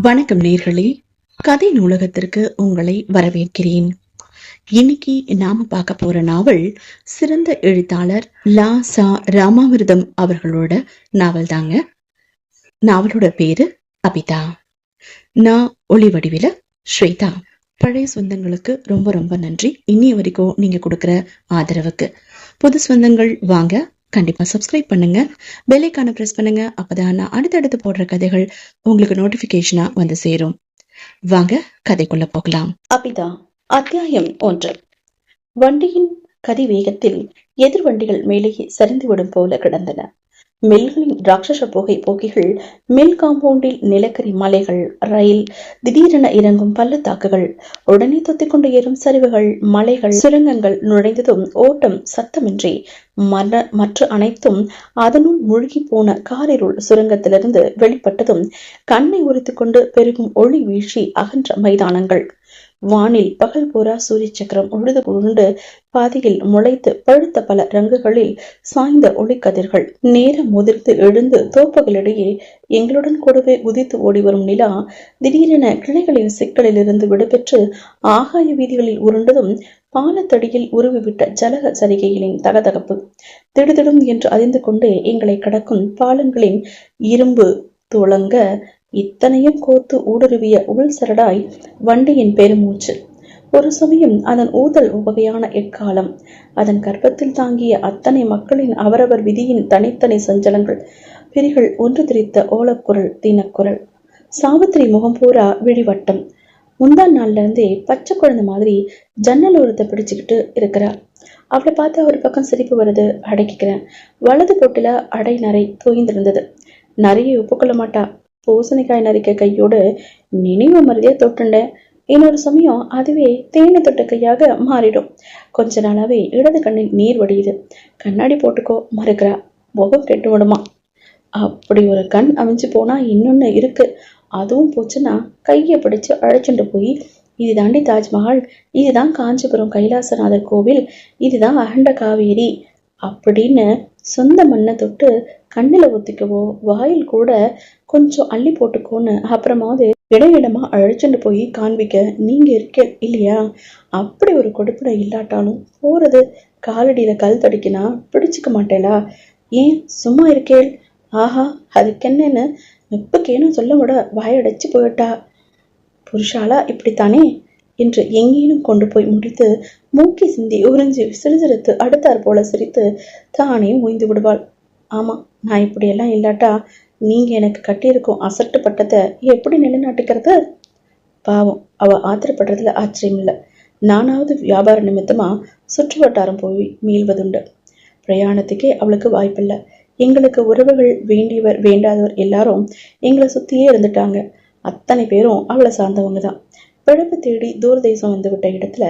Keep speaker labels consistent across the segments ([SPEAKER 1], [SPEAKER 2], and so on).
[SPEAKER 1] வணக்கம் நேர்களே, கதை நூலகத்திற்கு உங்களை வரவேற்கிறேன். இன்னைக்கு நாம பார்க்க போற நாவல் சிறந்த எழுத்தாளர் லா.ச. ராமாமிர்தம் அவர்களோட நாவல் தாங்க. நாவலோட பேரு அபிதா. நான் ஒளி வடிவில ஸ்வேதா. பழைய சொந்தங்களுக்கு ரொம்ப ரொம்ப நன்றி. இன்னி வரைக்கும் நீங்க கொடுக்குற ஆதரவுக்கு. புது சொந்தங்கள் வாங்க, கண்டிப்பா சப்ஸ்கிரைப் பண்ணுங்க, பெல் ஐகானை பிரஸ் பண்ணுங்க. அப்பதான் நான் அடுத்தடுத்து போடுற கதைகள் உங்களுக்கு நோட்டிபிகேஷனா வந்து சேரும். வாங்க கதைக்குள்ள போகலாம்.
[SPEAKER 2] அபிதா அத்தியாயம் 1. வண்டியின் கதிவேகத்தில் எதிர் வண்டிகள் மேலேயே சரிந்துவிடும் போல கிடந்தன. மில்களின் ராட்சச புகை போக்கிகள், மில் காம்பவுண்டில் நிலக்கரி மலைகள், ரயில், திடீரென இறங்கும் பள்ளத்தாக்குகள், உடனே தொத்திக்கொண்டு ஏறும் சரிவுகள், மலைகள், சுரங்கங்கள் நுழைந்ததும் ஓட்டம் சத்தமின்றி, மற்ற அனைத்தும் அதனுள் மூழ்கி போன காரிருள் சுரங்கத்திலிருந்து வெளிப்பட்டதும் கண்ணை உரித்துக் கொண்டு பெருகும் ஒளி வீழ்ச்சி அகன்ற மைதானங்கள், வானில் பகல் பூரா சூரிய சக்கரம் உழுது உருண்டு பாதியில் முளைத்து பழுத்த பல ரங்குகளில் சாய்ந்த ஒளிக்கதிர்கள், நேரம் முதிர்ந்து எழுந்து தோப்புகளிடையே எங்களுடன் கூடவே குதித்து ஓடி வரும் நிலா திடீரென கிளைகளின் சிக்கலிலிருந்து விடுபெற்று ஆகாய வீதிகளில் உருண்டதும் பாலத்தடியில் உருவிவிட்ட ஜலக சரிகைகளின் தகதகப்பு, திடுதிடும் என்று அறிந்து கொண்டே எங்களை கடக்கும் பாலங்களின் இரும்பு துளங்க, இத்தனையும் கோத்து ஊடுருவிய உள் சரடாய் வண்டியின் பெருமூச்சு. ஒரு சமயம் அதன் ஊதல் வகையான எக்காலம், அதன் கர்ப்பத்தில் தாங்கிய அத்தனை மக்களின் அவரவர் விதியின் தனித்தனி சஞ்சலங்கள், பிரிகள் ஒன்று திரித்த ஓலக்குரல், தீனக்குரல். சாவித்திரி முகம் பூரா விழிவட்டம். முந்தா நாள்ல இருந்தே பச்சை குழந்தை மாதிரி ஜன்னல் ஓரத்தை பிடிச்சுக்கிட்டு இருக்கிறா. அவளை பார்த்து ஒரு பக்கம் சிரிப்பு வருது, அடக்கிக்கிறேன். வலது பொட்டுல அடை நரை தோய்ந்திருந்தது. நிறைய ஒப்புக்கொள்ள மாட்டா. பூசணிக்காய் நரிக்க கையோடு நினைவு மருதியா தொட்டுண்டேன். இன்னொரு சமயம் அதுவே தேனை தொட்ட கையாக மாறிடும். கொஞ்ச நாளாவே இடது கண்ணில் நீர் வடியுது. கண்ணாடி போட்டுக்கோ மறுக்கிறா. முகம் கெட்டு விடுமா. அப்படி ஒரு கண் அமைஞ்சு போனா இன்னொன்னு இருக்கு. அதுவும் போச்சுன்னா கையை பிடிச்சு அழைச்சிட்டு போய், இதுதாண்டி தாஜ்மஹால், இதுதான் காஞ்சிபுரம் கைலாசநாதர் கோவில், இதுதான் அகண்ட காவேரி அப்படின்னு சொந்த மண்ணை தொட்டு கண்ணில ஒத்திக்கவோ, வாயில் கூட கொஞ்சம் அள்ளி போட்டுக்கோன்னு அப்புறமாவது இடையிடமா அழைச்சிட்டு போய் காண்பிக்க நீங்க இருக்க இல்லையா? அப்படி ஒரு கொடுப்பனை இல்லாட்டாலும் போறது காலடியில கல் தடிக்கினா பிடிச்சுக்க மாட்டேலா? ஏன் சும்மா இருக்கேள்? ஆஹா, அதுக்கென்னு எப்பக்கேனும் சொல்ல விட வாயடைச்சு போயிட்டா. புருஷாலா இப்படித்தானே என்று எங்கேனும் கொண்டு போய் முடித்து மூக்கி சிந்தி உறிஞ்சி சிறுசிறுத்து அடுத்தாற் போல சிரித்து தானே ஓய்ந்து விடுவாள். ஆமா, நான் இப்படியெல்லாம் இல்லாட்டா நீங்க எனக்கு கட்டியிருக்கும் அசட்டு பட்டத்தை எப்படி நிலைநாட்டிக்கிறது? பாவம், அவ ஆத்திரப்படுறதுல ஆச்சரியம் இல்லை. நானாவது வியாபார நிமித்தமா சுற்று வட்டாரம் போய் மீள்வதுண்டு. பிரயாணத்துக்கே அவளுக்கு வாய்ப்பில்லை. எங்களுக்கு உறவுகள், வேண்டியவர் வேண்டாதவர் எல்லாரும் எங்களை சுத்தியே இருந்துட்டாங்க. அத்தனை பேரும் அவளை சார்ந்தவங்க தான். பிழப்பு தேடி தூரதேசம் வந்து விட்ட இடத்துல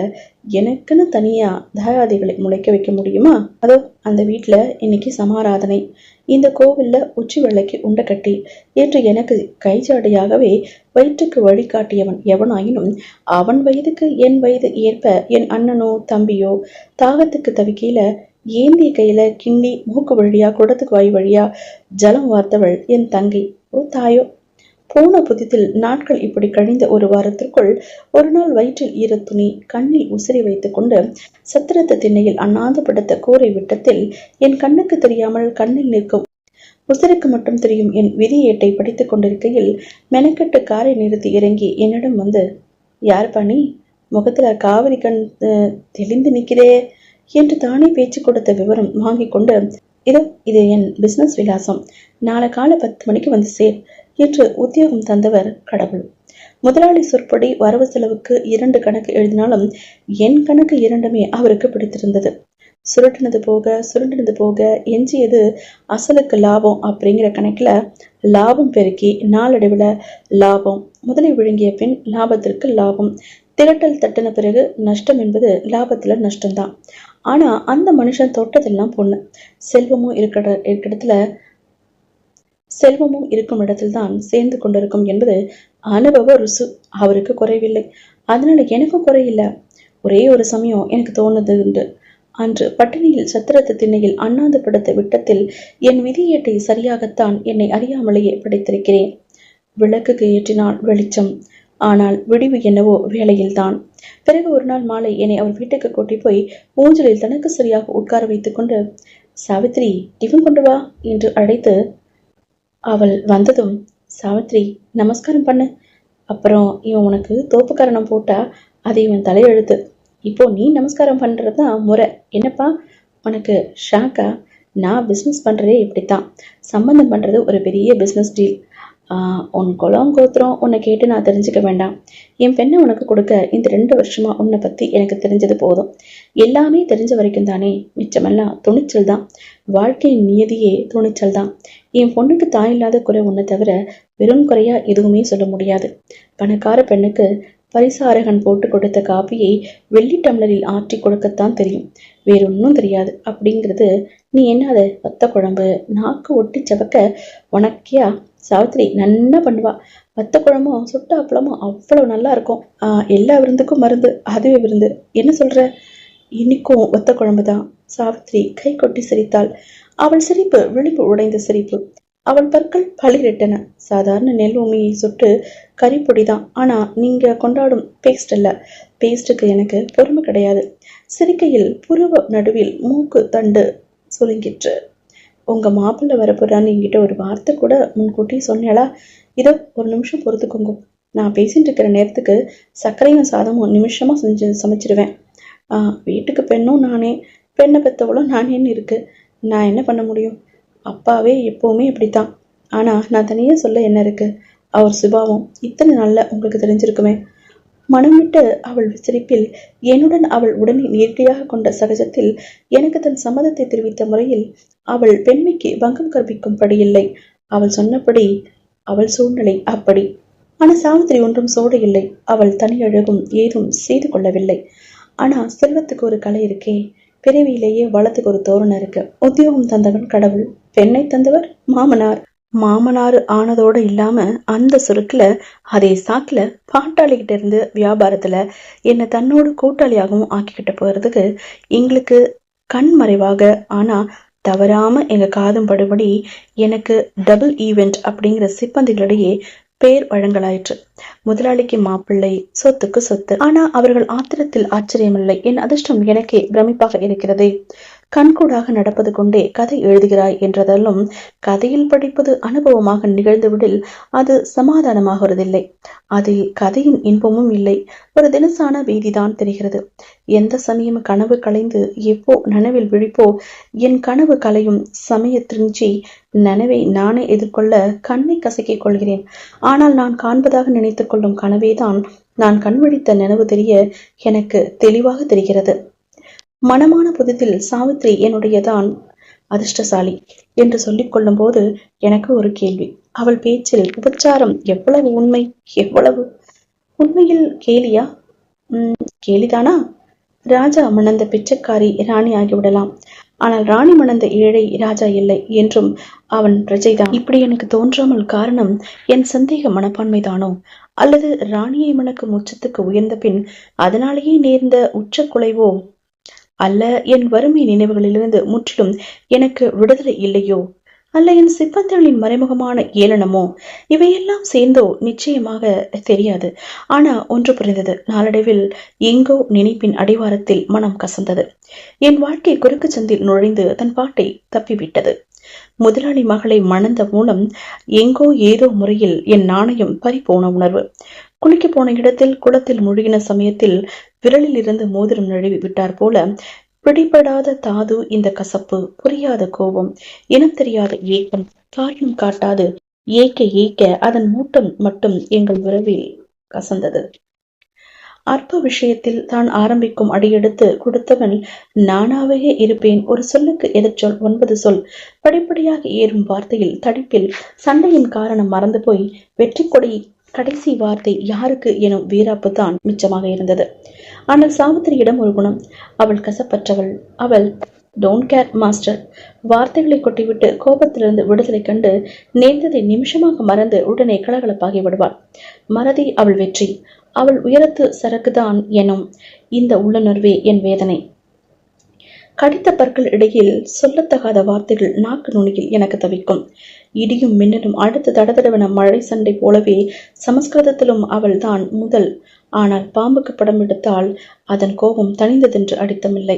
[SPEAKER 2] எனக்குன்னு தனியா தயாதிகளை முளைக்க வைக்க முடியுமா? அதோ அந்த வீட்டுல இன்னைக்கு சமாராதனை, இந்த கோவில்ல உச்சி வெள்ளைக்கு உண்டை கட்டி என்று எனக்கு கைச்சாடையாகவே வயிற்றுக்கு வழிகாட்டியவன் எவனாயினும் அவன் வயதுக்கு என் வயது ஏற்ப என் அண்ணனோ தம்பியோ தாகத்துக்கு தவிக்கையில ஏந்திய கையில கிண்டி மூக்கு வழியா குடத்துக்கு வாய் வழியா ஜலம் வார்த்தவள் என் தங்கை. ஓ தாயோ! போன புதிதில் நாட்கள் இப்படி கழிந்த ஒரு வாரத்திற்குள் ஒரு நாள் வயிற்றில் ஈர துணி, கண்ணில் உசிரி வைத்துக் கொண்டு சத்திரத்த திண்ணையில் அண்ணாந்து படுத்த கூரை விட்டத்தில் என் கண்ணுக்கு தெரியாமல் கண்ணில் நிற்கும் உசிருக்கு மட்டும் தெரியும் என் விதி ஏட்டை படித்துக் கொண்டிருக்கையில் மெனக்கெட்டு காரை நிறுத்தி இறங்கி என்னிடம் வந்து, யார் பண்ணி முகத்துல காவிரி கண் தெளிந்து நிற்கிறே என்று தானே பேச்சு கொடுத்த விவரம் வாங்கி கொண்டு, இது என் பிசினஸ் விலாசம், நாளை காலை 10 மணிக்கு வந்து சேர் என்று உத்தியோகம் தந்தவர் கடவுள். முதலாளி சொற்படி வரவு செலவுக்கு 2 கணக்கு எழுதினாலும் என் கணக்கு 2மே அவருக்கு பிடித்திருந்தது. சுருண்டினது போக எஞ்சியது அசலுக்கு லாபம் அப்படிங்கிற கணக்குல லாபம் பெருக்கி நாளடைவுல லாபம், முதலை விழுங்கிய பின் லாபத்திற்கு லாபம், திரட்டல் தட்டின பிறகு நஷ்டம் என்பது லாபத்துல நஷ்டம்தான். ஆனா அந்த மனுஷன் தொட்டதெல்லாம் பொண்ணு. செல்வமும் இருக்கும் இடத்தில்தான் சேர்ந்து கொண்டிருக்கும் என்பது அனுபவ ருசு. அவருக்கு குறைவில்லை, அதனால எனக்கும் குறையில்லை. ஒரே ஒரு சமயம் எனக்கு தோணுது உண்டு. அன்று பட்டினியில் சத்திரத்து திண்ணையில் அண்ணாந்து படுத்த விட்டத்தில் என் விதியேட்டை சரியாகத்தான் என்னை அறியாமலேயே படைத்திருக்கிறேன். விளக்குக்கு ஏற்றினாள் வெளிச்சம். ஆனால் விடிவு என்னவோ வேளையில்தான். பிறகு ஒரு நாள் மாலை என்னை அவர் வீட்டுக்கு கூட்டி போய் ஊஞ்சலில் தனக்கு சரியாக உட்கார வைத்துக் கொண்டு, சாவித்திரி, டிஃபன் கொண்டு வா என்று அழைத்து, அவள் வந்ததும், சாவித்திரி நமஸ்காரம் பண்ணு, அப்புறம் இவன் உனக்கு தோப்புக்கரணம் போட்டா அது இவன் தலையெழுத்து, இப்போ நீ நமஸ்காரம் பண்றதுதான் முறை, என்னப்பா உனக்கு ஷாக்கா? நான் பிஸ்னஸ் பண்றதே இப்படித்தான். சம்பந்தம் பண்றது ஒரு பெரிய பிஸ்னஸ் டீல். உன் குலம் கோத்திரம் உன்னை கேட்டு நான் தெரிஞ்சுக்க வேண்டாம். என் பெண்ணை உனக்கு கொடுக்க இந்த 2 வருஷமா உன்னை பத்தி எனக்கு தெரிஞ்சது போதும். எல்லாமே தெரிஞ்ச வரைக்கும் தானே, மிச்சமெல்லாம் துணிச்சல் தான். வாழ்க்கையின் நியதியே துணிச்சல் தான். என் பொண்ணுக்கு தாயில்லாத குறை உன்னை தவிர வெறும் குறையா எதுவுமே சொல்ல முடியாது. பணக்கார பெண்ணுக்கு பரிசாரகன் போட்டு கொடுத்த காப்பியை வெள்ளி டம்ளரில் ஆற்றி கொடுக்கத்தான் தெரியும், வேறொன்னும் தெரியாது. அப்படிங்கிறது நீ என்ன அது வத்த குழம்பு நாக்கு ஒட்டி செவக்க உனக்கியா? சாவித்திரி நன்னா பண்ணுவா. வத்த குழம்பும் சுட்ட அப்பளமும் அவ்வளவு நல்லா இருக்கும். எல்லா விருந்துக்கும் மருந்து, அதுவே விருந்து. என்ன சொல்ற? இன்னைக்கும் வத்த குழம்புதான். சாவித்திரி கை கொட்டி சிரித்தாள். அவள் சிரிப்பு விழிப்பு உடைந்த சிரிப்பு. அவள் பற்கள் பளிரிட்டன. சாதாரண நெல் உமியை சுட்டு கறிப்பொடிதான். ஆனா நீங்க கொண்டாடும் பேஸ்ட் அல்ல. பேஸ்டுக்கு எனக்கு பொறுமை கிடையாது. சிரிக்கையில் புருவ நடுவில் மூக்கு தண்டு சுருங்கிற்று. உங்க மாப்பிள்ளை வரப்போறான்னு என்கிட்ட ஒரு வார்த்தை கூட முன்கூட்டி சொன்னாளா? இதோ ஒரு நிமிஷம் பொறுத்துக்கோங்க. நான் பேசிட்டு இருக்கிற நேரத்துக்கு சர்க்கரையும் சாதமும் நிமிஷமா சமைச்சிடுவேன். வீட்டுக்கு பெண்ணும் நானே, பெண்ணை பெத்தவளும் நானேன்னு இருக்கு. நான் என்ன பண்ண முடியும்? அப்பாவே எப்பவுமே இப்படித்தான். ஆனா நான் தனியா சொல்ல என்ன இருக்கு? அவர் சுபாவம் இத்தனை நாள்ல உங்களுக்கு தெரிஞ்சிருக்குமே. மனம் விட்டு அவள் சிரிப்பில் என்னுடன் அவள் உடனே நேரடியாக கொண்ட சகஜத்தில் எனக்கு தன் சம்மதத்தை தெரிவித்த முறையில் அவள் பெண்மைக்கு பங்கம் கற்பிக்கும்படி இல்லை. அவள் சொன்னபடி, அவள் சூழ்நிலை அப்படி. ஆனா சாவித்திரி ஒன்றும் சோடு இல்லை. அவள் தனி அழகும் ஏதும் செய்து கொள்ளவில்லை. ஆனா செல்வத்துக்கு ஒரு கலை இருக்கே, பிறவியிலேயே வளத்துக்கு ஒரு தோரணம் இருக்கு. உத்தியோகம் தந்தவன் கடவுள், பெண்ணை தந்தவர் மாமனார். மாமனார் ஆனதோடு இல்லாம அந்த சுருக்குல அதே சாக்குல பாட்டாளிகிட்ட இருந்து வியாபாரத்துல என்னை தன்னோடு கூட்டாளியாகவும் ஆக்கிக்கிட்ட போறதுக்கு எங்களுக்கு கண் மறைவாக, ஆனா தவறாம எங்க காதும் படுபடி எனக்கு டபுள் ஈவெண்ட் அப்படிங்கிற சிப்பந்திகளிடையே பேர் வழங்கலாயிற்று. முதலாளிக்கு மாப்பிள்ளை, சொத்துக்கு சொத்து. ஆனா அவர்கள் ஆத்திரத்தில் ஆச்சரியமில்லை. என் அதிர்ஷ்டம் எனக்கே பிரமிப்பாக இருக்கிறதே. கண்கூடாக நடப்பது கொண்டே கதை எழுதுகிறாய் என்றதாலும் கதையில் படிப்பது அனுபவமாக நிகழ்ந்துவிடில் அது சமாதானமாகிறதில்லை. அதில் கதையின் இன்பமும் இல்லை. ஒரு தினசான பீதிதான் தெரிகிறது. எந்த சமயம் கனவு கலைந்து எப்போ நனவில் விழிப்போ என் கனவு கலையும் சமயத்தின்றி நனவை நானே எதிர்கொள்ள கண்ணை கசக்கிக் கொள்கிறேன். ஆனால் நான் காண்பதாக நினைத்துக் கொள்ளும் கனவேதான் நான் கண்விழித்த நினைவு தெரிய எனக்கு தெளிவாக தெரிகிறது. மனமான புதிதில் சாவித்திரி என்னுடையதான் அதிர்ஷ்டசாலி என்று சொல்லிக் கொள்ளும் போது எனக்கு ஒரு கேள்வி. அவள் பேச்சில் உபச்சாரம் எவ்வளவு உண்மை, எவ்வளவு உண்மையில் கேலியா? கேலிதானா? ராஜா மணந்த பிச்சைக்காரி ராணி ஆகிவிடலாம். ஆனால் ராணி மணந்த ஏழை ராஜா இல்லை என்றும் அவன் பிரஜைதான். இப்படி எனக்கு தோன்றாமல் காரணம் என் சந்தேக மனப்பான்மைதானோ? அல்லது ராணியை மணக்கும் உச்சத்துக்கு உயர்ந்த பின் அதனாலேயே நேர்ந்த உச்ச குலைவோ? அல்ல என் வறுமை நினைவுகளிலிருந்து முற்றிலும் எனக்கு விடுதலை இல்லையோ? அல்ல என் சிப்பந்திகளின் மறைமுகமான ஏளனமோ? இவையெல்லாம் சேர்ந்தோ நிச்சயமாக தெரியாது. ஆனா ஒன்று புரிந்தது. நாளடைவில் எங்கோ நினைப்பின் அடிவாரத்தில் மனம் கசந்தது. என் வாழ்க்கை குறுக்கு சந்தில் நுழைந்து தன் பாட்டை தப்பிவிட்டது. முதலாளி மகளை மணந்த மூலம் எங்கோ ஏதோ முறையில் என் நாணயம் பறிபோன உணர்வு. குளிக்க போன இடத்தில் குளத்தில் முழுகின சமயத்தில் விரலில் இருந்து மோதிரம் நழுவி விட்டார் போல பிடிபடாத தாது இந்த கசப்பு, புரியாத கோபம், இனம் தெரியாத ஏக்கம், காரணம் காட்டாது ஏக்க ஏக்க அதன் மூட்டம் மட்டும் எங்கள் உறவில் கசந்தது. அற்ப விஷயத்தில் தான் ஆரம்பிக்கும் அடியெடுத்து கொடுத்தவன் நானாவே இருப்பேன். ஒரு சொல்லுக்கு எதிர்ச்சொல் 9 சொல். படிப்படியாக ஏறும் வார்த்தையில் தடிப்பில் சண்டையின் காரணம் மறந்து போய் வெற்றி கொடி கடைசி வார்த்தை யாருக்கு எனும் வீராப்பு தான் மிச்சமாக இருந்தது. ஆனால் சாவித்திரியிடம் ஒரு குணம். அவள் கசப்பற்றவள். அவள் டோன்ட் கேர் மாஸ்டர். வார்த்தைகளை கொட்டிவிட்டு கோபத்திலிருந்து விடுதலை கண்டு நேர்ந்ததை நிமிஷமாக மறந்து உடனே கலகலப்பாகி விடுவாள். மறதி அவள் வெற்றி. அவள் உயரத்து சரக்குதான் எனும் இந்த உள்ளுணர்வே என் வேதனை. கடித்த பற்கள் இடையில் சொல்லத்தகாத வார்த்தைகள் நாக்கு நுனியில் எனக்கு தவிக்கும். இடியும் மின்னலும் அடுத்த தடதடவென மழை சண்டை போலவே சமஸ்கிருதத்திலும் அவள் தான் முதல். ஆனால் பாம்புக்கு படம் எடுத்தால் அதன் கோபம் தணிந்ததென்று அடித்தமில்லை.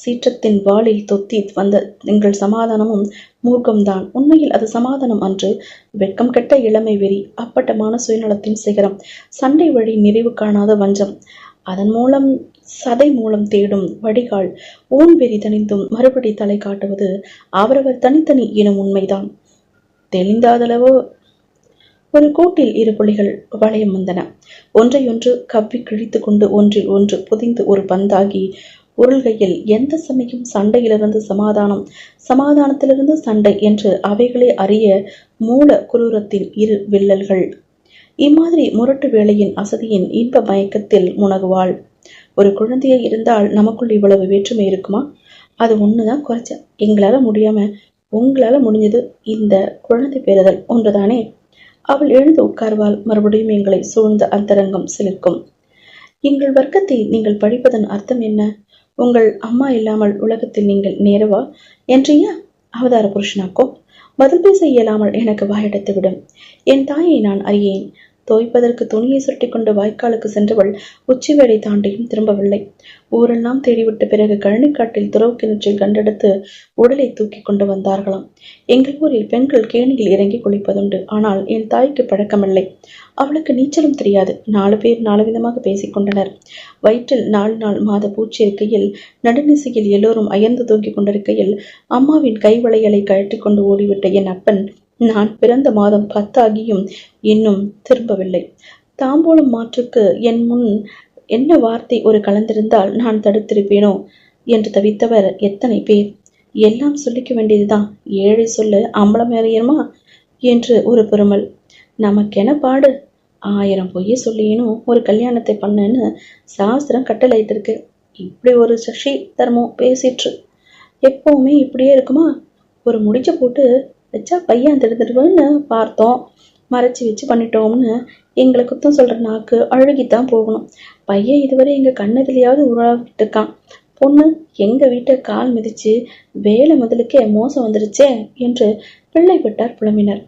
[SPEAKER 2] சீற்றத்தின் வாளில் தொத்தி வந்த எங்கள் சமாதானமும் மூர்க்கம்தான். உண்மையில் அது சமாதானம் அன்று. வெட்கம் கெட்ட இளமை வெறி, அப்பட்டமான சுயநலத்தின் சிகரம், சண்டை வழி நிறைவு காணாத வஞ்சம், அதன் மூலம் சதை மூலம் தேடும் வடிகால், ஊன் வெறி தணிந்தும் மறுபடி தலை காட்டுவது அவரவர் தனித்தனி எனும் உண்மைதான். தெளிந்தாதளவோ ஒரு கூட்டில் இரு புலிகள் வளையம் வந்தன. ஒன்றையொன்று கவ்வி கிழித்து கொண்டு ஒன்றில் ஒன்று புதிந்து ஒரு பந்தாகி உருள்கையில் எந்த சமயம் சண்டையிலிருந்து சமாதானம், சமாதானத்திலிருந்து சண்டை என்று அவைகளே அறிய மூல குரூரத்தின் இரு வில்லல்கள். இம்மாதிரி முரட்டு வேளையின் அசதியின் இன்ப மயக்கத்தில் முனகுவாள். ஒரு குழந்தையை இருந்தால் நமக்குள் இவ்வளவு வேற்றுமை இருக்குமா? அது ஒண்ணுதான் குறைச்ச. எங்களால முடியாம உங்களால முடிஞ்சது இந்த குழந்தை பேறுதல் ஒன்றுதானே. அவள் எழுந்து உட்கார்வாள். மறுபடியும் எங்களை சூழ்ந்த அந்தரங்கம் சிலிர்க்கும். எங்கள் வர்க்கத்தை நீங்கள் படிப்பதன் அர்த்தம் என்ன? உங்கள் அம்மா இல்லாமல் உலகத்தில் நீங்கள் நேரவா என்றையா அவதார புருஷனாக்கோ? பதில் பேச இயலாமல் எனக்கு வாயடைத்து விடும். என் தாயை நான் அறியேன். தோய்ப்பதற்கு துணியை சுட்டி கொண்டு வாய்க்காலுக்கு சென்றவள் உச்சி வேலை தாண்டியும் திரும்பவில்லை. ஊரெல்லாம் தேடிவிட்ட பிறகு கழனிக்காட்டில் துறவு கிணற்றில் கண்டெடுத்து உடலை தூக்கி கொண்டு வந்தார்களாம். எங்கள் ஊரில் பெண்கள் கேணியில் இறங்கி குளிப்பதுண்டு. ஆனால் என் தாய்க்கு பழக்கமில்லை. அவளுக்கு நீச்சலும் தெரியாது. 4 பேர் 4 விதமாக பேசிக்கொண்டனர். வயிற்றில் 4 மாத பூச்சி இருக்கையில், நடுநிசையில் எல்லோரும் அயர்ந்து தூங்கிக் கொண்டிருக்கையில் அம்மாவின் கைவளையலை கழட்டி கொண்டு ஓடிவிட்ட என் அப்பன் நான் பிறந்த மாதம் 10 ஆகியும் இன்னும் திரும்பவில்லை. தாம்பூலம் மாற்றுக்கு என் முன் என்ன வார்த்தை ஒரு கலந்திருந்தால் நான் தடுத்திருப்பேனோ என்று தவித்தவர் எத்தனை பேர். எல்லாம் சொல்லிக்க வேண்டியதுதான். ஏழை சொல்லு அம்பலம் ஏறியமா என்று ஒரு பெருமல். நமக்கென பாடு. 1000 பொய்ய சொல்லியனும் ஒரு கல்யாணத்தை பண்ணுன்னு சாஸ்திரம் கட்டளையிட்டு இருக்கு. இப்படி ஒரு சஷி தர்மம் பேசிற்று. எப்பவுமே இப்படியே இருக்குமா? ஒரு முடிச்ச போட்டு வச்சா பையன் திருந்துடுவேன்னு பார்த்தோம். மறைச்சி வச்சு பண்ணிட்டோம்னு எங்களை குத்தம் சொல்ற நாக்கு அழுகித்தான் போகணும். பையன் இதுவரை எங்க கண்ணதிலையாவது உருவாகிட்டு இருக்கான். பொண்ணு எங்க வீட்டை கால் மிதிச்சு வேலை முதலுக்கே மோசம் வந்துருச்சே என்று பிள்ளை விட்டார் புலம்பினர்.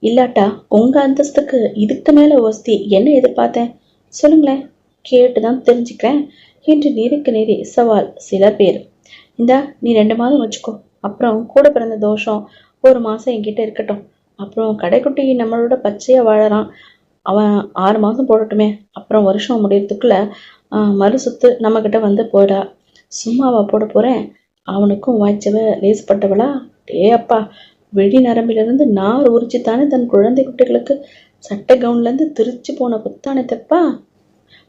[SPEAKER 2] இல்லாட்டா உங்க அந்தஸ்துக்கு இதுக்கு மேல வசதி என்ன எதிர்பார்த்தேன் சொல்லுங்களேன், கேட்டுதான் தெரிஞ்சுக்கிறேன் என்று நேருக்கு நேரே சவால் சிலர் பேர். இந்தா நீ 2 மாதம் வச்சுக்கோ, அப்புறம் கூட பிறந்த தோஷம் 1 மாசம் என்கிட்ட இருக்கட்டும். அப்புறம் கடைக்குட்டி நம்மளோட பச்சையா வாழறான், அவன் 6 மாசம் போடட்டுமே. அப்புறம் வருஷம் முடியறதுக்குள்ள மறு சுத்து நம்ம கிட்ட வந்து போயிடா. சும்மாவா போட போறேன்? அவனுக்கும் வாய்ச்சவ லேசுப்பட்டவளா? டே அப்பா, வெடி நரம்பிலிருந்து நார் உரிச்சுத்தானே தன் குழந்தை குட்டிகளுக்கு சட்டை கவுன்ல இருந்து திருச்சி போன புத்தானே தப்பா.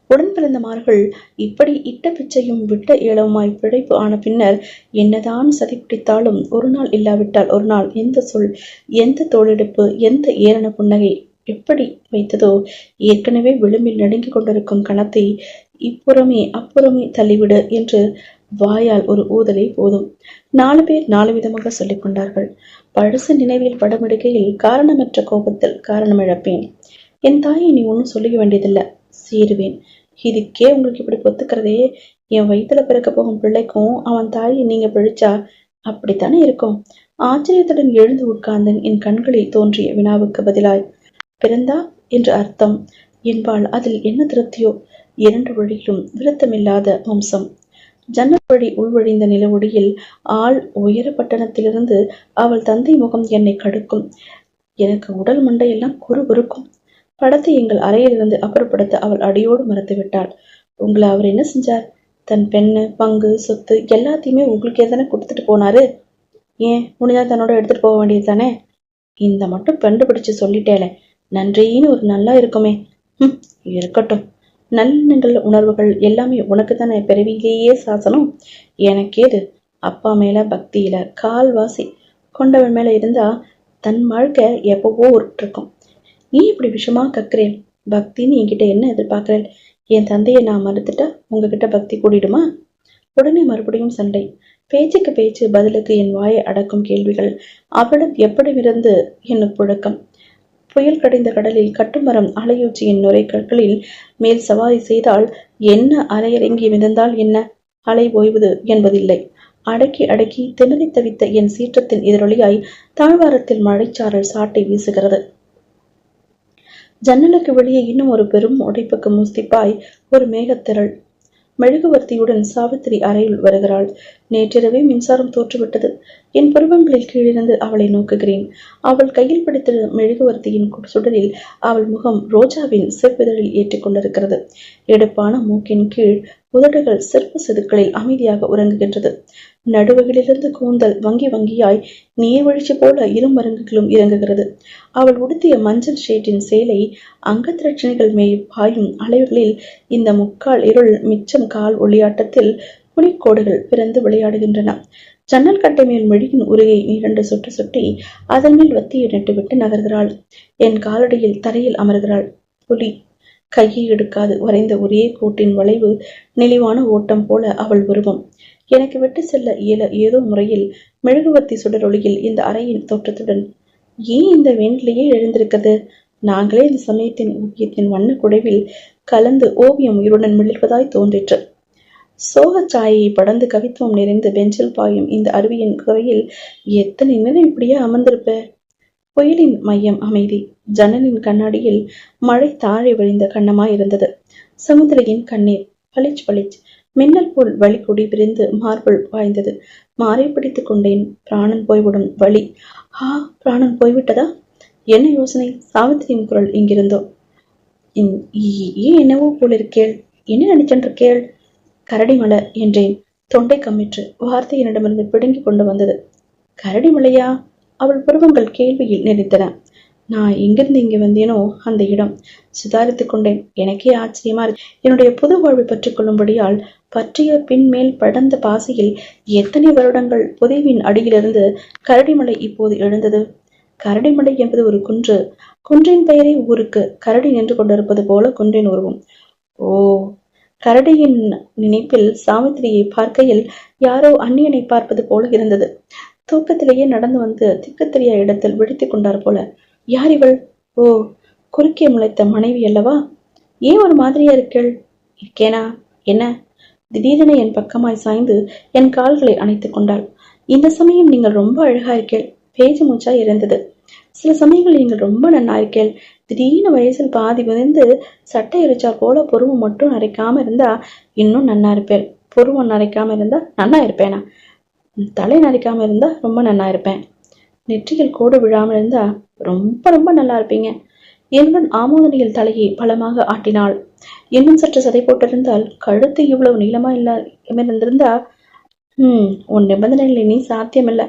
[SPEAKER 2] உடன் பிறந்தமார்கள் இப்படி இட்ட பிச்சையும் விட்ட ஏலவுமாய் பிழைப்பு ஆன பின்னர் என்னதான் சதி பிடித்தாலும் ஒரு நாள் இல்லாவிட்டால் ஒரு நாள் எந்த சொல், எந்த தோளெடுப்பு, எந்த ஏரண புன்னகை எப்படி வைத்ததோ ஏற்கனவே விளிம்பில் நடுங்கிக் கொண்டிருக்கும் கணத்தை இப்புறமே அப்புறமே தள்ளிவிடு என்று வாயால் ஒரு ஊதலை போதும். 4 பேர் 4 விதமாக சொல்லிக் கொண்டார்கள். பழசு நினைவில் படம் எடுக்கையில் காரணமற்ற கோபத்தில் காரணம் இழப்பேன். என் தாயை நீ ஒன்றும் சொல்லிக்க வேண்டியதில்லை, சீருவேன். இதுக்கே உங்களுக்கு இப்படி பொத்துக்கிறதே. என் வயிற்றுல பிறக்க போகும் பிள்ளைக்கும் அவன் தாயை நீங்க பிழிச்சா அப்படித்தானே இருக்கும். ஆச்சரியத்துடன் எழுந்து உட்கார்ந்தேன். என் கண்களில் தோன்றிய வினாவுக்கு பதிலாய் பிறந்தா என்று அர்த்தம் என்பாள். அதில் என்ன திருப்தியோ. 2 வழியிலும் விருத்தமில்லாத வம்சம். ஜன்னல் வழி உள்வழிந்த நிலவொடியில் ஆள் உயர பட்டணத்திலிருந்து அவள் தந்தை முகம் என்னை கடுக்கும். எனக்கு உடல் மண்டையெல்லாம் குறுகுறுக்கும். படத்தை எங்கள் அறையிலிருந்து அப்புறப்படுத்த அவள் அடியோடு மறுத்து விட்டாள். உங்களை அவர் என்ன செஞ்சார்? தன் பெண்ணு, பங்கு, சொத்து எல்லாத்தையுமே உங்களுக்கு எதனா கொடுத்துட்டு போனாரு. ஏன் முடிஞ்சா தன்னோட எடுத்துட்டு போக வேண்டியது தானே? இந்த மட்டும் கண்டுபிடிச்சு சொல்லிட்டேல, நன்றின்னு ஒரு நல்லா இருக்குமே. இருக்கட்டும். நல்லெண்ணங்கள் உணர்வுகள் எல்லாமே உனக்கு தானே பிறவியிலேயே சாசனம். எனக்கேது? அப்பா மேல பக்தியில கால்வாசி கொண்டவன் மேல இருந்தா தன் வாழ்க்கை எப்பவோ உருட்டிருக்கும். நீ இப்படி விஷமா கக்குறேன். பக்தின்னு என்கிட்ட என்ன எதிர்பார்க்கிறேன்? என் தந்தையை நான் மறுத்துட்டா உங்ககிட்ட பக்தி கூடிடுமா? உடனே மறுபடியும் சண்டை. பேச்சுக்கு பேச்சு, பதிலுக்கு என் வாயை அடக்கும் கேள்விகள். அவளும் எப்படி இருந்து என் புழக்கம். புயல் கடைந்த கடலில் கட்டுமரம் அலையூச்சியின் நுரை கற்களில் மேல் சவாரி செய்தால் என்ன, அலையிறங்கி மிதந்தால் என்ன, அலை ஓய்வது என்பதில்லை. அடக்கி அடக்கி திணறி தவித்த என் சீற்றத்தின் எதிரொலியாய் தாழ்வாரத்தில் மழைச்சாரல் சாட்டை வீசுகிறது. ஜன்னலுக்கு வெளியே இன்னும் ஒரு பெரும் உடைப்புக்கு முஸ்திப்பாய் ஒரு மேகத்திரள். மெழுகுவர்த்தியுடன் சாவித்திரி அறையில் வருகிறாள். நேற்றிரவே மின்சாரம் தோற்றுவிட்டது. என் பருவங்களில் கீழிருந்து அவளை நோக்குகிறேன். அவள் கையில் பிடித்த மெழுகுவர்த்தியின் சுடரில் அவள் முகம் ரோஜாவின் செவ்விதழில் ஏற்றிக்கொண்டிருக்கிறது. எடுப்பான மூக்கின் கீழ் உதடுகள் சிற்ப செதுக்களில் அமைதியாக உறங்குகின்றது. நடுவகிலிருந்து கூந்தல் வங்கி வங்கியாய் நீர்வீழ்ச்சி போல இருமருங்குகளும் இறங்குகிறது. அவள் உடுத்திய மஞ்சள் ஷேட்டின் சேலை அங்கத்திரட்சணிகள் மேய் பாயும் அலைகளில் இந்த முக்கால் இருள் மிச்சம் கால் ஒளியாட்டத்தில் புலிக்கோடுகள் பிறந்து விளையாடுகின்றன. ஜன்னல் கட்டை மேல் மெழுகின் உரையை 2 சுட்டு சுட்டி அதன் மேல் வத்தியை நட்டுவிட்டு நகர்கிறாள். என் காலடியில் தரையில் அமர்கிறாள். புலி கையை எடுக்காது வரைந்த ஒரே கோட்டின் வளைவு நெளிவான ஓட்டம் போல அவள் உருவம். எனக்கு விட்டு செல்ல இயல ஏதோ முறையில் மெழுகுவர்த்தி சுடரொளியில் இந்த அறையின் தோற்றத்துடன் ஏன் இந்த வேண்டிலேயே எழுந்திருக்கிறது? நாங்களே இந்த சமயத்தின் ஊக்கியத்தின் வண்ண குடைவில் கலந்து ஓவியம் உயிருடன் மிளிர்வதாய் தோன்றிற்று. சோகச்சாயை படர்ந்து கவித்துவம் நிறைந்து பெஞ்சில் பாயும் இந்த அருவியின் கரையில் எத்தனை நேரம் இப்படியே அமர்ந்திருப்ப? புயலின் மையம் அமைதி. ஜன்னலின் கண்ணாடியில் மழை தாழை வழிந்த கண்ணமாய் இருந்தது. சமுத்திரையின் கண்ணீர் பளிச் பளிச் மின்னல் போல் வழிகொடி பிரிந்து மார்பிள் வாய்ந்தது. மாறை பிடித்துக் கொண்டேன். பிராணன் போய்விடும் வழி. பிராணன் போய்விட்டதா? என்ன யோசனை? சாவித்திரியின் குரல் இங்கிருந்தோ. ஏன் என்னவோ போலிருக்கேள். என்ன நினைச்சென்றிருக்கேள்? கரடிமலை என்றேன். தொண்டை கம்மிற்று. வார்த்தை என்னிடமிருந்து பிடுங்கி கொண்டு வந்தது. கரடிமலையா? அவள் புருவங்கள் கேள்வியில் நெறித்தன. நான் எங்கிருந்து இங்கே வந்தேனோ அந்த இடம். சுதாரித்துக் கொண்டேன். எனக்கே ஆச்சரியமா இருக்கு. என்னுடைய புது வாழ்வை பற்றிக் கொள்ளும்படியால் பற்றிய பின்மேல் படர்ந்த பாசியில் எத்தனை வருடங்கள் புதைவின் அடியிலிருந்து கரடிமலை இப்போது எழுந்தது. கரடிமலை என்பது ஒரு குன்று. குன்றின் பெயரே ஊருக்கு. கரடி நின்று கொண்டிருப்பது போல குன்றின் உருவம். ஓ! கரடியின் நினைப்பில் சாவித்திரியை பார்க்கையில் யாரோ அந்நியனை பார்ப்பது போல இருந்தது. தூக்கத்திலேயே நடந்து வந்து திக்குத்தெரியா இடத்தில் விழித்துக் கொண்டார் போல. யார் இவள்? ஓ, குறுக்கே முளைத்த மனைவி அல்லவா? ஏன் ஒரு மாதிரியா இருக்கேனா? என்ன? திடீரென என் பக்கமாய் சாய்ந்து என் கால்களை அணைத்துக் கொண்டாள். இந்த சமயம் நீங்கள் ரொம்ப அழகா இருக்கேள். பேச்சு மூச்சா இருந்தது. சில சமயங்கள் நீங்கள் ரொம்ப நன்னா இருக்கேள். திடீர்னு வயசில் பாதி விழுந்து சட்டை எரிச்சா போல பொருவம் மட்டும் நரைக்காம இருந்தா இன்னும் நன்னா இருப்பேள். பொருவம் நரைக்காம இருந்தா நன்னா இருப்பேனா? தலை நரைக்காம இருந்தா ரொம்ப நன்னா இருப்பேன். நெற்றியில் கோடு விழாமல் இருந்தா ரொம்ப ரொம்ப நல்லா இருப்பீங்க. என்னுடன் ஆமோதனையில் தலையை பலமாக ஆட்டினாள். இன்னும் சற்று சதை போட்டிருந்தால் கழுத்து இவ்வளவு நீளமா இருந்திருந்தா உன் நிபந்தனைகளை நீ சாத்தியமில்லை.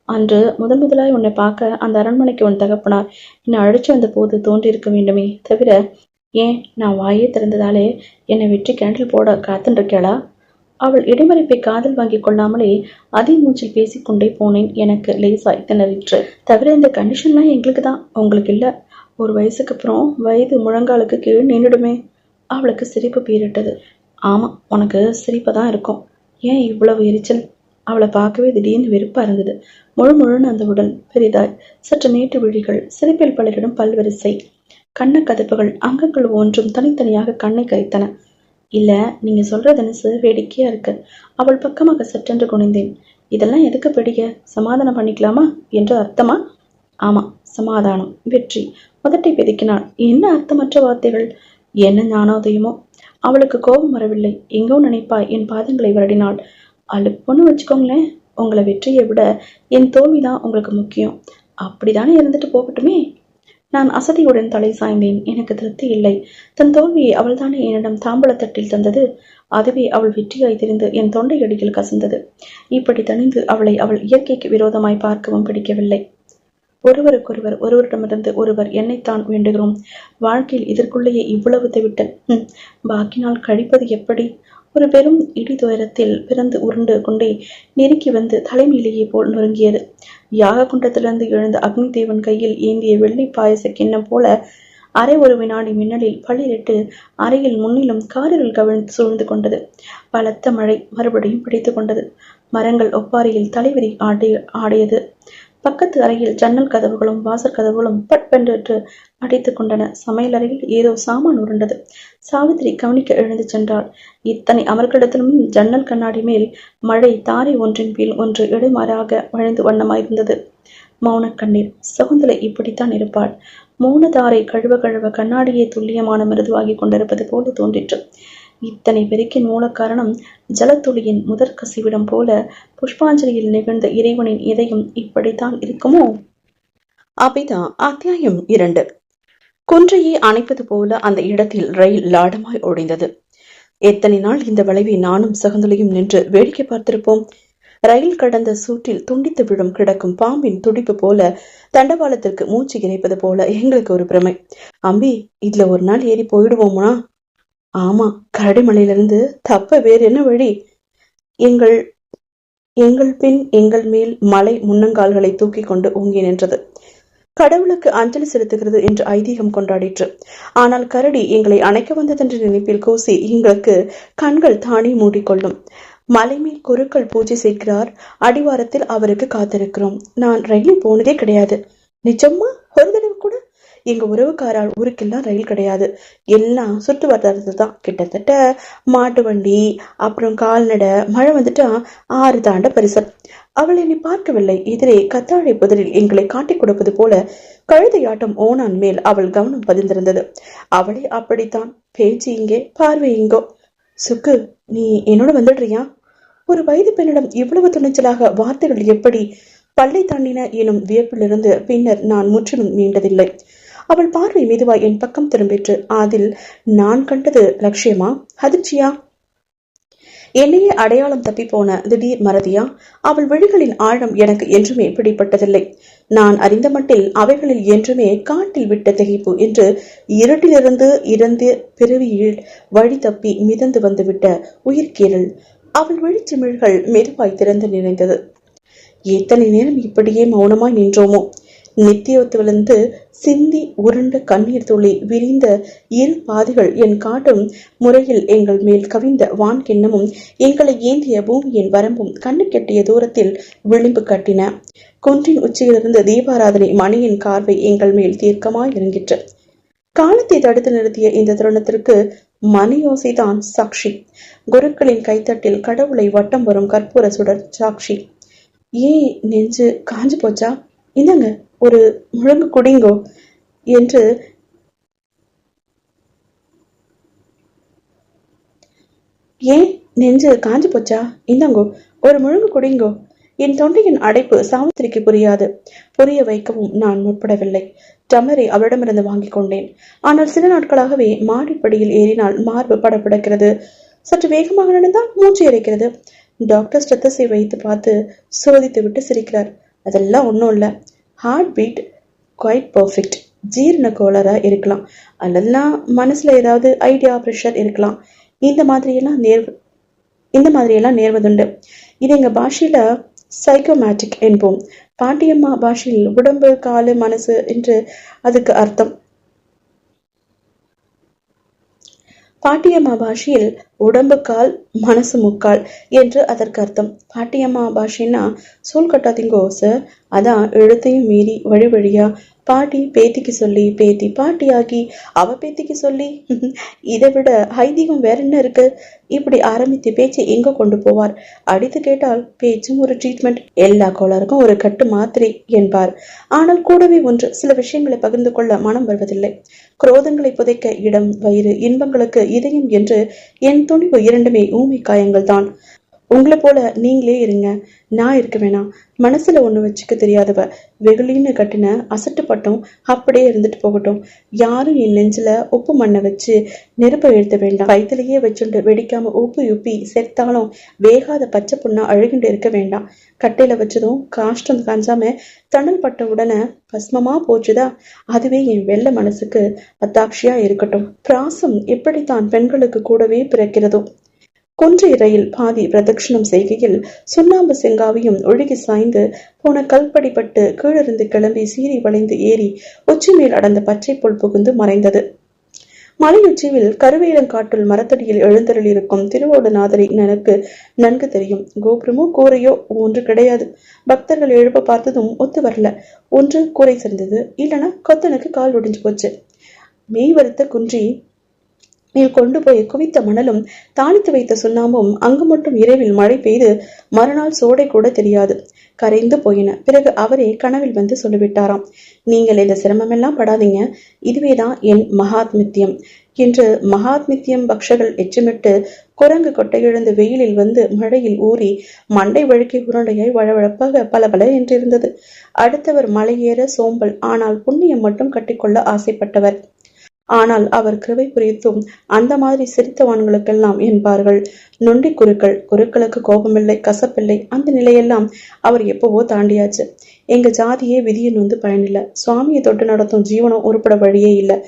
[SPEAKER 2] அன்று முதலாய் உன்னை பார்க்க அந்த அரண்மனைக்கு உன் தகப்பனார் என்னை அழைச்சு வந்த போது தோன்றியிருக்க வேண்டுமே தவிர, ஏன் நான் வாயே திறந்ததாலே என்னை வெற்றி கிணற்றில் போட காத்துருக்கேளா? அவள் இடைமறிப்பை காதல் வாங்கி கொள்ளாமலே அதே மூச்சில் பேசிக்கொண்டே போனேன். எனக்கு லேசாய் திணறிற்று. தவிர இந்த கண்டிஷன்லாம் எங்களுக்கு தான், உங்களுக்கு இல்லை. ஒரு வயசுக்கு அப்புறம் வயது முழங்காலுக்கு கீழ் நின்றுடுமே. அவளுக்கு சிரிப்பு பீரிட்டது. ஆமா, உனக்கு சிரிப்பு தான் இருக்கும். ஏன் இவ்வளவு எரிச்சல்? அவளை பார்க்கவே திடீர்னு வெறுப்பா இருந்தது. முழுன்னு அந்த உடல் பெரிதாய், சற்று மேட்டு விழிகள், சிரிப்பில் பலரிடம் பல்வரிசை கண்ண கதப்புகள், அங்கங்கள் ஒன்றும் தனித்தனியாக கண்ணை கரித்தன. இல்ல, நீங்க சொல்ற தனுசு வேடிக்கையா இருக்கு. அவள் பக்கமாக சற்றென்று குனிந்தேன். இதெல்லாம் எதுக்கு பிடிக்க? சமாதானம் பண்ணிக்கலாமா என்று அர்த்தமா? ஆமா, சமாதானம், வெற்றி. முதட்டை பெதுக்கினாள். என்ன அர்த்தமற்ற வார்த்தைகள்! என்ன ஞானோதயமோ! அவளுக்கு கோபம் வரவில்லை. எங்கோ நினைப்பாய் என் பாதங்களை வருடினாள். அழுப்புன்னு வச்சுக்கோங்களேன். உங்களை வெற்றியை விட என் தோல்விதான் உங்களுக்கு முக்கியம். அப்படித்தானே இருந்துட்டு போகட்டுமே. நான் அசதியுடன் தலை சாய்ந்தேன். எனக்கு திருப்தி இல்லை. தன் தோல்வியை அவள்தானே என்னிடம் தாம்பளத்தட்டில் தந்தது. அதுவே அவள் வெற்றியாய் தெரிந்து என் தொண்டை அடியில் கசந்தது. இப்படி தணிந்து அவளை அவள் இயற்கைக்கு விரோதமாய் பார்க்கவும் பிடிக்கவில்லை. ஒருவருக்கொருவர், ஒருவரிடமிருந்து ஒருவர் என்னைத்தான் வேண்டுகிறோம். வாழ்க்கையில் இதற்குள்ளேயே இவ்வளவு தவிட்ட பாக்கி நாள் கழிப்பது எப்படி? ஒரு பெரும் இடி துயரத்தில் பிறந்து உருண்டு கொண்டே நெருக்கி வந்து தலைமையிலேயே போல் நொறுங்கியது. யாக குண்டத்திலிருந்து எழுந்த அக்னி தேவன் கையில் ஏந்திய வெள்ளி பாயச கிண்ணம் போல அரை ஒரு வினாடி மின்னலில் பள்ளியிட்டு அறையில் முன்னிலும் காரில் கவிழ்ந்து சூழ்ந்து கொண்டது. பலத்த மழை மறுபடியும் பிடித்து கொண்டது. மரங்கள் ஒப்பாரியில் தலைவிரி ஆடியது. பக்கத்து அறையில் ஜன்னல் கதவுகளும் வாசற் கதவுகளும் பட்பென்று அடித்துக் கொண்டன. சமையல் அறையில் ஏதோ சாமான் உருண்டது. சாவித்திரி கவனிக்க எழுந்து சென்றாள். இத்தனை அமர்க்களிடத்திலும் ஜன்னல் கண்ணாடி மேல் மழை தாரை ஒன்றின் பின் ஒன்று இடைமாறாக வழிந்து வண்ணமாயிருந்தது. மௌனக் கண்ணீர். சகுந்தலை இப்படித்தான் இருப்பாள். மௌனதாரை கழுவ கழுவ கண்ணாடியே துல்லியமான மிருதுவாகிக் கொண்டிருப்பது போல தோன்றிற்று. இத்தனை பெருக்கின் மூல காரணம் ஜலத்துளியின் முதற் கசிவிடம் போல புஷ்பாஞ்சலியில் நிகழ்ந்த இறைவனின் இதயம் இப்படித்தான் இருக்குமோ? அபிதா அத்தியாயம் 2. குன்றையே அணைப்பது போல அந்த இடத்தில் ரயில் லாடமாய் ஒழிந்தது. எத்தனை நாள் இந்த விளைவை நானும் சகுந்தலையும் நின்று வேடிக்கை பார்த்திருப்போம். ரயில் கடந்த சூட்டில் துண்டித்து விழும் கிடக்கும் பாம்பின் துடிப்பு போல, தண்டவாளத்திற்கு மூச்சு இறைப்பது போல எங்களுக்கு ஒரு பிரமை. அம்பி, இதுல ஒரு நாள் ஏறி போயிடுவோமா? ஆமா, கரடிமலையிலிருந்து தப்ப வேறு என்ன வழி? எங்கள் எங்கள் பின் எங்கள் மேல் மலை முன்னங்கால்களை தூக்கி கொண்டு ஓங்கி நின்றது. கடவுளுக்கு அஞ்சலி செலுத்துகிறது என்று ஐதீகம் கொண்டாடிற்று. ஆனால் கரடி எங்களை அணைக்க வந்ததென்ற நினைப்பில் கூசி எங்களுக்கு கண்கள் தானே மூடிக்கொள்ளும். மலைமேல் குருக்கள் பூஜை செய்கிறார். அடிவாரத்தில் அவருக்கு காத்திருக்கிறோம். நான் ரயிலில் போனதே கிடையாது. நிஜமா? ஒரு தடவை கூட? எங்க உறவுக்காரால் ஊருக்கெல்லாம் ரயில் கிடையாது. எல்லாம் சுற்று வட்டாரத்து தான். கிட்டத்தட்ட மாட்டு வண்டி, அப்புறம் கால்நடை. மழை வந்துட்டா 6 தாண்ட பரிசல். அவள் என்னை பார்க்கவில்லை. எதிரே கத்தாழை புதரில் எங்களை காட்டிக் கொடுப்பது போல கழுதையாட்டம் ஓனான் மேல் அவள் கவனம் பதிந்திருந்தது. அவளே அப்படித்தான். பேச்சு இங்கே, பார்வை இங்கோ. சுக்கு, நீ என்னோட வந்துடுறியா? ஒரு வயது பெண்ணிடம் இவ்வளவு துணிச்சலாக வார்த்தைகள் எப்படி? பல்லை தாண்டின எனும் வியப்பிலிருந்து பின்னர் நான் முற்றிலும் மீண்டதில்லை. அவள் பார்வை மெதுவாய் என் பக்கம் திரும்பிற்று. அதில் நான் கண்டது லட்சியமா, அதிர்ச்சியா? என்னையே அடையாளம் தப்பி போன திடீர் மறதியா? அவள் விழிகளின் ஆழம் எனக்கு என்றுமே பிடிப்பட்டதில்லை. நான் அறிந்த மட்டில் அவைகளில் என்றுமே காட்டில் விட்ட திகைப்பு என்று இருட்டிலிருந்து இறந்து பிறவியில் வழி தப்பி மிதந்து வந்துவிட்ட உயிர்கீரல். அவள் விழிச்சிமிழ்கள் மெதுவாய் திறந்து நிறைந்தது. எத்தனை நேரம் இப்படியே மௌனமாய் நின்றோமோ? நித்தியத்திலிருந்து சிந்தி உருண்ட கண்ணீர் துளி விரிந்த இரு பாதிகள் என் காட்டும் முறையில் எங்கள் மேல் கவிந்த வான் கிண்ணமும் எங்களை ஏந்திய பூமியின் வரம்பும் கண்ணு கெட்டிய தூரத்தில் விளிம்பு கட்டின. குன்றின் உச்சியிலிருந்து தீபாராதனை மணியின் கார்வை எங்கள் மேல் தீர்க்கமாய் இறங்கிற்று. காலத்தை தடுத்து நிறுத்திய இந்த தருணத்திற்கு மணியோசைதான் சாட்சி. குருக்களின் கைத்தட்டில் கடவுளை வட்டம் வரும் கற்பூர சுடர் சாட்சி. ஏன் நெஞ்சு காஞ்சு போச்சா? இந்தாங்க ஒரு முழங்கு குடிங்கோ என்று ஏன் நெஞ்சு காஞ்சு போச்சா? இந்தாங்கோ ஒரு முழங்கு குடிங்கோ. என் தொண்டையின் அடைப்பு சாவித்திரிக்கு புரியாது. புரிய வைக்கவும் நான் முற்படவில்லை. டம்ளரை அவளிடமிருந்து வாங்கி கொண்டேன். ஆனால் சில நாட்களாகவே மாடிப்படியில் ஏறினால் மார்பு படப்படக்கிறது. சற்று வேகமாக நடந்தால் மூச்சு இறைக்கிறது. டாக்டர் ஸ்டெத்தஸை வைத்து பார்த்து சோதித்து விட்டு சிரிக்கிறார். அதெல்லாம் ஒன்றும் இல்லை. Heart beat quite perfect. ஜீரண கோளாறா இருக்கலாம், அல்லதெல்லாம் மனசுல ஏதாவது ஐடியா ப்ரெஷர் இருக்கலாம். இந்த மாதிரியெல்லாம் நேர்வதுண்டு. இது எங்க பாஷையில சைக்கோமேட்டிக் என்போம். பாட்டியம்மா பாஷையில் உடம்பு, காலு, மனசு என்று அதுக்கு அர்த்தம். பாட்டியம்மா பாஷையில் உடம்பு கால், மனசு முக்கால் என்று அதற்கு அர்த்தம். பாட்டியம்மா பாஷைன்னா சோல் கட்டாதீங்கோ சார். அதான் எழுத்தையும் மீறி வழி வழியா பாட்டி பேத்திக்கு சொல்லி, பேத்தி பாட்டியாகி, அவ பேத்திக்கு சொல்லி, இதை விட ஐதீகம் வேற என்ன இருக்கு? இப்படி ஆரம்பித்து பேச்சை எங்க கொண்டு போவார்? அடித்து கேட்டால் பேச்சும் ஒரு ட்ரீட்மெண்ட், எல்லா கோளாருக்கும் ஒரு கட்டு மாத்திரை என்பார். ஆனால் கூடவே ஒன்று, சில விஷயங்களை பகிர்ந்து கொள்ள மனம் வருவதில்லை. குரோதங்களை புதைக்க இடம், வயிறு, இன்பங்களுக்கு இதயம் என்று என் துணிவு இரண்டுமே ஊமை காயங்கள் தான். உங்களை போல நீங்களே இருங்க, நான் இருக்க வேணாம். மனசுல ஒண்ணு வச்சுக்க தெரியாதவ, வெகுளின்னு கட்டின அசட்டு பட்டம் அப்படியே இருந்துட்டு போகட்டும். யாரும் என் நெஞ்சில உப்பு மண்ணை வச்சு நெருப்ப எழுத்த வேண்டாம். வயிற்றுலயே வச்சுண்டு வெடிக்காம உப்பு யுப்பி செத்தாலும் வேகாத பச்சை புண்ணா அழுகிண்டு இருக்க வேண்டாம். கட்டையில வச்சதும் காஷ்டம் காஞ்சாம தணல் பட்ட உடனே பஸ்மமா போச்சுதா, அதுவே என் வெள்ள மனசுக்கு அத்தாட்சியா இருக்கட்டும். பிராசம் எப்படித்தான் பெண்களுக்கு கூடவே பிறக்கிறதோ. குன்றை ரயில் பாதி பிரதட்சிணம் செய்கையில் சுண்ணாம்பு செங்காவையும் ஒழுகி சாய்ந்து போன கல்படிப்பட்டு கீழிருந்து கிளம்பி சீறி வளைந்து ஏறி உச்சி மேல் அடர்ந்த பச்சை புல் புகுந்து மறைந்தது. மலையுச்சியில் கருவேலங்காட்டுள் மரத்தடியில் எழுந்தருளிருக்கும் திருவோடநாதரை எனக்கு நன்கு தெரியும். கோபுரமோ கூரையோ ஒன்று கிடையாது. பக்தர்கள் எழுப்ப பார்த்ததும் ஒத்து வரல. ஒன்று கூரை சரிந்தது, இல்லைன்னா கொத்தனுக்கு கால் ஒடிஞ்சு போச்சு. மெய் வருத்த குன்றி மேல் கொண்டு போய் குவித்த மணலும் தாளித்து வைத்த சுண்ணாம்பும் அங்கு மட்டும் இரவில் மழை பெய்து மறுநாள் சோடை கூட தெரியாது கரைந்து போயின. பிறகு அவரே கனவில் வந்து சொல்லிவிட்டாராம், நீங்கள் இந்த சிரமமெல்லாம் படாதீங்க, இதுவேதான் என் மகாத்மித்யம் என்று. மகாத்மித்யம் பக்ஷர்கள் எச்சமிட்டு குரங்கு கொட்டையிழந்து வெயிலில் வந்து மழையில் ஊறி மண்டை வழுக்கி உருண்டையாய் வழவழப்பாக பல என்றிருந்தது. அடுத்தவர் மலையேற சோம்பல், ஆனால் புண்ணியம் மட்டும் கட்டிக்கொள்ள ஆசைப்பட்டவர். ஆனால் அவர் கிருபை புரித்தும் அந்த மாதிரி சிரித்தவான்களுக்கெல்லாம் என்பார்கள் நொண்டி குருக்கள். குருக்களுக்கு கோபமில்லை, கசப்பில்லை. அந்த நிலையெல்லாம் அவர் எப்பவோ தாண்டியாச்சு. எங்க ஜாதியே விதியை நொந்து பயனில்லை. சுவாமியை தொட்டு நடத்தும் ஜீவனம் உருப்பட வழியே இல்லை.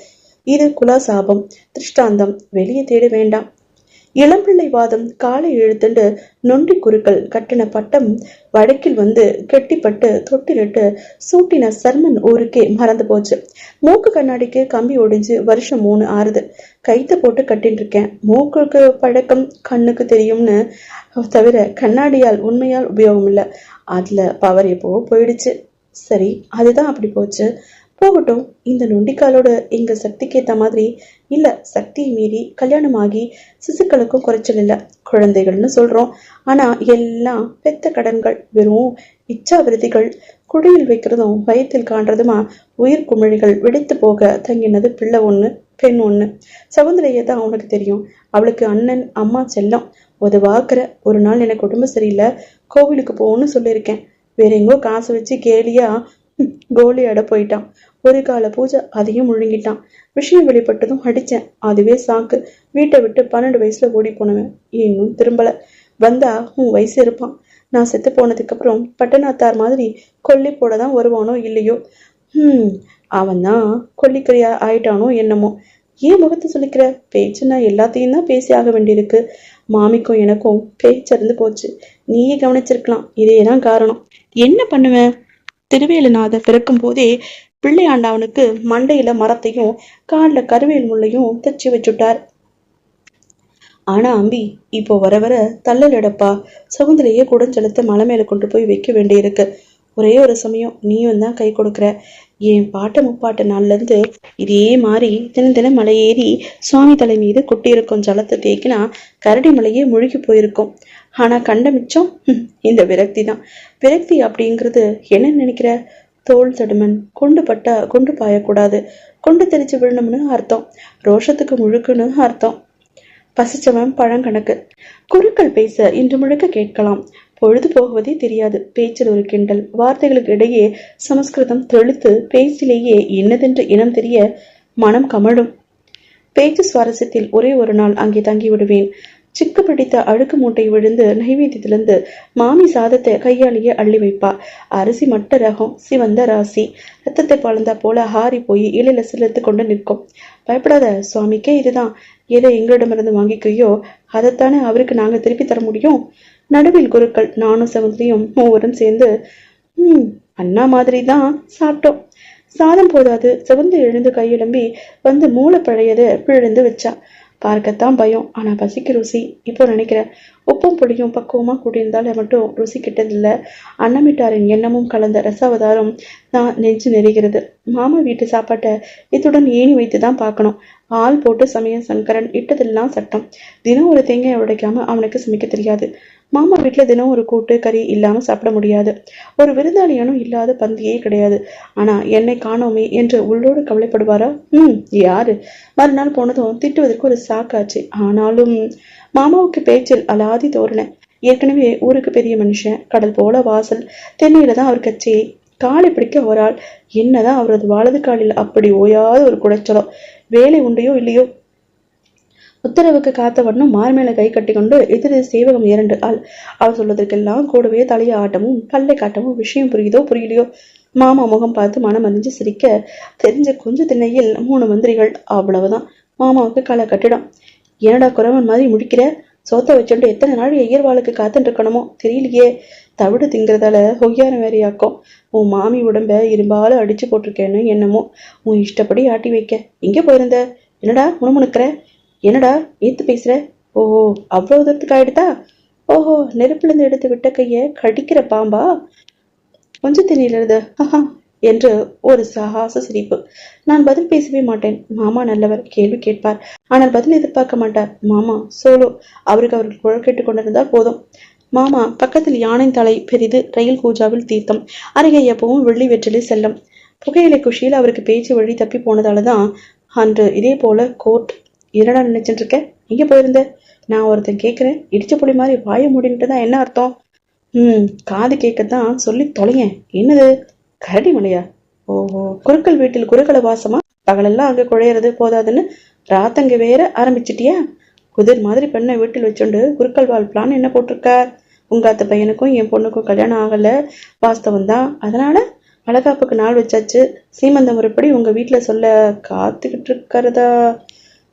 [SPEAKER 2] இது குலசாபம், திருஷ்டாந்தம், வெளியே தேட வேண்டாம். இளம்பிள்ளை வாதம் காலை இழுத்துண்டு நொண்டி குருக்கள் கட்டின பட்டம் வடக்கில் வந்து கெட்டிப்பட்டு தொட்டிலிட்டு சூட்டின சர்மன் ஊருக்கே மறந்து போச்சு. மூக்கு கண்ணாடிக்கு கம்பி ஒடிஞ்சு வருஷம் 3 ஆறுது. கைத்த போட்டு கட்டின்னு இருக்கேன். மூக்குக்கு பழக்கம் கண்ணுக்கு தெரியும்னு தவிர கண்ணாடியால் உண்மையால் உபயோகம் இல்லை. அதுல பவர் எப்போ போயிடுச்சு. சரி, அதுதான் அப்படி போச்சு, போகட்டும். இந்த நொண்டிக்காலோட எங்க சக்திக்கு ஏத்த மாதிரி இல்ல. சக்தியை மீறி கல்யாணமாகி சிசுக்களுக்கும் குறைச்சல் இல்ல. குழந்தைகள்னு சொல்றோம், ஆனா எல்லாம் பெத்த கடன்கள், வெறும் இச்சா விருதிகள். குடியில் வைக்கிறதும் வயிற்றில் காண்றதுமா உயிர் குமிழிகள் வெடித்து போக தங்கினது பிள்ளை ஒண்ணு, பெண் ஒண்ணு. சகுந்தலையை தான் அவனுக்கு தெரியும். அவளுக்கு அண்ணன் அம்மா செல்லம். உதவாக்குற. ஒரு நாள் எனக்கு உடம்பு சரியில்லை, கோவிலுக்கு போகணும்னு சொல்லியிருக்கேன். வேற எங்கோ காசு வச்சு கேலியா கோலி அட போயிட்டான். ஒரு கால பூஜை அதையும் முழுங்கிட்டான். விஷயம் வெளிப்பட்டதும் அடிச்சேன். அதுவே சாக்கு. வீட்டை விட்டு 12 வயசுல ஓடி போனவன் இன்னும் திரும்பல. வந்தா உன் வயசு இருப்பான். நான் செத்து போனதுக்கு அப்புறம் பட்டணத்தார் மாதிரி கொல்லி போடதான் வருவானோ இல்லையோ. அவன் தான் கொல்லிக்கரையா ஆயிட்டானோ என்னமோ. ஏன் முகத்தை சொல்லிக்கிற? பேச்சுன்னா எல்லாத்தையும் தான் பேசி ஆக வேண்டியிருக்கு. மாமிக்கும் எனக்கும் பேச்சறிந்து போச்சு. நீயே கவனிச்சிருக்கலாம். இதேதான் காரணம். என்ன பண்ணுவேன்? திருவேலுநாதர் பிறக்கும் போதே பிள்ளையாண்டவனுக்கு மண்டையில மரத்தையும் காலில் கருவேல் முள்ளையும் தச்சு வச்சுட்டார். ஆனா அம்பி இப்போ வர வர தள்ளல் எடப்பா. சகுந்தலையே குடஞ்சலத்தை மலை மேல கொண்டு போய் வைக்க வேண்டியிருக்கு. ஒரே ஒரு சமயம் நீயும் தான் கை கொடுக்குற. என் பாட்ட முப்பாட்ட நாள்ல இருந்து இதே மாதிரி தினம் மலை ஏறி சுவாமி தலை மீது கொட்டியிருக்கும் ஜலத்தை தேக்கினா கரடி மலையே முழுகி போயிருக்கும். ஆனா கண்ட மிச்சம் இந்த விரக்தி தான். விரக்தி அப்படிங்கிறது என்ன நினைக்கிற? தோல் தடுமன். குண்டு பாயக்கூடாது. குண்டு தெரிச்சு விழணும்னு அர்த்தம். ரோஷத்துக்கு முழுக்குன்னு அர்த்தம். பசிச்சவன் பழங்கணக்கு. குருக்கள் பேச இன்று முழுக்க கேட்கலாம். பொழுது போகுவதே தெரியாது. பேச்சில் ஒரு கிண்டல், வார்த்தைகளுக்கு இடையே சமஸ்கிருதம் தெளித்து பேச்சிலேயே என்னதென்று இனம் தெரிய மனம் கமழும். பேச்சு சுவாரஸ்யத்தில் ஒரே ஒரு நாள் அங்கே தங்கி விடுவேன். சிக்கு பிடித்த அழுக்கு மூட்டை விழுந்து நைவேத்தியத்திலிருந்து மாமி சாதத்தை கையாலேயே அள்ளி வைப்பா. அரிசி மட்ட ரகம், சிவந்த ராசி. ரத்தத்தை பழந்தா போல ஹாரி போய் இலையில சிலிர்த்து கொண்டு நிற்கும். பயப்படாத, சுவாமிக்கே இதுதான். எதை எங்களிடமிருந்து வாங்கிக்கையோ அதைத்தானே அவருக்கு நாங்க திருப்பி தர முடியும். நடுவில் குருக்கள், நானும் சமுதிரியும் மூவரும் சேர்ந்து அண்ணா மாதிரி தான் சாப்பிட்டோம். சாதம் போதாது. சிவந்து எழுந்து கையிலம்பி வந்து மூளை பழையதை பிழிந்து வச்சா. பார்க்கத்தான் பயம், ஆனா பசிக்கு ருசி. இப்போ நினைக்கிறேன், உப்பும் பொடியும் பக்குவமா கூட்டியிருந்தால் மட்டும் ருசி கிட்டதில்லை. அன்னமிட்டாரின் எண்ணமும் கலந்த ரசாவதாரம் தான் நெஞ்சு நெறிகிறது. மாமா வீட்டு சாப்பாட்டை இத்துடன் ஏணி வைத்துதான் பார்க்கணும். ஆள் போட்டு சமய சங்கரன் இட்டதெல்லாம் சட்டம். தினம் ஒரு தேங்காய் உடைக்காம அவனுக்கு சமைக்க தெரியாது. மாமா வீட்டுல தினம் ஒரு கூட்டு கறி இல்லாம சாப்பிட முடியாது. ஒரு விருந்தாளியானும் இல்லாத பந்தியே கிடையாது. ஆனா என்னை காணோமே என்று உள்ளோடு கவலைப்படுவாரா? யாரு? மறுநாள் போனதும் திட்டுவதற்கு ஒரு சாக்காச்சு. ஆனாலும் மாமாவுக்கு பேச்சில் அலாதி தோரணை. ஏற்கனவே ஊருக்கு பெரிய மனுஷன், கடல் போல வாசல். தென்னையில தான் அவர் கட்சியை. காலை பிடிக்க ஒரு ஆள். என்னதான் அவரது வலது காலில் அப்படி ஓயாத ஒரு குடைச்சலோ. வேலை உண்டையோ இல்லையோ, உத்தரவுக்கு காத்த வண்ணம் மார் மேல கை கட்டி கொண்டு எதிர சேவகம் 2 ஆள். அவர் சொல்வதற்கெல்லாம் கூடவே தலையை ஆட்டமும் பல்லை காட்டமும். விஷயம் புரியுதோ புரியலையோ, மாமா முகம் பார்த்து மனம் அறிஞ்சு சிரிக்க தெரிஞ்ச கொஞ்ச திண்ணையில் 3 மந்திரிகள். அவ்வளவுதான். மாமாவுக்கு களை கட்டிடும். ஏனடா குறவன் மாதிரி முடிக்கிற? சோத்த வச்சுட்டு எத்தனை நாள் ஐயர்வாளுக்கு காத்துட்டு இருக்கணுமோ தெரியலையே. தவிடு திங்கிறதால ஒய்யாரம் வேறையாக்கும். உன் மாமி உடம்ப இரும்பால அடிச்சு போட்டிருக்கேன்னு என்னமோ. உன் இஷ்டப்படி ஆட்டி வைக்க. எங்க போயிருந்த? என்னடா முணுமுணுக்கிற? என்னடா ஏத்து பேசுற? ஓஹோ, அவ்வளவு தூரத்துக்கு ஆயிடுதா? ஓஹோ, நெருப்புல இருந்து எடுத்து விட்ட கைய கடிக்கிற பாம்பா? கொஞ்சம் தெரியலது என்று ஒரு சாகச சிரிப்பு. நான் பதில் பேசவே மாட்டேன். மாமா நல்லவர், கேள்வி கேட்பார், ஆனால் பதில் எதிர்பார்க்க மாட்டார். மாமா சோலோ, அவருக்கு அவர்கள் குரல் கேட்டுக் கொண்டிருந்தால் போதும். மாமா பக்கத்தில் யானை தலை பெரிது, ரயில் கூஜாவில் தீர்த்தம், அருகே எப்பவும் வெள்ளி வெற்றிலை செல்லம். புகையிலை குஷியில் அவருக்கு பேச்சு வழி தப்பி போனதாலதான் அன்று இதே போல கோர்ட். என்னடா நினைச்சிட்டு இருக்க? எங்க போயிருந்த? நான் ஒருத்தன் கேட்கிறேன், இடிச்ச புலி மாதிரி வாய மூடிட்டு தான் என்ன அர்த்தம்? காது கேட்கத்தான் சொல்லி தொலையேன். என்னது? கரடி மலையா? ஓஹோ, குறுக்கள் வீட்டில் குறுக்கள வாசமா? பகலெல்லாம் அங்க குழையிறது போதாதுன்னு ராத்தங்க வேற ஆரம்பிச்சிட்டியா? குதிர் மாதிரி பெண்ணை வீட்டில் வச்சுண்டு குறுக்கள் வாழ் பிளான் என்ன போட்டிருக்கார்? உங்க அத்தை பையனுக்கும் என் பொண்ணுக்கும் கல்யாணம் ஆகல, வாஸ்தவம் தான். அதனால வளகாப்புக்கு நாள் வச்சாச்சு. சீமந்த முறைப்படி உங்க வீட்டுல சொல்ல காத்துக்கிட்டு இருக்கிறதா?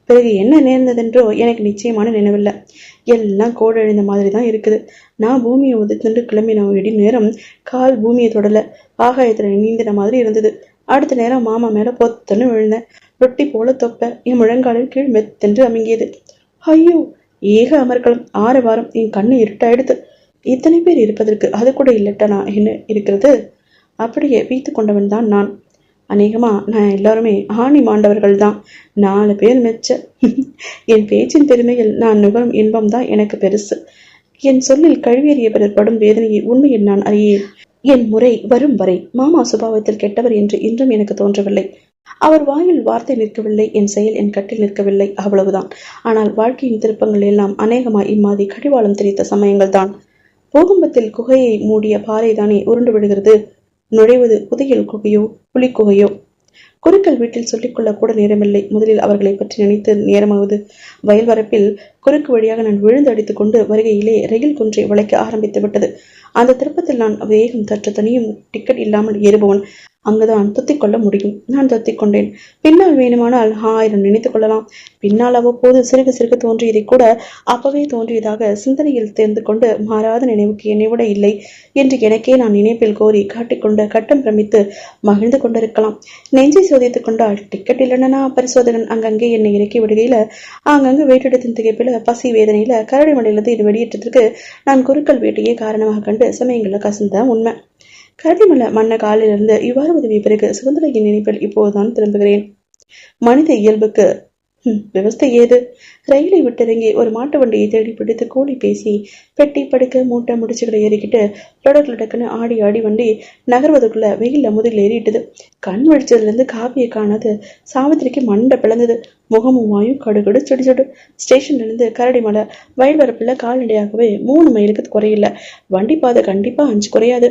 [SPEAKER 2] பிறகு என்ன நேர்ந்ததென்றோ எனக்கு நிச்சயமான நினைவில்லை. எல்லாம் கோடழிந்த மாதிரி தான் இருக்குது. நான் பூமியை உதிர்த்துண்டு கிளம்பின இடி நேரம் கால் பூமியை தொடல, ஆகாயத்துல நீந்தின மாதிரி இருந்தது. அடுத்த நேரம் மாமா மேல பொத்துன்னு விழுந்தேன். ரொட்டி போல தொப்ப என் முழங்காலில் கீழ் மெத்தென்று அமுங்கியது. ஐயோ, ஏக அமர்க்களம், 6 வாரம். என் கண்ணு இருட்டாயிடுது. இத்தனை பேர் இருப்பதற்கு அது கூட இல்லட்டா நான் என்ன இருக்கிறது? அப்படியே வீத்து கொண்டவன் தான் நான். அநேகமா நான் எல்லாருமே ஆணி மாண்டவர்கள் தான். 4 பேர் மெச்ச. என் பேச்சின் பெருமையில் நான் நுகரும் இன்பம் தான் எனக்கு பெருசு. என் சொல்லில் கழுவேறிய பிறர் படும் வேதனையை உண்மையில் நான் அறியேன். என் முறை வரும் வரை மாமா சுபாவத்தில் கெட்டவர் என்று இன்றும் எனக்கு தோன்றவில்லை. அவர் வாயில் வார்த்தை நிற்கவில்லை, என் செயல் என் கட்டில் நிற்கவில்லை, அவ்வளவுதான். ஆனால் வாழ்க்கையின் திருப்பங்கள் எல்லாம் அநேகமாய் இம்மாதி கடிவாளம் தெரித்த சமயங்கள் தான். பூகம்பத்தில் குகையை மூடிய பாறை தானே உருண்டு விடுகிறது. நுழைவது புதையல் குகையோ புலிக்குகையோ? குறுக்கல் வீட்டில் சொல்லிக்கொள்ள கூட நேரமில்லை. முதலில் அவர்களை பற்றி நினைத்து நேரமாவது. வயல் வரப்பில் குறுக்கு வழியாக நான் விழுந்து அடித்துக் கொண்டு வருகையிலே ரயில் குன்றை வளைக்க ஆரம்பித்து விட்டது. அந்த திருப்பத்தில் நான் வேகம் தற்று தனியும் டிக்கெட் இல்லாமல் ஏறுபவன். அங்குதான் தொத்திக் கொள்ள முடியும். நான் தொத்திக் கொண்டேன். பின்னால் வேணுமானால் 1000 நினைத்துக் கொள்ளலாம். பின்னால் அவ்வப்போது சிறுக சிறுக தோன்றியதை கூட அப்பவே தோன்றியதாக சிந்தனையில் தேர்ந்து கொண்டு மாறாத நினைவுக்கு என்னை விட இல்லை என்று எனக்கே நான் நினைப்பில் கோரி காட்டிக்கொண்டு கட்டம் பிரமித்து மகிழ்ந்து கொண்டிருக்கலாம். நெஞ்சை சோதித்துக் கொண்டால் டிக்கெட் இல்லைன்னா பரிசோதகன் அங்கங்கே என்னை இறக்கி விடுகையில அங்கங்கு வேட்டெடுத்தின் திகைப்பில பசி வேதனையில கரடி மலையிலிருந்து இது வெளியேற்றத்திற்கு நான் குறுக்கல் வீட்டையே காரணமாக கண்டு சமயங்கள்ல கசந்தான் உண்மை. கரடிமலை மன்ன காலிலிருந்து இவ்வாறு உதவிய பிறகு சுதந்திரையின் நினைப்பில் இப்போதுதான் திரும்புகிறேன். மனித இயல்புக்கு விவஸ்தை ஏது? ரயிலை விட்டிறங்கி ஒரு மாட்டு வண்டியை தேடி பிடித்து கூலி பேசி பெட்டி படுக்க மூட்டை முடிச்சுகளை ஏறிக்கிட்டு லொடக்குன்னு ஆடி ஆடி வண்டி நகர்வதற்குள்ள வெயில்ல முதுகில் ஏறிட்டுது. கண் வெளிச்சதுல இருந்து காப்பியை காணாது சாவித்திரிக்கு மண்டை பிளந்தது. முகமும் வாயும் கடுகடு சுடு சுடு. ஸ்டேஷன்ல இருந்து கரடிமலை வயல் வரப்புல கால்நடையாகவே 3 மைலுக்கு குறையில்ல. வண்டி பாதை கண்டிப்பா 5 குறையாது.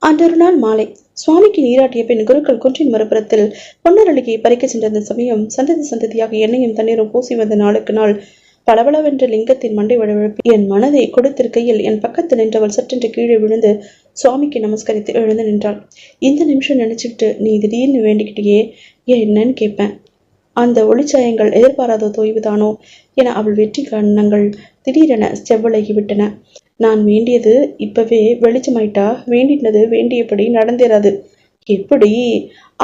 [SPEAKER 2] அன்றொரு நாள் மாலை சுவாமிக்கு நீராட்டிய பின் குருக்கள் குன்றின் மறுபுறத்தில் பொன்னரளியை பறிக்க சென்றிருந்த சமயம் சந்ததி சந்ததியாக எண்ணெயும் தண்ணீரும் பூசி வந்த நாளுக்கு நாள் பளபளவென்ற லிங்கத்தின் மண்டை வடவிழப்பி என் மனதை கொடுத்திருக்கையில் என் பக்கத்தில் நின்றவள் சற்றென்று கீழே விழுந்து சுவாமிக்கு நமஸ்கரித்து எழுந்து நின்றாள். இந்த நிமிஷம் நினைச்சுக்கிட்டு நீ திடீர்னு வேண்டிக்கிட்டே என்னன்னு கேட்பேன். அந்த ஒளிச்சாயங்கள் எதிர்பாராத தொய்வுதானோ என அவள் வெற்றி கண்ணங்கள் திடீரென செவ்வழகிவிட்டன. நான் வேண்டியது இப்பவே வெளிச்சமாயிட்டா வேண்டினது வேண்டியபடி நடந்தேறாது. எப்படி?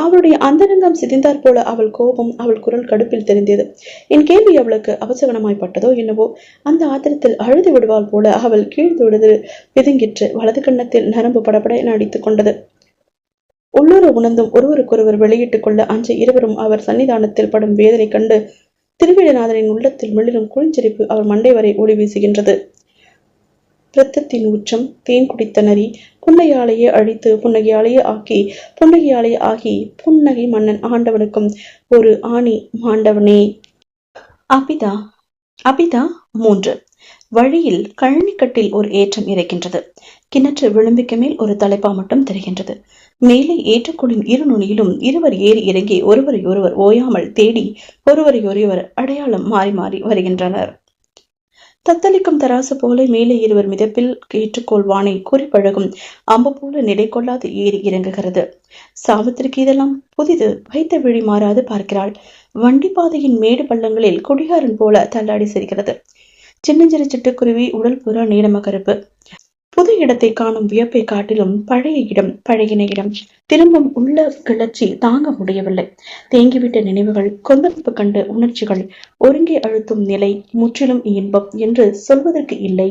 [SPEAKER 2] அவளுடைய அந்தரங்கம் சிதைந்தாற் போல அவள் கோபம், அவள் குரல் கடுப்பில் தெரிந்தது. என் கேள்வி அவளுக்கு அவசகனமாய்ப்பட்டதோ என்னவோ. அந்த ஆத்திரத்தில் அழுது விடுவாள் போல அவள் கீழ்த்தொடுது பிதுங்கிற்று. வலது கண்ணத்தில் நரம்பு படப்பட என அடித்துக் கொண்டது. உள்ளூர உணர்ந்தும் ஒருவருக்கொருவர் வெளியிட்டுக் கொள்ள அஞ்ச இருவரும் அவர் சன்னிதானத்தில் படும் வேதனை கண்டு திருவிடநாதனின் உள்ளத்தில் மிளிரும் குளிர்ச்சிரிப்பு அவர் மண்டை வரை ஒளி வீசுகின்றது. இரத்தத்தின் உச்சம் தேன் குடித்த நரி புன்னகையாலேயே அழித்து புன்னகையாலேயே ஆக்கி புன்னகையாலேயே ஆகி புன்னகை மன்னன் ஆண்டவனுக்கும் ஒரு ஆணி மாண்டவனே. அபிதா அபிதா 3. வழியில் கழனிக்கட்டில் ஒரு ஏற்றம் இறைக்கின்றது. கிணற்று விளிம்புக்கு மேல் ஒரு தலைப்பா மட்டும் தெரிகின்றது. மேலே ஏற்றுக்குளின் இரு நுனியிலும் இருவர் ஏறி இறங்கி ஒருவரை ஒருவர் ஓயாமல் தேடி ஒருவரை ஒருவர் அடையாளம் மாறி மாறி வருகின்றனர். தத்தளிக்கும் தராசு போல மேலே இருவர் மிதப்பில் ஏற்றுக்கோள் வானை குறிப்பழகும் அம்பு போல நிலை கொள்ளாது ஏறி இறங்குகிறது. சாவித்திரிக்கு இதெல்லாம் புதிது. வைத்த விழி மாறாது பார்க்கிறாள். வண்டி பாதையின் மேடு பள்ளங்களில் குடிகாரன் போல தள்ளாடி சிரிக்கிறது. சின்னஞ்சிறு சிட்டுக்குருவி உடல் புறா நீளம கருப்பு. புது இடத்தை காணும் வியப்பை காட்டிலும் பழைய இடம், பழகின இடம் திரும்பும் உள்ள கிளர்ச்சி தாங்க முடியவில்லை. தேங்கிவிட்ட நினைவுகள், கொந்தளிப்பு கண்டு உணர்ச்சிகள், ஒருங்கே அழுத்தும் நிலை, முற்றிலும் இன்பம் என்று சொல்வதற்கு இல்லை.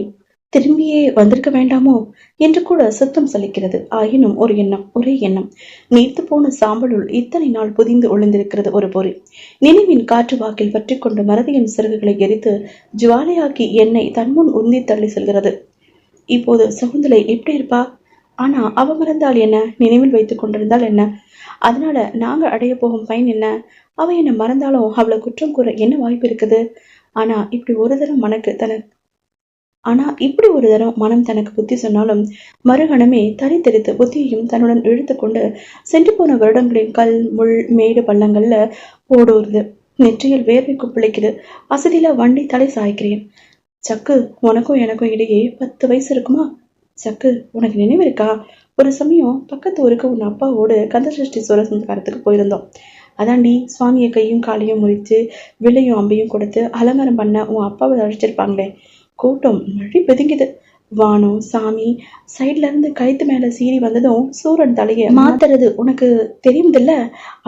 [SPEAKER 2] திரும்பியே வந்திருக்க வேண்டாமோ என்று கூட சுத்தம் சலிக்கிறது. ஆயினும் ஒரு எண்ணம், ஒரே எண்ணம். நீர்த்து போன சாம்பலுள் இத்தனை நாள் புதிந்து ஒளிந்திருக்கிறது ஒரு பொறி. நினைவின் காற்று வாக்கில் பற்றி கொண்டு மறதியின் சிறகுகளை எரித்து ஜுவாலையாக்கி என்னை தன்முன் உந்தி தள்ளி செல்கிறது. இப்போது சகுந்தலை எப்படி இருப்பா? ஆனா அவ மறந்தால் என்ன, நினைவில் வைத்துக் கொண்டிருந்தால் என்ன? அதனால நாங்க அடைய போகும் பயன் என்ன? அவ என்ன மறந்தாலும் அவளை குற்றம் கூற என்ன வாய்ப்பு இருக்குது? ஆனா இப்படி ஒரு தரம் மனம் தனக்கு புத்தி சொன்னாலும் மறுகணமே தரித்தெடுத்து புத்தியையும் தன்னுடன் இழுத்து கொண்டு சென்று போன வருடங்களின் கல், முள், மேடு பள்ளங்கள்ல ஓடோருது. நெற்றியில் வேர்வை குப்பிளைக்குது. அசதியில வண்டி தலை சாய்க்கிறேன். சக்கு, உனக்கும் எனக்கும் இடையே 10 வயசு இருக்குமா? சக்கு, உனக்கு நினைவு இருக்கா? ஒரு சமயம் பக்கத்து ஊருக்கு உன் அப்பாவோடு கந்தசஷ்டி சூரசம்ஸ்காரத்துக்கு போயிருந்தோம். அதாண்டி சுவாமியை கையும் காலையும் முறித்து வில்லையும் அம்பையும் கொடுத்து அலங்காரம் பண்ண உன் அப்பாவை அழைச்சிருப்பாங்களே. கூட்டம் மழை பெதுங்கிது. வானம், சாமி சைட்ல இருந்து கழுத்து மேல சீறி வந்ததும் சூரன் தலைய மாத்துறது உனக்கு தெரியுதில்ல?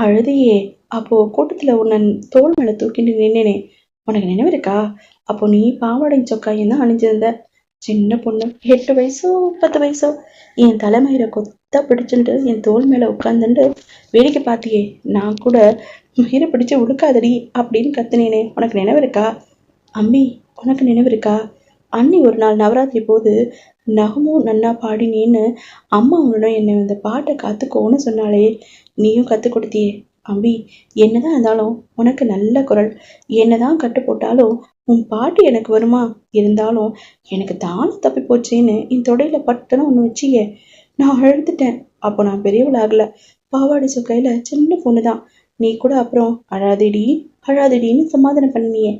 [SPEAKER 2] அழுதையே. அப்போ கூட்டத்துல உன்னை தோல் மேல தூக்கிட்டு நின்னேனே, உனக்கு நினைவு இருக்கா? அப்போ நீ பாவாடை சொக்காயும் தான் அணிஞ்சிருந்த. சின்ன பொண்ணு, 8 வயசோ 10 வயசோ. என் தலைமயிரை கொத்த பிடிச்சுட்டு என் தோல் மேல உட்கார்ந்துட்டு வேடிக்கை பார்த்தியே. நான் கூட மயிரை பிடிச்சு உடுக்காதடி அப்படின்னு கத்துனேனே, உனக்கு நினைவு இருக்கா? அம்மி, உனக்கு நினைவு இருக்கா? அண்ணி ஒரு நாள் நவராத்திரி போது நகமும் நன்னா பாடினேன்னு அம்மா உன்னுடன் என்னை இந்த பாட்டை கத்துக்கோன்னு சொன்னாலே, நீயும் கத்து கொடுத்தியே. அம்பி, என்னதான் இருந்தாலும் உனக்கு நல்ல குரல். என்னதான் கட்டு போட்டாலும் உன் பாட்டு எனக்கு வருமா? இருந்தாலும் எனக்கு தானே தப்பி போச்சேன்னு என் தொடையில பட்டுன்னு ஒண்ணு வச்சியே. நான் அழுதுட்டேன். அப்போ நான் பெரியவளாகல, பாவாடை சொக்கையில சின்ன பொண்ணுதான். நீ கூட அப்புறம் அழாதடின்னு சமாதானம் பண்ணினியே.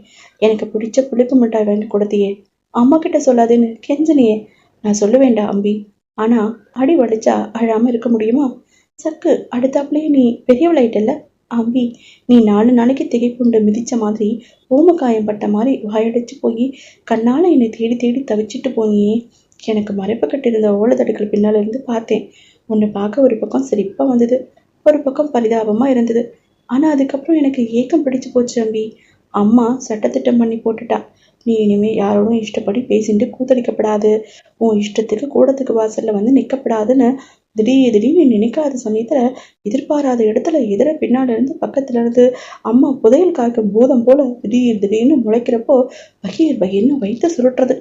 [SPEAKER 2] எனக்கு பிடிச்ச புளிப்பு மிட்டாய் வாங்கி கொடுத்தியே. அம்மா கிட்ட சொல்லாதுன்னு கெஞ்சனியே. நான் சொல்ல வேண்டாம் அம்பி, ஆனா அடி வடிச்சா அழாம இருக்க முடியுமா? சக்கு, அடுத்தாப்புலயே நீ பெரியவளாயிட்டல்ல. அம்பி, நீ 4 நாளைக்கு திகைப்புண்டு மிதிச்ச மாதிரி ஊமக்காயம் பட்ட மாதிரி வாயடைச்சு போய் கண்ணால என்னை தேடி தேடி தவிச்சிட்டு போனியே. எனக்கு மறைப்பு கட்டிருந்த ஓலத்தடுக்கள் பின்னால இருந்து பார்த்தேன். உன்னை பார்க்க ஒரு பக்கம் சிரிப்பா வந்தது, ஒரு பக்கம் பரிதாபமா இருந்தது. ஆனா அதுக்கப்புறம் எனக்கு ஏக்கம் பிடிச்சு போச்சு அம்பி. அம்மா சட்டத்திட்டம் பண்ணி போட்டுட்டா. நீ இனிமே யாரோடும் இஷ்டப்படி பேசிட்டு கூத்தடிக்கப்படாது, உன் இஷ்டத்துக்கு கூடத்துக்கு வாசல்ல வந்து நிக்கப்படாதுன்னு திடீர்னு நினைக்காத சமயத்துல எதிர்பாராத இடத்துல எதிர பின்னால இருந்து பக்கத்துல இருந்து அம்மா புதையல் காய்க்கும் பூதம் போல திடீர்னு முளைக்கிறப்போ பகீர்னு வைத்து சுருட்டுறது.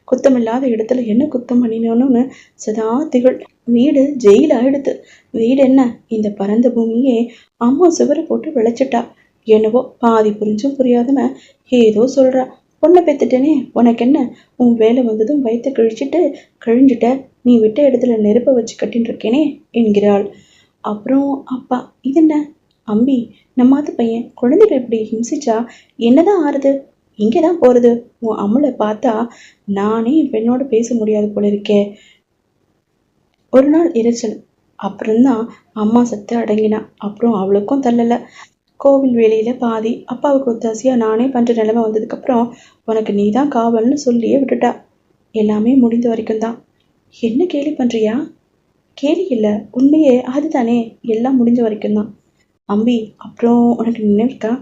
[SPEAKER 2] குத்தமில்லாத இடத்துல என்ன குத்தம் பண்ணினோன்னு சதா திகழ். வீடு ஜெயில் ஆயிடுத்து. வீடு என்ன, இந்த பரந்த பூமியே அம்மா சுவரை போட்டு விளைச்சிட்டா. என்னவோ பாதி புரிஞ்சும் புரியாதம ஏதோ சொல்றா. பொண்ணை பெத்துட்டேனே, உனக்கு என்ன? உன் வேலை வந்ததும் வயிற்ற கழிஞ்சிட்ட. நீ விட்ட இடத்துல நெருப்ப வச்சு கட்டின்னு இருக்கேனே என்கிறாள். அப்புறம் அப்பா, இது என்ன அம்பி, நம்மாத்து பையன் குழந்தைகள் இப்படி ஹிம்சிச்சா என்னதான் ஆறுது? இங்கேதான் போறது. உன் அம்மளை பார்த்தா நானே என் பெண்ணோட பேச முடியாது போல இருக்கே. ஒரு நாள் இறைச்சல். அப்புறம்தான் அம்மா சத்து அடங்கினா. அப்புறம் அவளுக்கும் தள்ளல. கோவில் வேலையில பாதி அப்பாவுக்கு ஒத்தாசியா நானே பண்ற நிலைமை வந்ததுக்கு அப்புறம் உனக்கு நீதான் காவல்னு சொல்லியே விட்டுட்டா. எல்லாமே முடிந்த வரைக்கும் தான். என்ன கேலி பண்றியா? கேலி இல்ல, உண்மையே அதுதானே. எல்லாம் முடிஞ்ச வரைக்கும் தான் அம்பி. அப்புறம் உனக்கு நினைவு இருக்கா?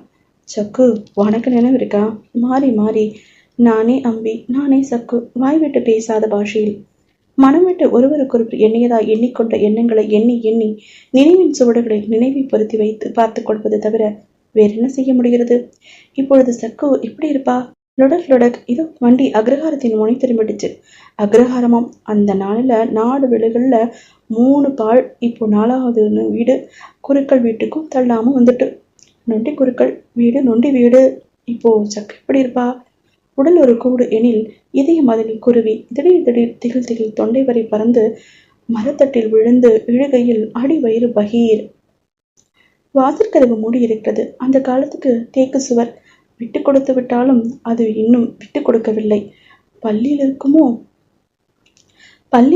[SPEAKER 2] சக்கு, உனக்கு நினைவு இருக்கா? மாறி நானே அம்பி, நானே சக்கு, வாய் விட்டு பேசாத பாஷையில் மனம் விட்டு ஒருவருக்கொருவர் எண்ணிக்கொண்ட எண்ணங்களை எண்ணி நினைவின் சுவடுகளை நினைவை பொருத்தி வைத்து பார்த்து கொடுப்பது தவிர வேற என்ன செய்ய முடிகிறது? இப்பொழுது சக்கு எப்படி இருப்பா? லொடக் இதோ வண்டி அக்ரஹாரத்தின் முனை திரும்பிடுச்சு. அக்ரஹாரமும் அந்த நாளில் 4 வீடுகள்ல 3 பால். இப்போ 4வது வீடு குருக்கள் வீட்டுக்கும் தள்ளாம வந்துட்டு. நொண்டி குருக்கள் வீடு, நொண்டி வீடு. இப்போ சக்கு எப்படி இருப்பா? உடல் ஒரு கூடு எனில் இதயம் அதனில் குருவி. திடீர் திகில் தொண்டை வரை பறந்து மரத்தட்டில் விழுந்து இழுகையில் அடி வயிறு பகீர். வாசற்கதவு மூடி இருக்கிறது. அந்த காலத்துக்கு தேக்கு சுவர். விட்டு கொடுத்து விட்டாலும் அது இன்னும் விட்டு கொடுக்கவில்லை. பள்ளி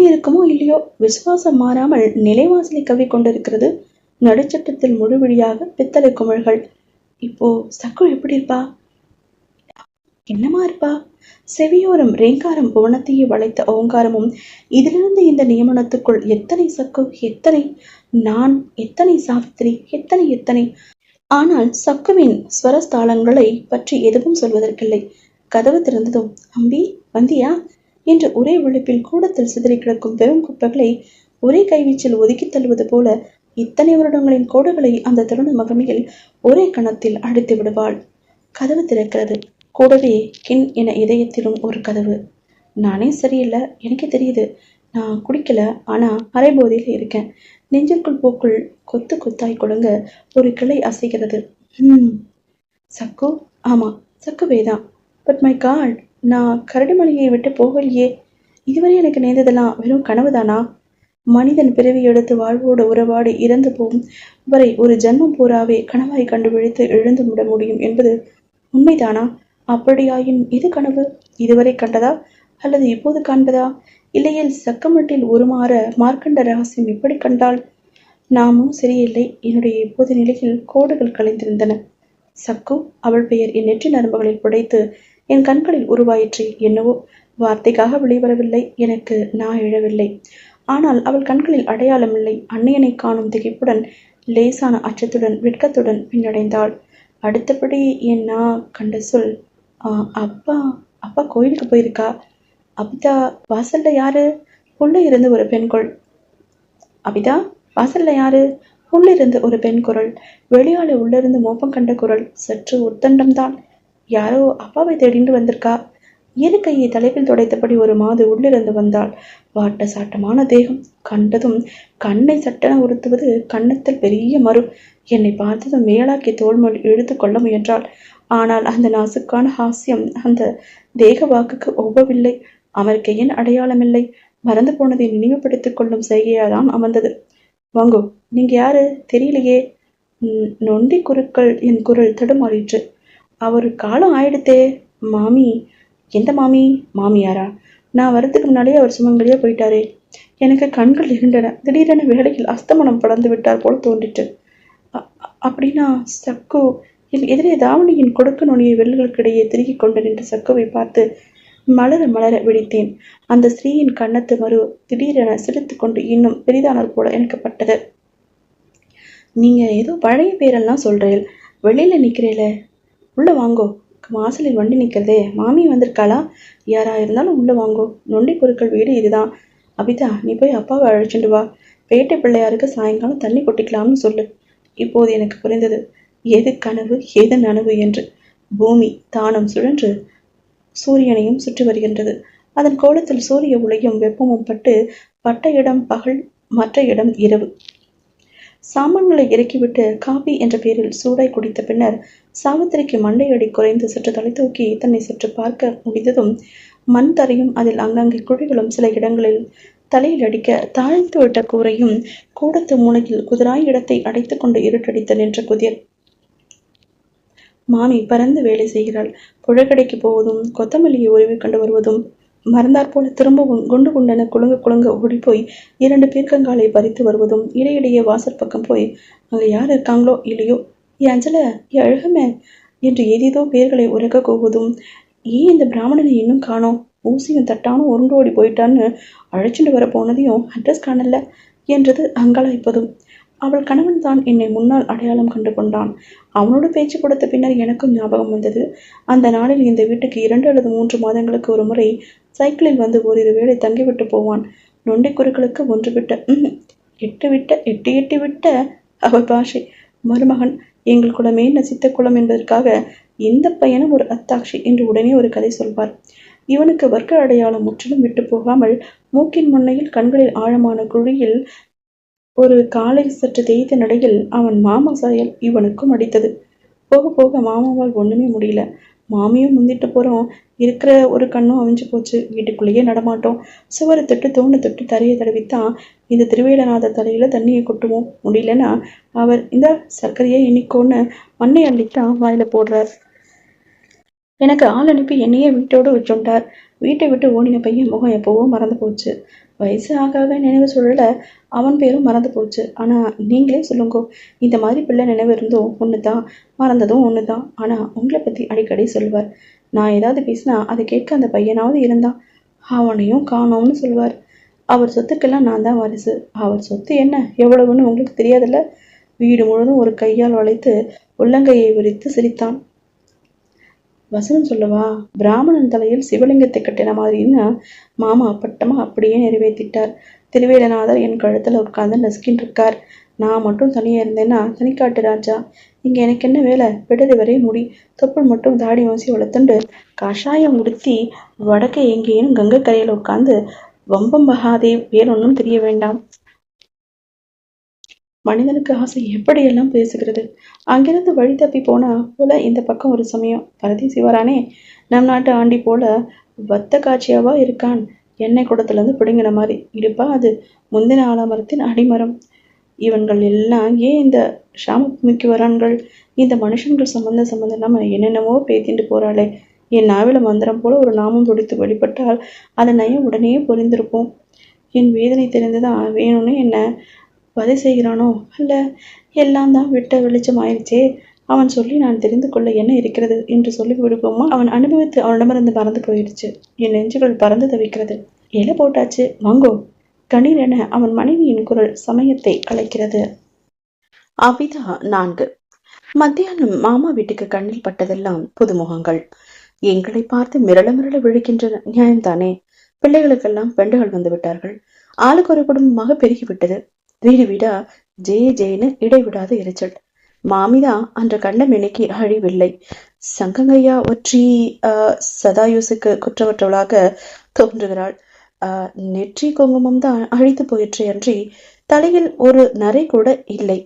[SPEAKER 2] இருக்குமோ இல்லையோ, விசுவாசம் மாறாமல் நிலைவாசலை கவி கொண்டிருக்கிறது. நடுச்சட்டத்தில் முழுவழியாக பித்தளை குமிழ்கள். இப்போ சக்கு எப்படி இருப்பா? என்னமா இருப்பா? செவியோரம் ரேங்காரம் புவனத்தையே வளைத்த ஓங்காரமும், இதிலிருந்து இந்த நியமனத்துக்குள் எத்தனை சக்கு, எத்தனை நான், எத்தனை சாவித்திரி, எத்தனை எத்தனை. ஆனால் சக்குவின் ஸ்வரஸ்தாளங்களை பற்றி எதுவும் சொல்வதற்கில்லை. கதவு திறந்ததும், அம்பி வந்தியா என்று ஒரே விழிப்பில் கூடத்தில் சிதறி கிடக்கும் பெரும் குப்பைகளை ஒரே கைவீச்சில் ஒதுக்கித் தள்ளுவது போல இத்தனை வருடங்களின் கோடுகளை அந்த தருண மகமையில் ஒரே கணத்தில் அழித்து விடுவாள். கதவு திறக்கிறது. கூடவே கின் என இதயத்திலும் ஒரு கதவு. நானே சரியில்லை, எனக்கே தெரியுது. நான் குடிக்கல, ஆனா அரைபோதையில் இருக்கேன். நெஞ்சிற்குள் போக்குள் கொத்து கொத்தாய் கொடுங்க ஒரு கிளை அசைகிறது. சக்கு, ஆமா சக்குவேதான். பட் மை காட், நான் கரடிமலையை விட்டு போகலையே. இதுவரை எனக்கு நேர்ந்ததெல்லாம் வெறும் கனவுதானா? மனிதன் பிறவி எடுத்து வாழ்வோடு உறவாடி இறந்து போகும் வரை ஒரு ஜன்மம் பூராவே கனவாய் கண்டு விழித்து எழுந்து விட முடியும் என்பது உண்மைதானா? அப்படியாயின் இது கனவு? இதுவரை கண்டதா அல்லது இப்போது காண்பதா? இல்லையில் சக்கமட்டில் உருமாற மார்க்கண்ட ரகசியம் எப்படி கண்டாள்? நாமும் சரியில்லை. என்னுடைய இப்போது நிலையில் கோடுகள் கலைந்திருந்தன. சக்கு, அவள் பெயர் என் நெற்றி நரம்புகளில் புடைத்து என் கண்களில் உருவாயிற்று. என்னவோ வார்த்தைக்காக வெளிவரவில்லை. எனக்கு நான் எழவில்லை. ஆனால் அவள் கண்களில் அடையாளம் இல்லை. அன்னையனை காணும் திகைப்புடன், லேசான அச்சத்துடன், வெட்கத்துடன் பின்னடைந்தாள். அடுத்தபடி என் நான் கண்ட சொல், அப்பா அப்பா கோயிலுக்கு போயிருக்கா. அபிதா வாசல்ல யாரு? உள்ள இருந்து ஒரு பெண் குரல். அபிதா வாசல்ல யாரு? உள்ளிருந்து ஒரு பெண் குரல். வெளியாள உள்ளிருந்து மோப்பம் கண்ட குரல். சற்று உத்தண்டம்தான். யாரோ அப்பாவை தேடிண்டு வந்திருக்கா. இரு கையை தலைப்பில் துடைத்தபடி ஒரு மாது உள்ளிருந்து வந்தாள். வாட்ட சாட்டமான தேகம். கண்டதும் கண்ணை சட்டென உறுத்துவது கன்னத்தில் பெரிய மறு. என்னை பார்த்ததும் மேலாக்கி தோல்மொழி இழுத்து கொள்ள முயன்றாள். ஆனால் அந்த நாசுக்கான ஹாஸ்யம் அந்த தேக வாக்குக்கு ஒவ்வவில்லை. அமெரிக்கையின் அடையாளமில்லை. மறந்து போனதை நினைவுபடுத்திக் கொள்ளும் செய்கையாதான் அமர்ந்தது. வாங்கோ, நீங்க யாரு? தெரியலையே. நொண்டி குருக்கள். என் குரல் தடுமாறிற்று. அவரு காலம் ஆயிடுத்தே. மாமி. எந்த மாமி? மாமியாரா? நான் வரதுக்கு முன்னாடியே அவர் சுமங்கலியா போயிட்டாரே. எனக்கு கண்கள் இருண்டன. திடீரென வேலையில் அஸ்தமனம் படர்ந்து விட்டார் போல தோன்றிற்று. அப்படின்னா சக்கு. என் எதிரே தாவணியின் கொடுக்க நுனியை வெள்ளுகளுக்கிடையே திருகிக் கொண்டு நின்ற சக்குவை பார்த்து மலர மலர விழித்தேன். அந்த ஸ்திரீயின் கன்னத்து மறு திடீரென சிரித்து கொண்டு இன்னும் பெரிதானர் போல எனக்கு பட்டது. நீங்க ஏதோ பழைய பேரெல்லாம் சொல்றேன். வெளியில நிக்கிறேல, உள்ள வாங்கோ. வாசலில் வண்டி நிக்கிறதே, மாமி வந்திருக்காளா? யாரா இருந்தாலும் உள்ள வாங்கோ. நொண்டி குருக்கள் வீடு இதுதான். அபிதா, நீ போய் அப்பாவை அழைச்சிட்டு வா. பேட்டை பிள்ளையாருக்கு சாயங்காலம் தண்ணி கொட்டிக்கலாம்னு சொல்லு. இப்போது எனக்கு புரிந்தது, எது கனவு எது நனவு என்று. பூமி தானம் சுழன்று சூரியனையும் சுற்றி வருகின்றது. அதன் கோலத்தில் சூரிய ஒளியும் வெப்பமும் பட்டு பட்ட இடம் பகல், மற்ற இடம் இரவு. சாமான்களை இறக்கிவிட்டு காபி என்ற பெயரில் சூடாய் குடித்த பின்னர் சாவித்திரிக்கு மண்டையடி குறைந்து சற்று தலை தூக்கி தன்னை சற்று பார்க்க முடிந்ததும் மண் தரையும் அதில் அங்கங்கே குழிகளும் சில இடங்களில் தலையில் அடிக்க தாழ்த்து விட்ட கூரையும் கூடத்து மூலையில் குதிராய் இடத்தை அடைத்து கொண்டு இருட்டடித்து நின்ற குதிர். மாமி பறந்து வேலை செய்கிறாள். புழக்கடைக்கு போவதும் கொத்தமல்லியை உருவி கொண்டு வருவதும் மறந்தாற் போல திரும்பவும் குண்டு குண்டென குலுங்க குலுங்க ஓடிப்போய் 2 பீர்க்கங்காலை பறித்து வருவதும் இடையிடையே வாசற்பக்கம் போய் அங்க யார் இருக்காங்களோ இல்லையோ, ஏ அஞ்சல, ஏ அழகமே என்று ஏதேதோ பேர்களை உரக்க கூவுவதும், ஏன் இந்த பிராமணனை இன்னும் காணோம், ஊசியும் தட்டானும் உருண்டு ஓடி போயிட்டான்னு அழைச்சிட்டு வர போனதையும் அட்ரஸ் காணல என்றது அங்கலாய்ப்பதும். அவள் கணவன் தான் என்னை முன்னால் அடையாளம் கண்டு கொண்டான். அவனோடு பேச்சு கொடுத்த பின்னர் எனக்கும் ஞாபகம் வந்தது. அந்த நாளில் இந்த வீட்டுக்கு 2 அல்லது 3 மாதங்களுக்கு ஒரு முறை சைக்கிளில் வந்து ஓரிரு வேளை தங்கிவிட்டு போவான். நொண்டி குருக்களுக்கு 1 விட்ட 8 விட்ட 8 விட்ட அவள் பாஷை. மருமகன் எங்கள் குலமே நசித்த குலம் என்பதற்காக இந்த பையனும் ஒரு அத்தாட்சி என்று உடனே ஒரு கதை சொல்வார். இவனுக்கு வர்க்க அடையாளம் முற்றிலும் விட்டு போகாமல் மூக்கின் முன்னையில் கண்களில் ஆழமான குழியில் ஒரு காலை சற்று தேய்த்த நடையில் அவன் மாமா சாயல் இவனுக்கும் அடித்தது. போக போக மாமாவால் ஒண்ணுமே முடியல. மாமியும் முந்திட்டு போறோம். இருக்கிற ஒரு கண்ணும் அவிஞ்சு போச்சு. வீட்டுக்குள்ளேயே நடமாட்டோம். சுவரை தொட்டு தோண்டு தொட்டு தரையை தடவித்தான் இந்த திருவேலநாத தலையில தண்ணியை கொட்டுவோம். முடியலன்னா அவர் இந்த சர்க்கரையை எண்ணிக்கோன்னு மண்ணை அள்ளித்தான் வாயில போடுறார். எனக்கு ஆள் அனுப்பி என்னையே வீட்டோடு வச்சுட்டார். வீட்டை விட்டு ஓடின பையன் முகம் எப்போவோ மறந்து போச்சு. வயசு ஆக ஆக நினைவு சூழல அவன் பேரும் மறந்து போச்சு. ஆனா நீங்களே சொல்லுங்கோ, இந்த மாதிரி பிள்ளை நினைவு இருந்தும் ஒண்ணுதான், மறந்ததும் ஒண்ணுதான். ஆனா உங்களை பத்தி அடிக்கடி சொல்லுவார். நான் ஏதாவது பேசினா அதை கேட்க அந்த பையனாவது இருந்தான், அவனையும் காணோம்னு சொல்லுவார். அவர் சொத்துக்கெல்லாம் நான் தான் வாரிசு. அவர் சொத்து என்ன எவ்வளவுன்னு உங்களுக்கு தெரியாதுல்ல. வீடு முழுவதும் ஒரு கையால் வளைத்து உள்ளங்கையை விரித்து சிரித்தான். வசனம் சொல்லவா? பிராமணன் தலையில் சிவலிங்கத்தை கட்டின மாதிரின்னு மாமா அப்பட்டமா அப்படியே நிறைவேற்றிட்டார். திருவேலநாதர் என் கழுத்துல உட்கார்ந்து நசுக்கின்னு இருக்கார். நான் மட்டும் தனியா இருந்தேன்னா தனிக்காட்டு ராஜா. இங்க எனக்கு என்ன வேலை? விடுதி வரை முடி, தொப்புள் மட்டும் தாடி வசி வளர்த்துண்டு கஷாயம் உடுத்தி வடக்க எங்கேயும் கங்கை கரையில உட்கார்ந்து வம்பம் மகாதேவ் வேறொன்னும் தெரிய வேண்டாம். மனிதனுக்கு ஆசை எப்படியெல்லாம் பேசுகிறது. அங்கிருந்து வழி தப்பி போனா போல இந்த பக்கம் ஒரு சமயம் பரதேசி வரானே, நம் நாட்டு ஆண்டி போல வத்த காட்சியாவா இருக்கான். எண்ணெய் குடத்துல இருந்து பிடுங்கின மாதிரி இடுப்பா அது. முந்தின ஆலமரத்தின் அடிமரம். இவன்கள் எல்லாம் ஏன் இந்த ஷாமபூமிக்கு வரான்கள்? இந்த மனுஷன்கள் சம்பந்தம் இல்லாம என்னென்னமோ பேத்திட்டு போறாளே. என் நாவில மந்திரம் போல ஒரு நாமம் துடித்து வெளிப்பட்டால் அதை நயம் உடனே புரிந்திருப்போம். என் வேதனை தெரிந்துதான் வேணும்னு என்ன வதை செய்கிறானோ? அல்ல, எல்லாம் தான் விட்ட வெளிச்சம் ஆயிடுச்சே. அவன் சொல்லி நான் தெரிந்து கொள்ள என்ன இருக்கிறது என்று சொல்லி விடுப்போமா? அவன் அனுபவித்து அவனிடமிருந்து மறந்து போயிடுச்சு. என் நெஞ்சுகள் பறந்து தவிக்கிறது. இலை போட்டாச்சு, வாங்கோ. கணீர் என அவன் மனைவியின் குரல் சமயத்தை கலைக்கிறது.
[SPEAKER 1] அபிதா 4. மத்தியானம் மாமா வீட்டுக்கு கண்ணில் பட்டதெல்லாம் புதுமுகங்கள். எங்களை பார்த்து மிரள மிரள விழிக்கின்றன. நியாயம்தானே? பிள்ளைகளுக்கெல்லாம் பெண்டுகள் வந்து விட்டார்கள். ஆளுக்கு ஒரு குடும்பமாக பெருகிவிட்டது. வீடு வீடா ஜெய ஜெயன்னு இடைவிடாத இரைச்சல். மாமிதான் அன்று கண்ட மெனிக்கு அழிவில்லை. சங்கங்கையா ஒற்றி சதாயுசுக்கு குற்றவற்றவளாக தோன்றுகிறாள். நெற்றி குங்குமம் தான் அழித்து போயிற்றே அன்றி தலையில் ஒரு நரை கூட இல்லை.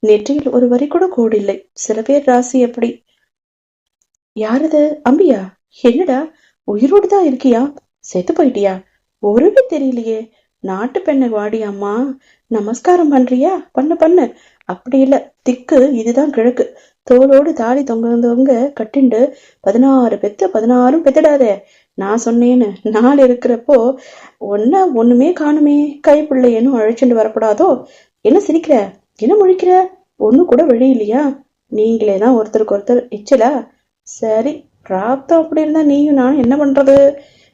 [SPEAKER 1] நெற்றியில் ஒரு வரி கூட கோடில்லை. சில பேர் ராசி எப்படி. யாரது? அம்பியா? என்னடா உயிரோடு தான் இருக்கியா? செத்து போயிட்டியா? ஒருவே தெரியலையே. நாட்டு பெண்ணை வாடி அம்மா, நமஸ்காரம் பண்றியா? பண்ணு. அப்படி இல்ல, திக்கு இதுதான் கிழக்கு. தோளோடு தாலி தொங்குறவங்க கட்டிண்டு 16 பெத்து 16 பெத்துடாதே. நான் சொன்னேன்னு நாள் இருக்கிறப்போ ஒண்ணுமே காணுமே. கைப்பிள்ளையனும் அழைச்சிட்டு வரக்கூடாதோ? என்ன சிரிக்கிற? என்ன முழிக்கிற? ஒண்ணு கூட வழி இல்லையா? நீங்களே தான் ஒருத்தருக்கு ஒருத்தர் எச்சலா? சரி, பிராப்தம் அப்படி இருந்தா நீயும் நான் என்ன பண்றது?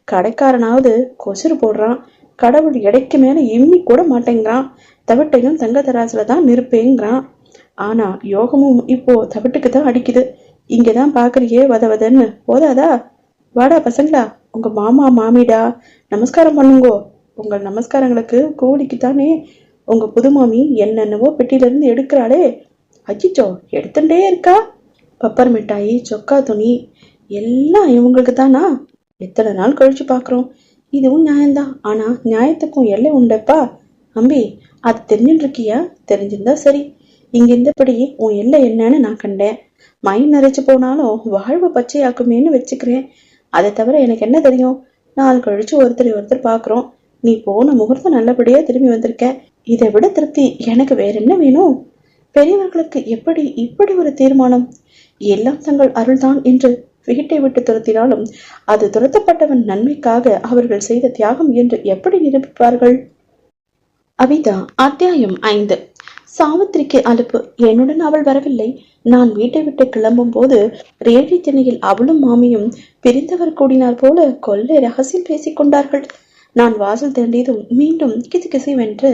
[SPEAKER 1] கடைக்காரனாவது கொசுறு போடுறான். கடவுள் எடைக்கு மேல எம்மி கூட மாட்டேங்கிறான். தவிட்டையும் தங்க தராசுல தான் நிற்பேங்கிறான். ஆனா யோகமும் இப்போ தவிட்டுக்கு தான் அடிக்குது. இங்கதான் பாக்குறியே வதவதன்னு. போதாதா? வாடா பசங்களா, உங்க மாமா மாமிடா நமஸ்காரம் பண்ணுங்கோ. உங்கள் நமஸ்காரங்களுக்கு கூலிக்குத்தானே உங்க புது மாமி என்னென்னவோ பெட்டியில இருந்து எடுக்கிறாளே. அச்சிச்சோ, எடுத்துட்டே இருக்கா. பப்பர் மிட்டாயி, சொக்கா துணி எல்லாம் இவங்களுக்கு தானா? எத்தனை நாள் கழிச்சு பாக்குறோம். இதுவும் நியாயம்தான். ஆனா நியாயத்துக்கும் எல்லை உண்டப்பா. அம்பி, அது தெரிஞ்சுட்டு இருக்கியா? தெரிஞ்சிருந்தா சரி. இங்க இருந்தபடி உன் எல்லை என்னன்னு நான் கண்டேன். மயின் நிறைச்சு போனாலும் வாழ்வு பச்சையாக்குமேன்னு வச்சுக்கிறேன். அதை தவிர எனக்கு என்ன தெரியும்? நாள் கழிச்சு ஒருத்தர் பாக்குறோம். நீ போன முகூர்த்தம் நல்லபடியா திரும்பி வந்திருக்க. இதை விட திருப்தி எனக்கு வேற என்ன வேணும்? பெரியவர்களுக்கு எப்படி இப்படி ஒரு தீர்மானம்? எல்லாம் தங்கள் அருள்தான் என்று வீட்டை விட்டு துரத்தினாலும் அது துரத்தப்பட்டவன் நன்மைக்காக அவர்கள் செய்த தியாகம் என்று எப்படி நிரூபிப்பார்கள்? அபிதா அத்தியாயம் 5. சாவித்திரிக்கு அலுப்பு. என்னுடன் அவள் வரவில்லை. நான் வீட்டை விட்டு கிளம்பும் போது ரேடி திணையில் அவளும் மாமியும் பிரிந்தவர் கூடினார் போல கொள்ளை ரகசியம் பேசிக் கொண்டார்கள். நான் வாசல் தேண்டியதும் மீண்டும் கிசுகிசுவென்று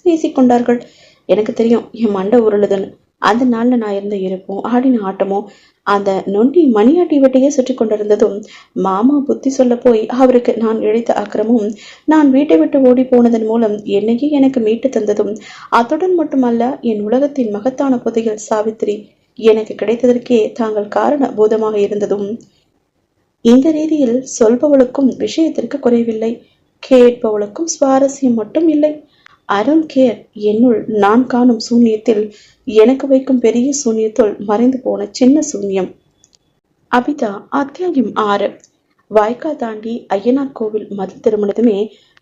[SPEAKER 1] பேசிக்கொண்டார்கள். எனக்கு தெரியும் என் மண்டை உருளுதுன்னு. அந்த நாள்ல நான் இருந்த இருப்போம் ஆடின ஆட்டமும் அந்த நொண்டி மணியாட்டி வீட்டையே சுற்றி கொண்டிருந்ததும் மாமா புத்தி சொல்ல போய் அவருக்கு நான் இழைத்த அக்கிரமும் நான் வீட்டை விட்டு ஓடி போனதன் மூலம் என்னையே எனக்கு மீட்டு தந்ததும் அத்துடன் மட்டுமல்ல, என் உலகத்தின் மகத்தான புதையல் சாவித்திரி எனக்கு கிடைத்ததற்கே தாங்கள் காரண பூதமாக இருந்ததும். இந்த ரீதியில் சொல்பவளுக்கும் விஷயத்திற்கு குறைவில்லை, கேட்பவளுக்கும் சுவாரஸ்யம் மட்டும் இல்லை. அருண் கேர் என்னுள் நான் காணும் சூன்யத்தில் எனக்கு வைக்கும் பெரிய சூன்யத்துள் மறைந்து போன சின்ன சூன்யம். அபிதா அத்தியாயம் 6. வாய்க்கால் தாண்டி ஐயனார் கோவில் மதில் திருமணத்துமே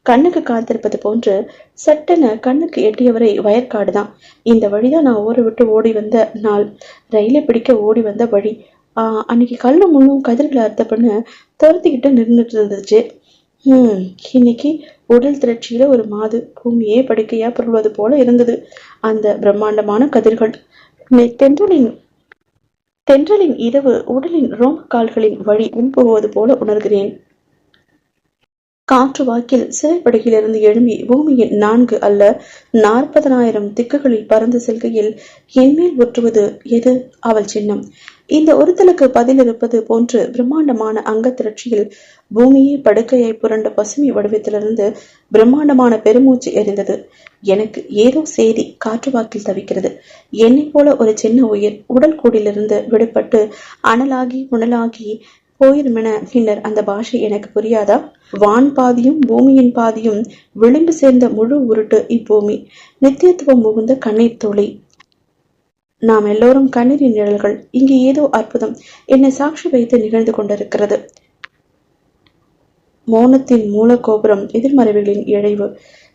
[SPEAKER 1] கண்ணுக்கு காத்திருப்பது போன்று சட்டென கண்ணுக்கு எட்டியவரை வயற்காடுதான். இந்த வழிதான் நான் ஊரை விட்டு ஓடி வந்த நாள். ரயிலை பிடிக்க ஓடி வந்த வழி.
[SPEAKER 2] அன்னைக்கு கல்லு முள்ளும் கதிர்களை அறுத்த பண்ணு துரத்திக்கிட்டு நின்றுட்டு இருந்துச்சு. இன்னைக்கு உடல் திரட்சியில ஒரு மாது பூமியே படுக்கையா பொருள்வது போல இருந்தது. அந்த பிரம்மாண்டமான கதிர்கள் தென்றலின் இரவு உடலின் ரோம கால்களின் வழி உள்புகுவது போல உணர்கிறேன். காற்று வாக்கில் சிறைப்படகிலிருந்து எழும்பி பூமியின் 4 அல்ல 40,000 திக்குகளில் பறந்து செல்கையில் என்மேல் ஒற்றுவது எது? அவள் சின்னம். இந்த ஒருத்தலுக்கு பதில் இருப்பது போன்று பிரம்மாண்டமான அங்க திரட்சியில் பூமியே படுக்கையை புரண்ட பசுமை வடிவத்திலிருந்து பிரம்மாண்டமான பெருமூச்சு எரிந்தது. எனக்கு ஏதோ செய்தி காற்று வாக்கில் தவிக்கிறது. என்னை போல ஒரு சின்ன உயிர் உடல் கூடிலிருந்து விடுபட்டு அனலாகி உணலாகி போயிருமென பின்னர் அந்த பாஷை எனக்கு புரியாதா? வான் பாதியும் பூமியின் பாதியும் விளிம்பு சேர்ந்த முழு உருட்டு இப்பூமி. நித்தியத்துவம் முகுந்த கண்ணீர் துளி. நாம் எல்லோரும் கண்ணீரின் நிழல்கள். இங்கே ஏதோ அற்புதம் என்னை சாட்சி வைத்து நிகழ்ந்து கொண்டிருக்கிறது. மௌனத்தின் மூல கோபுரம், எதிர்மறைவுகளின் இழைவு.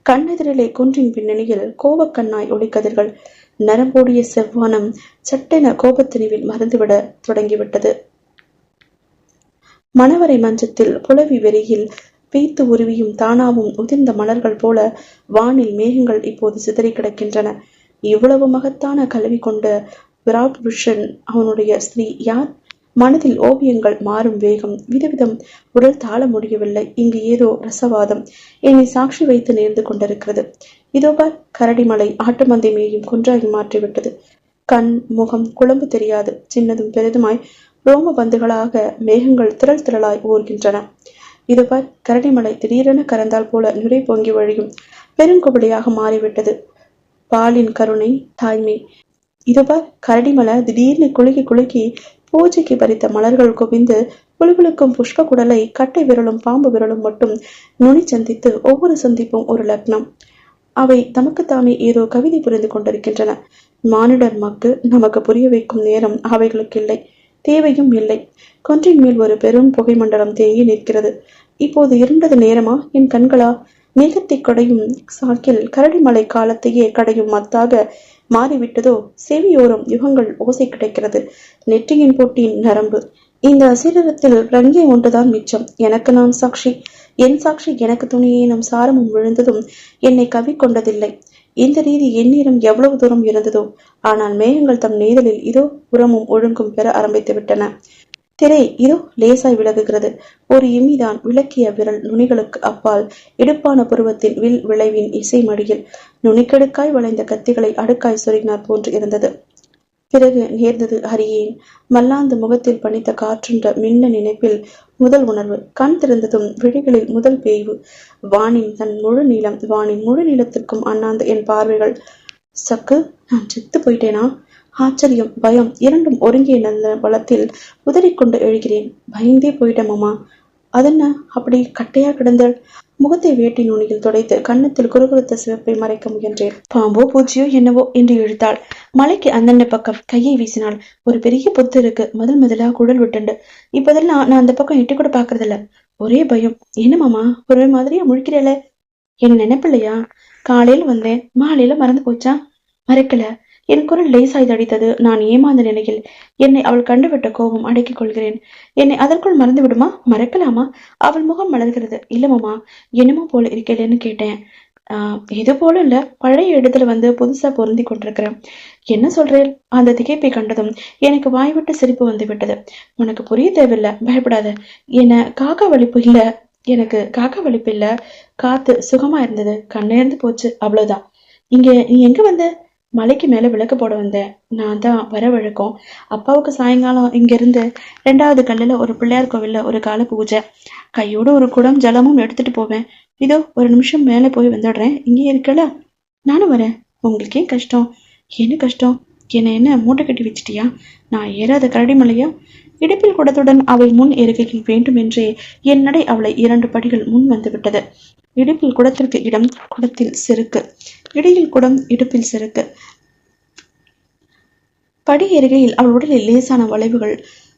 [SPEAKER 2] கண்ணெதிரிலே குன்றின் பின்னணியில் கோபக்கண்ணாய் ஒளிக்கதிர்கள். நரம்போடிய செவ்வானம் சட்டென கோபத்திணிவில் மறந்துவிட தொடங்கிவிட்டது. மணவரை மஞ்சத்தில் புலவி வெறியில் பீத்து உருவியும் தானாவும் உதிர்ந்த மலர்கள் போல வானில் மேகங்கள் இப்போது சிதறி கிடக்கின்றன. இவ்வளவு மகத்தான கல்வி கொண்ட விராட் புருஷன் அவனுடைய ஸ்திரீ யார்? மனதில் ஓவியங்கள் மாறும் வேகம் விதவிதம். உடல் தாழ முடியவில்லை. இங்கு ஏதோ ரசவாதம் என்னை சாட்சி வைத்து நேர்ந்து கொண்டிருக்கிறது. இதோபார் கரடிமலை ஆட்டுமந்தை மேயும் குன்றாகி மாற்றிவிட்டது. கண் முகம் குழம்பு தெரியாது. சின்னதும் பெரிதுமாய் ரோம பந்துகளாக மேகங்கள் திரள் திரளாய் ஊர்கின்றன. இதுபார் கரடிமலை திடீரென கரந்தால் போல நுரை பொங்கி வழியும் பெருங்குபடியாக மாறிவிட்டது. பாலின் கருணை தாய்மை. இதுபார் கரடிமலை திடீர்னு குலுக்கி பூஜைக்கு பறித்த மலர்கள் குவிந்து புலிபுலுக்கும் புஷ்ப குடலை கட்டை விரலும் பாம்பு விரலும் மட்டும் நுனி சந்தித்து ஒவ்வொரு சந்திப்பும் ஒரு லக்னம். அவை தமக்குத்தாமே ஏதோ கவிதை புரிந்து கொண்டிருக்கின்றன. மானிடர் மக்கு நமக்கு புரிய வைக்கும் நேரம் அவைகளுக்கு இல்லை, தேவையும் இல்லை. கொன்றின் மேல் ஒரு பெரும் புகை மண்டலம் தேங்கி நிற்கிறது. இப்போது இருண்டது நேரமா? என் கண்களா? மேகத்தை கடையும் சாக்கில் கரடிமலை காலத்தையே கடையும் மத்தாக மாறிவிட்டதோ? செவியோரம் யுகங்கள் ஓசை கிடைக்கிறது. நெற்றியின் போட்டியின் நரம்பு. இந்த அசிரத்தில் ரங்கே ஒன்றுதான் மிச்சம். எனக்கு நான் சாட்சி. என் சாட்சி எனக்கு துணியேனும் சாரமும் விழுந்ததும் என்னை கவி கொண்டதில்லை. இந்த ரீதி எந்நேரம் எவ்வளவு தூரம் இருந்ததோ. ஆனால் மேகங்கள் தம் நெய்தலில் இதோ உரமும் ஒழுங்கும் பெற ஆரம்பித்து விட்டன. திரை இதோ லேசாய் விலகுகிறது. ஒரு இம்மிதான் விளக்கிய விரல் நுனிகளுக்கு அப்பால் இடுப்பான புருவத்தின் வில் விளைவின் இசை மடியில் நுனிக்கடுக்காய் வளைந்த கத்திகளை அடுக்காய் சொருகினார் போன்று இருந்தது. பிறகு நேர்ந்தது அறியேன். மல்லாந்து முகத்தில் பணித்த காற்றுன்ற மின்ன நினைப்பில் முதல் உணர்வு. கண் திறந்ததும் விழிகளில் முதல் பேய்வு. வானின் தன் முழு நீளம். வானின் முழு நீளத்திற்கும் அண்ணாந்த என் பார்வைகள். சக்கு, நான் செத்து போயிட்டேனா? ஆச்சரியம், பயம் இரண்டும் ஒருங்கே நல்ல பலத்தில் உதறிக்கொண்டு எழுகிறேன். பயந்தே போயிட்டமாமா. அதென்ன அப்படி கட்டையா கிடந்தாள்? முகத்தை வேட்டி நுனியில் துடைத்து கன்னத்தில் குறுகுறுத்த சிவப்பை மறைக்க முயன்றேன். பாம்போ பூச்சியோ என்னவோ என்று இழுத்தாள். மலைக்கு அந்தண்ட பக்கம் கையை வீசினாள். ஒரு பெரிய பொத்து இருக்கு. முதலா குழல் விட்டுண்டு. இப்போதெல்லாம் நான் அந்த பக்கம் எட்டி கூட பாக்குறதில்ல. ஒரே பயம். என்ன மாமா ஒரு மாதிரியா முழிக்கிறேல? என் நினைப்பில்லையா? காலையில வந்தேன், மாலையில மறந்து போச்சா? மறைக்கல. என் குரல் லேசாய் தடித்தது. நான் ஏமாந்த நிலையில் என்னை அவள் கண்டுவிட்ட கோபம் அடக்கிக் கொள்கிறேன். என்னை அதற்குள் மறந்து விடுமா? மறக்கலாமா? அவள் முகம் மலர்கிறது. இல்லமாமா, என்னமோ போல இருக்கேன்னு கேட்டேன். இது போல இல்ல, பழைய இடத்துல வந்து புதுசா பொருந்தி கொண்டிருக்கிறேன். என்ன சொல்றேன்? அந்த திகைப்பை கண்டதும் எனக்கு வாய்விட்டு சிரிப்பு வந்து விட்டது. உனக்கு புரிய தேவையில்ல, பயப்படாத. என்ன காக்கா வலிப்பு இல்ல, எனக்கு காக்கா வலிப்பு இல்ல. காத்து சுகமா இருந்தது, கண்ணேர்ந்து போச்சு, அவ்வளவுதான். இங்க நீ எங்க வந்த? மலைக்கு மேல விளக்கு போட வந்தேன். நான் தான் வர வழக்கம். அப்பாவுக்கு சாயங்காலம் இங்க இருந்து 2வது கல்லுல ஒரு பிள்ளையார் கோவில்ல ஒரு கால பூஜை. கையோட ஒரு குடம் ஜலமும் எடுத்துட்டு போவேன். இதோ ஒரு நிமிஷம் மேல போய் வந்துடுறேன். இங்கே இருக்கல, நானும் வரேன். உங்களுக்கு ஏன் கஷ்டம்? என்ன கஷ்டம்? என்ன மூட்டை கட்டி வச்சிட்டியா? நான் ஏறாத கரடிமலையா? இடுப்பில் குடத்துடன் அவள் முன் இருக்கையில் வேண்டுமென்றே என் நடை அவளை 2 படிகள் முன் வந்து விட்டது. இடுப்பில் குடத்திற்கு இடம், குடத்தில் செருக்கு. இடையில் குடம், இடுப்பில் செருக்கு. படி ஏறுகையில் அவள் உடலில் லேசான வளைவுகள்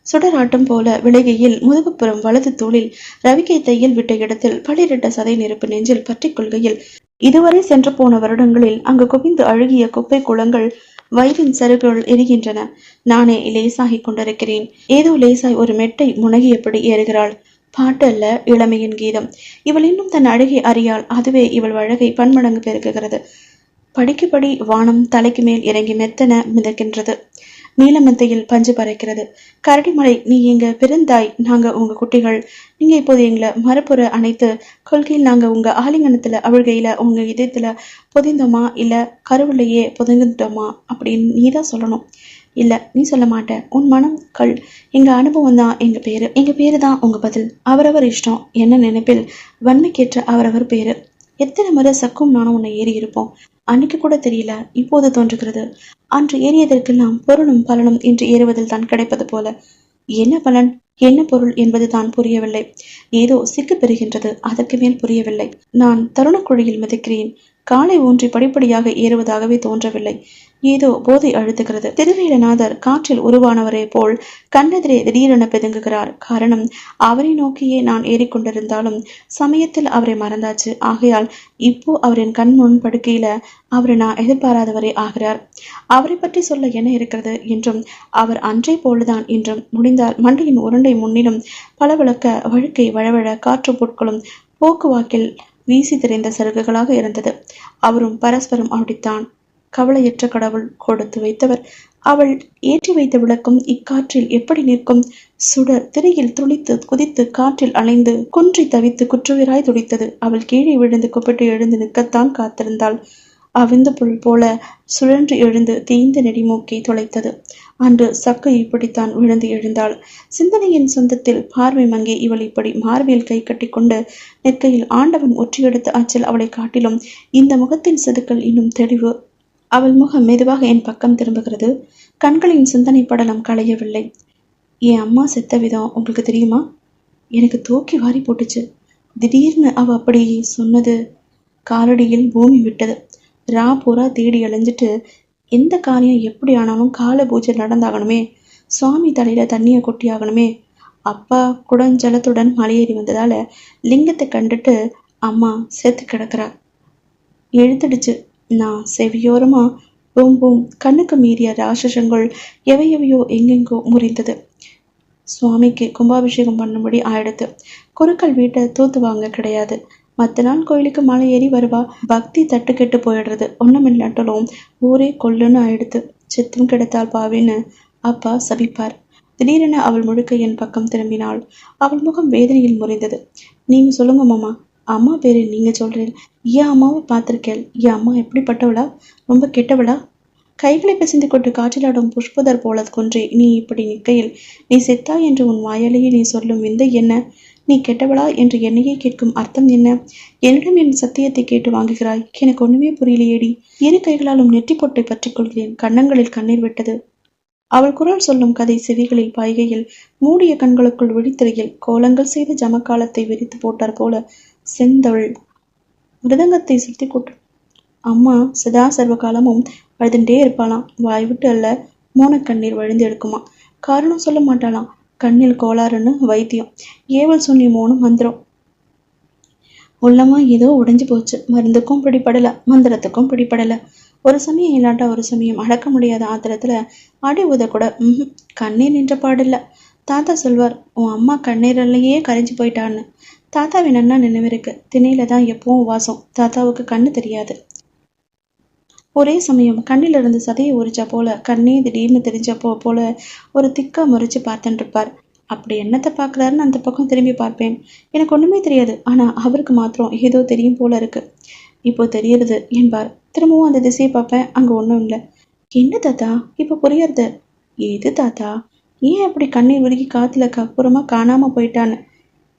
[SPEAKER 2] சுடராட்டம் போல விலகையில் முதுகுப்புறம் வலது தோளில் ரவிக்கை தையல் விட்ட இடத்தில் பளிரிட்ட சதை நெருப்பு நெஞ்சில் பற்றி கொள்கையில் இதுவரை சென்று போன வருடங்களில் அங்கு குவிந்து அழுகிய குப்பை குளங்கள் வயதின் சருகுகள் எரிகின்றன. நானே லேசாகிக் கொண்டிருக்கிறேன். ஏதோ லேசாய் ஒரு மெட்டை முனகியபடி ஏறுகிறாள். பாட்டு அல்ல, இளமையின் கீதம். இவள் இன்னும் தன் அழகை அறியாள். அதுவே இவள் அழகை பன்மடங்கு பெருக்குகிறது. படிக்குப்படி வானம் தலைக்கு மேல் இறங்கி மெத்தன மிதக்கின்றது. நீலமெத்தையில் பஞ்சு பறைக்கிறது. கரடிமலை, நீ எங்க பிறந்தாய், நாங்க உங்க குட்டிகள். நீங்க இப்போது எங்களை மறுபுற அனைத்து கொள்கையில் நாங்க உங்க ஆலிங்கனத்துல அழுகையில உங்க இதயத்துல புதைந்தோமா இல்ல கருவிலேயே புதைந்துட்டோமா அப்படின்னு நீதான் சொல்லணும். இல்ல, நீ சொல்ல மாட்ட. உன் மனம் எங்க அனுபவம் தான் எங்க பேரு தான் உங்க பதில். அவரவர் இஷ்டம். என்ன நினைப்பில் வன்மைக்கேற்ற அவரவர் பேரு. எத்தனை முறை சக்கும் நானும் உன்னை ஏறி இருப்போம். அன்னைக்கு கூட தெரியல, இப்போது தோன்றுகிறது. அன்று ஏறியதற்கெல்லாம் பொருளும் பலனும் இன்று ஏறுவதில் தான் கிடைப்பது போல. என்ன பலன், என்ன பொருள் என்பது தான் புரியவில்லை. ஏதோ சிக்கு பெறுகின்றது, அதற்கு மேல் புரியவில்லை. நான் தருணக்குழியில் மிதக்கிறேன். காலை ஊன்றி படிப்படியாக ஏறுவதாகவே தோன்றவில்லை. ஏதோ போதை அழுத்துகிறது. திருவேலநாதர் காற்றில் உருவானவரை போல் கண்ணெதிரே திடீரென பிதுங்குகிறார். காரணம், அவரை நோக்கியே நான் ஏறிக்கொண்டிருந்தாலும் சமயத்தில் அவரை மறந்தாச்சு. ஆகையால் இப்போ அவரின் கண் முன் படுக்கையில அவரை நான் எதிர்பாராதவரே ஆகிறார். அவரை பற்றி சொல்ல என்ன இருக்கிறது என்றும் அவர் அன்றை போலதான் என்றும் முடிந்தால் மண்டையின் உருண்டை முன்னிலும் பளபளக்க வழுக்கை வழவழ காற்று பொருட்களும் போக்குவாக்கில் வீசி திரைந்த சருகுகளாக இருந்தது. அவரும் பரஸ்பரம் அப்படித்தான். கவலையற்ற கடவுள் கொடுத்து வைத்தவர். அவள் ஏற்றி வைத்த விளக்கும் இக்காற்றில் எப்படி நிற்கும்? சுடர் திரையில் துளித்து குதித்து காற்றில் அலைந்து குன்றி தவித்து குற்றுயிராய் துடித்தது. அவள் கீழே விழுந்து குப்பிட்டு எழுந்து நிற்கத்தான் காத்திருந்தாள். அவிந்து புல் போல சுழன்று எழுந்து தேய்ந்த நெடிமூக்கை தொலைத்தது. அன்று சக்கு இப்படித்தான் விழுந்து எழுந்தாள். சிந்தனையின் சொந்தத்தில் பார்வை மங்கி இவள் இப்படி மார்பில் கை கட்டி கொண்டு நிற்கையில் ஆண்டவன் ஒற்றியெடுத்த ஆச்சல் அவளை காட்டிலும் இந்த முகத்தின் செதுக்கல் இன்னும் தெளிவு. அவள் முகம் மெதுவாக என் பக்கம் திரும்புகிறது. கண்களின் சிந்தனை படலம் களையவில்லை. என் அம்மா செத்த விதம் உங்களுக்கு தெரியுமா? எனக்கு தூக்கி வாரி போட்டுச்சு. திடீர்னு அவ அப்படி சொன்னது காலடியில் பூமி விட்டது. ரா பூரா தேடி அலைஞ்சிட்டு எந்த காரியம் எப்படி ஆனாலும் கால பூஜை நடந்தாகணுமே, சுவாமி தலையில தண்ணியை கொட்டி ஆகணுமே. அப்பா குடஞ்சலத்துடன் மலையேறி வந்ததால லிங்கத்தை கண்டுட்டு அம்மா செத்து கிடக்குறா. எழுத்துடுச்சு. நான் செவியோரமா பூம் பூம். கண்ணுக்கு மீறிய ராட்சசங்கள் எவையவையோ எங்கெங்கோ முறிந்தது. சுவாமிக்கு கும்பாபிஷேகம் பண்ணும்படி ஆயிடுத்து. குருக்கள் வீட்டை தூத்துவாங்க கிடையாது. மற்ற நாள் கோயிலுக்கு மலை ஏறி வருவா. பக்தி தட்டு கெட்டு போயிடுறது. ஒண்ணுமில்லாட்டலும் ஊரே கொல்லுன்னு ஆயிடுத்து. சித்தம் கெடுத்தாள் பாவின்னு அப்பா சபிப்பார். திடீரென அவள் முழுக்க என் பக்கம் திரும்பினாள். அவள் முகம் வேதனையில் முறிந்தது. நீங்க சொல்லுங்க மாமா, அம்மா பேரு நீங்க சொல்றேன். என் அம்மாவை பார்த்திருக்கேள். என் அம்மா எப்படிப்பட்டவளா? ரொம்ப கெட்டவளா? கைகளை பிசைந்து கொண்டு காற்றிலாடும் புஷ்பதர் போல குன்றி நீ இப்படி நிற்கையில் நீ செத்தா என்று உன் வாயாலேயே நீ சொல்லும் விந்தை என்ன? நீ கெட்டவளா என்று என்னையே கேட்கும் அர்த்தம் என்ன? என்னிடம் என் சத்தியத்தை கேட்டு வாங்குகிறாய். எனக்கு ஒண்ணுமே புரியலையேடி. இரு கைகளாலும் நெற்றி பொட்டை பற்றிக் கொள்கிறேன். கன்னங்களில் கண்ணீர் விட்டது. அவள் குரல் சொல்லும் கதை செவிகளில் பாய்கையில் மூடிய கண்களுக்குள் விழித்திரையில் கோலங்கள் செய்த ஜமக்காலத்தை விரித்து போட்டார் போல செந்தவள் மிருதங்கத்தை சுத்தி கொட்டு. அம்மா சதா சர்வ காலமும் அழுதுண்டே இருப்பாளாம். வாய் விட்டு அல்ல, மோனக்கண்ணீர் வழிந்து எடுக்குமா. காரணம் சொல்ல மாட்டாளாம். கண்ணில் கோளாறுன்னு வைத்தியம். ஏவல் சொன்னி மோனம் மந்திரம். உள்ளமா ஏதோ உடைஞ்சு போச்சு. மருந்துக்கும் பிடிபடல, மந்திரத்துக்கும் பிடிபடல. ஒரு சமயம் இல்லாட்டா ஒரு சமயம் அடக்க முடியாத ஆத்திரத்துல அடி உத கூட கண்ணீர் நின்ற பாடில்ல. தாத்தா சொல்வார், உன் அம்மா கண்ணீரல்லையே கரைஞ்சு போயிட்டான்னு. தாத்தாவின் அண்ணா நினைவிருக்கு. திணையில தான் எப்பவும் வாசம். தாத்தாவுக்கு கண்ணு தெரியாது. ஒரே சமயம் கண்ணிலிருந்து சதையை உரிச்சா போல கண்ணே திடீர்னு தெரிஞ்சப்போ போல ஒரு திக்கா முறிச்சு பார்த்துட்டு இருப்பார். அப்படி என்னத்தை பார்க்குறாருன்னு அந்த பக்கம் திரும்பி பார்ப்பேன். எனக்கு ஒண்ணுமே தெரியாது. ஆனா அவருக்கு மாத்திரம் ஏதோ தெரியும் போல இருக்கு. இப்போ தெரியறது என்பார். திரும்பவும் அந்த திசையை பார்ப்பேன். அங்க ஒன்றும் இல்லை. என்ன தாத்தா இப்போ புரியறது? ஏது தாத்தா, ஏன் அப்படி கண்ணீர் உருகி காத்துல கப்புறமா காணாம போயிட்டான்னு?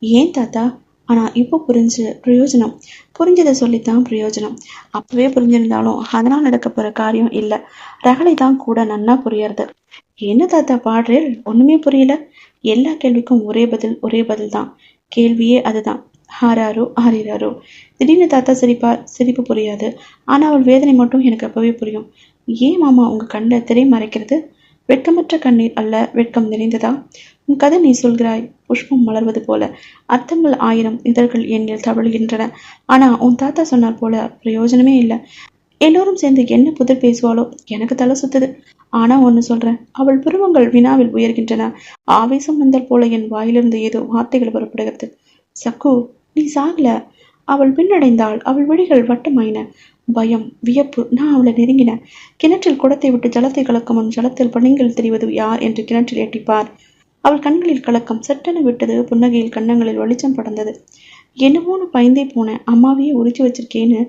[SPEAKER 2] ஏன் தாத்தா? ஆனா இப்போ புரிஞ்சு பிரயோஜனம். புரிஞ்சதை சொல்லித்தான் பிரயோஜனம். அப்பவே புரிஞ்சிருந்தாலும் அதனால் நடக்க போற காரியம் இல்லை. ரகளை தான் கூட நன்னா புரியறது. என்ன தாத்தா பாடுறேன்? ஒண்ணுமே புரியல. எல்லா கேள்விக்கும் ஒரே பதில் தான். கேள்வியே அதுதான். ஆறாரோ ஆறிறாரோ. திடீர்னு தாத்தா சிரிப்பார். சிரிப்பு புரியாது. ஆனா அவள் வேதனை மட்டும் எனக்கு அப்பவே புரியும். ஏன் மாமா உங்க கண்ணில் திரை மறைக்கிறது? வெட்கமற்ற கண்ணீர் அல்ல, வெட்கம் நிறைந்ததா? உன் கதை நீ சொல்கிறாய். புஷ்பம் மலர்வது போல அர்த்தங்கள் 1000 இதழ்கள் எண்ணில் தவழுகின்றன. ஆனா உன் தாத்தா சொன்னார் போல பிரயோஜனமே இல்லை. எல்லோரும் சேர்ந்து என்ன புதிர் பேசுவாளோ, எனக்கு தலை சுத்துது. ஆனா ஒன்னு சொல்றேன், அவள் புருவங்கள் வினாவில் உயர்கின்றன. ஆவேசம் வந்தால் போல என் வாயிலிருந்து ஏதோ வார்த்தைகள் புறப்படுகிறது. சக்கு, நீ சாகல. அவள் பின்னடைந்தாள். அவள் விழிகள் வட்டமாயின. பயம், வியப்பு. நான் அவளை நெருங்கினேன். கிணற்றில் குடத்தை விட்டு ஜலத்தை கலக்கும் முன் ஜலத்தில் பணிங்கள் தெரிவது யார் என்று கிணற்றில் எட்டிப்பார். அவள் கண்களில் கலக்கம் சட்டென விட்டது. புன்னகையில் கன்னங்களில் வெளிச்சம் படர்ந்தது. என்னமோன்னு பயந்தே போனேன். அம்மாவையே உரிச்சு வச்சிருக்கேன்னு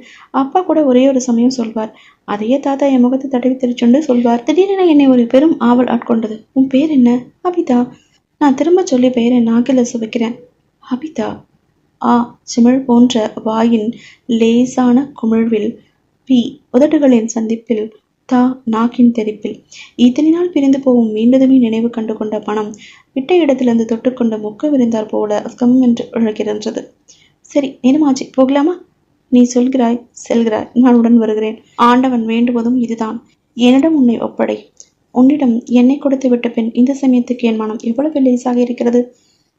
[SPEAKER 2] அப்பா கூட ஒரே ஒரு சமயம் சொல்வார். அதையே தாத்தா என் முகத்தை தடவி தெரிச்சுண்டு சொல்வார். திடீரென என்னை ஒரு பெரும் ஆவல் ஆட்கொண்டது. உன் பேர் என்ன? அபிதா. நான் திரும்ப சொல்லி பெயரை நாக்கில சுவைக்கிறேன். அபிதா. ஆ சிமிழ் போன்ற வாயின் லேசான குமிழ்வில், பி உதடுகளின் சந்திப்பில், தா நாக்கின் தெரிப்பில். இத்தனை நாள் பிரிந்து போகும் மீண்டதுமே நினைவு கண்டு கொண்ட பணம் விட்ட இடத்திலிருந்து தொட்டுக்கொண்ட முக்க விரிந்தார் போல அஸ்கம் என்று விழுகிறது. சரி, நேரமாச்சு, போகலாமா? நீ சொல்கிறாய், செல்கிறாய், நான் உடன் வருகிறேன். ஆண்டவன் வேண்டுவதும் இதுதான். என்னிடம் உன்னை ஒப்படை. உன்னிடம் என்னை கொடுத்து விட்ட பின் இந்த சமயத்துக்கு என் மனம் எவ்வளவு லேசாக இருக்கிறது.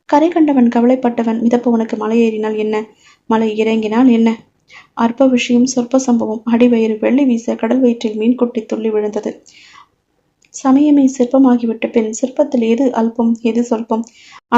[SPEAKER 2] கரை கண்டவன் கவலைப்பட்டவன் மிதப்பவனுக்கு மலை ஏறினால் என்ன, மலை இறங்கினால் என்ன? அற்ப விஷயம், சொற்ப சம்பவம். அடிவயிறு வெள்ளி வீச கடல் வயிற்றில் மீன் கொட்டி துள்ளி விழுந்தது. சமயமே சிற்பமாகிவிட்ட பின் சிற்பத்தில் எது அல்பம், எது சொற்பம்?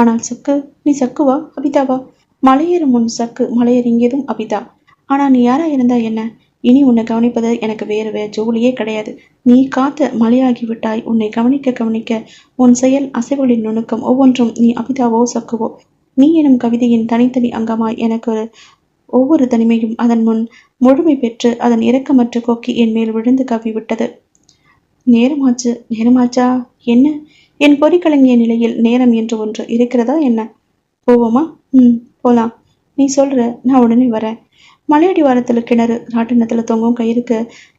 [SPEAKER 2] ஆனால் சக்கு, நீ சக்குவா, அபிதாவா? மலையேறும் முன் சக்கு, மலையேறியதும் அபிதா. ஆனா நீ யாரா இருந்தா என்ன? இனி உன்னை கவனிப்பது எனக்கு வேறு ஜோலியே கிடையாது. நீ காத்த மலையாகி விட்டாய். உன்னை கவனிக்க கவனிக்க உன் செயல் அசைவுகளின் நுணுக்கம் ஒவ்வொன்றும் நீ அபிதாவோ சக்குவோ. நீ எனும் கவிதையின் தனித்தனி அங்கமாய் எனக்கு ஒவ்வொரு தனிமையும் அதன் முன் முழுமை பெற்று அதன் இரக்கமற்ற கொக்கி என் மேல் விழுந்து கவி விட்டது. நேரமாச்சு. நேரமாச்சா? என்ன? என் பொறி கலங்கிய நிலையில் நேரம் என்று ஒன்று இருக்கிறதா என்ன? போவோமா? போலாம். நீ சொல்ற, நான் உடனே வரேன். மலையடி வாரத்துல கிணறு, ராட்டினத்துல தொங்கும் கயிறுக்கு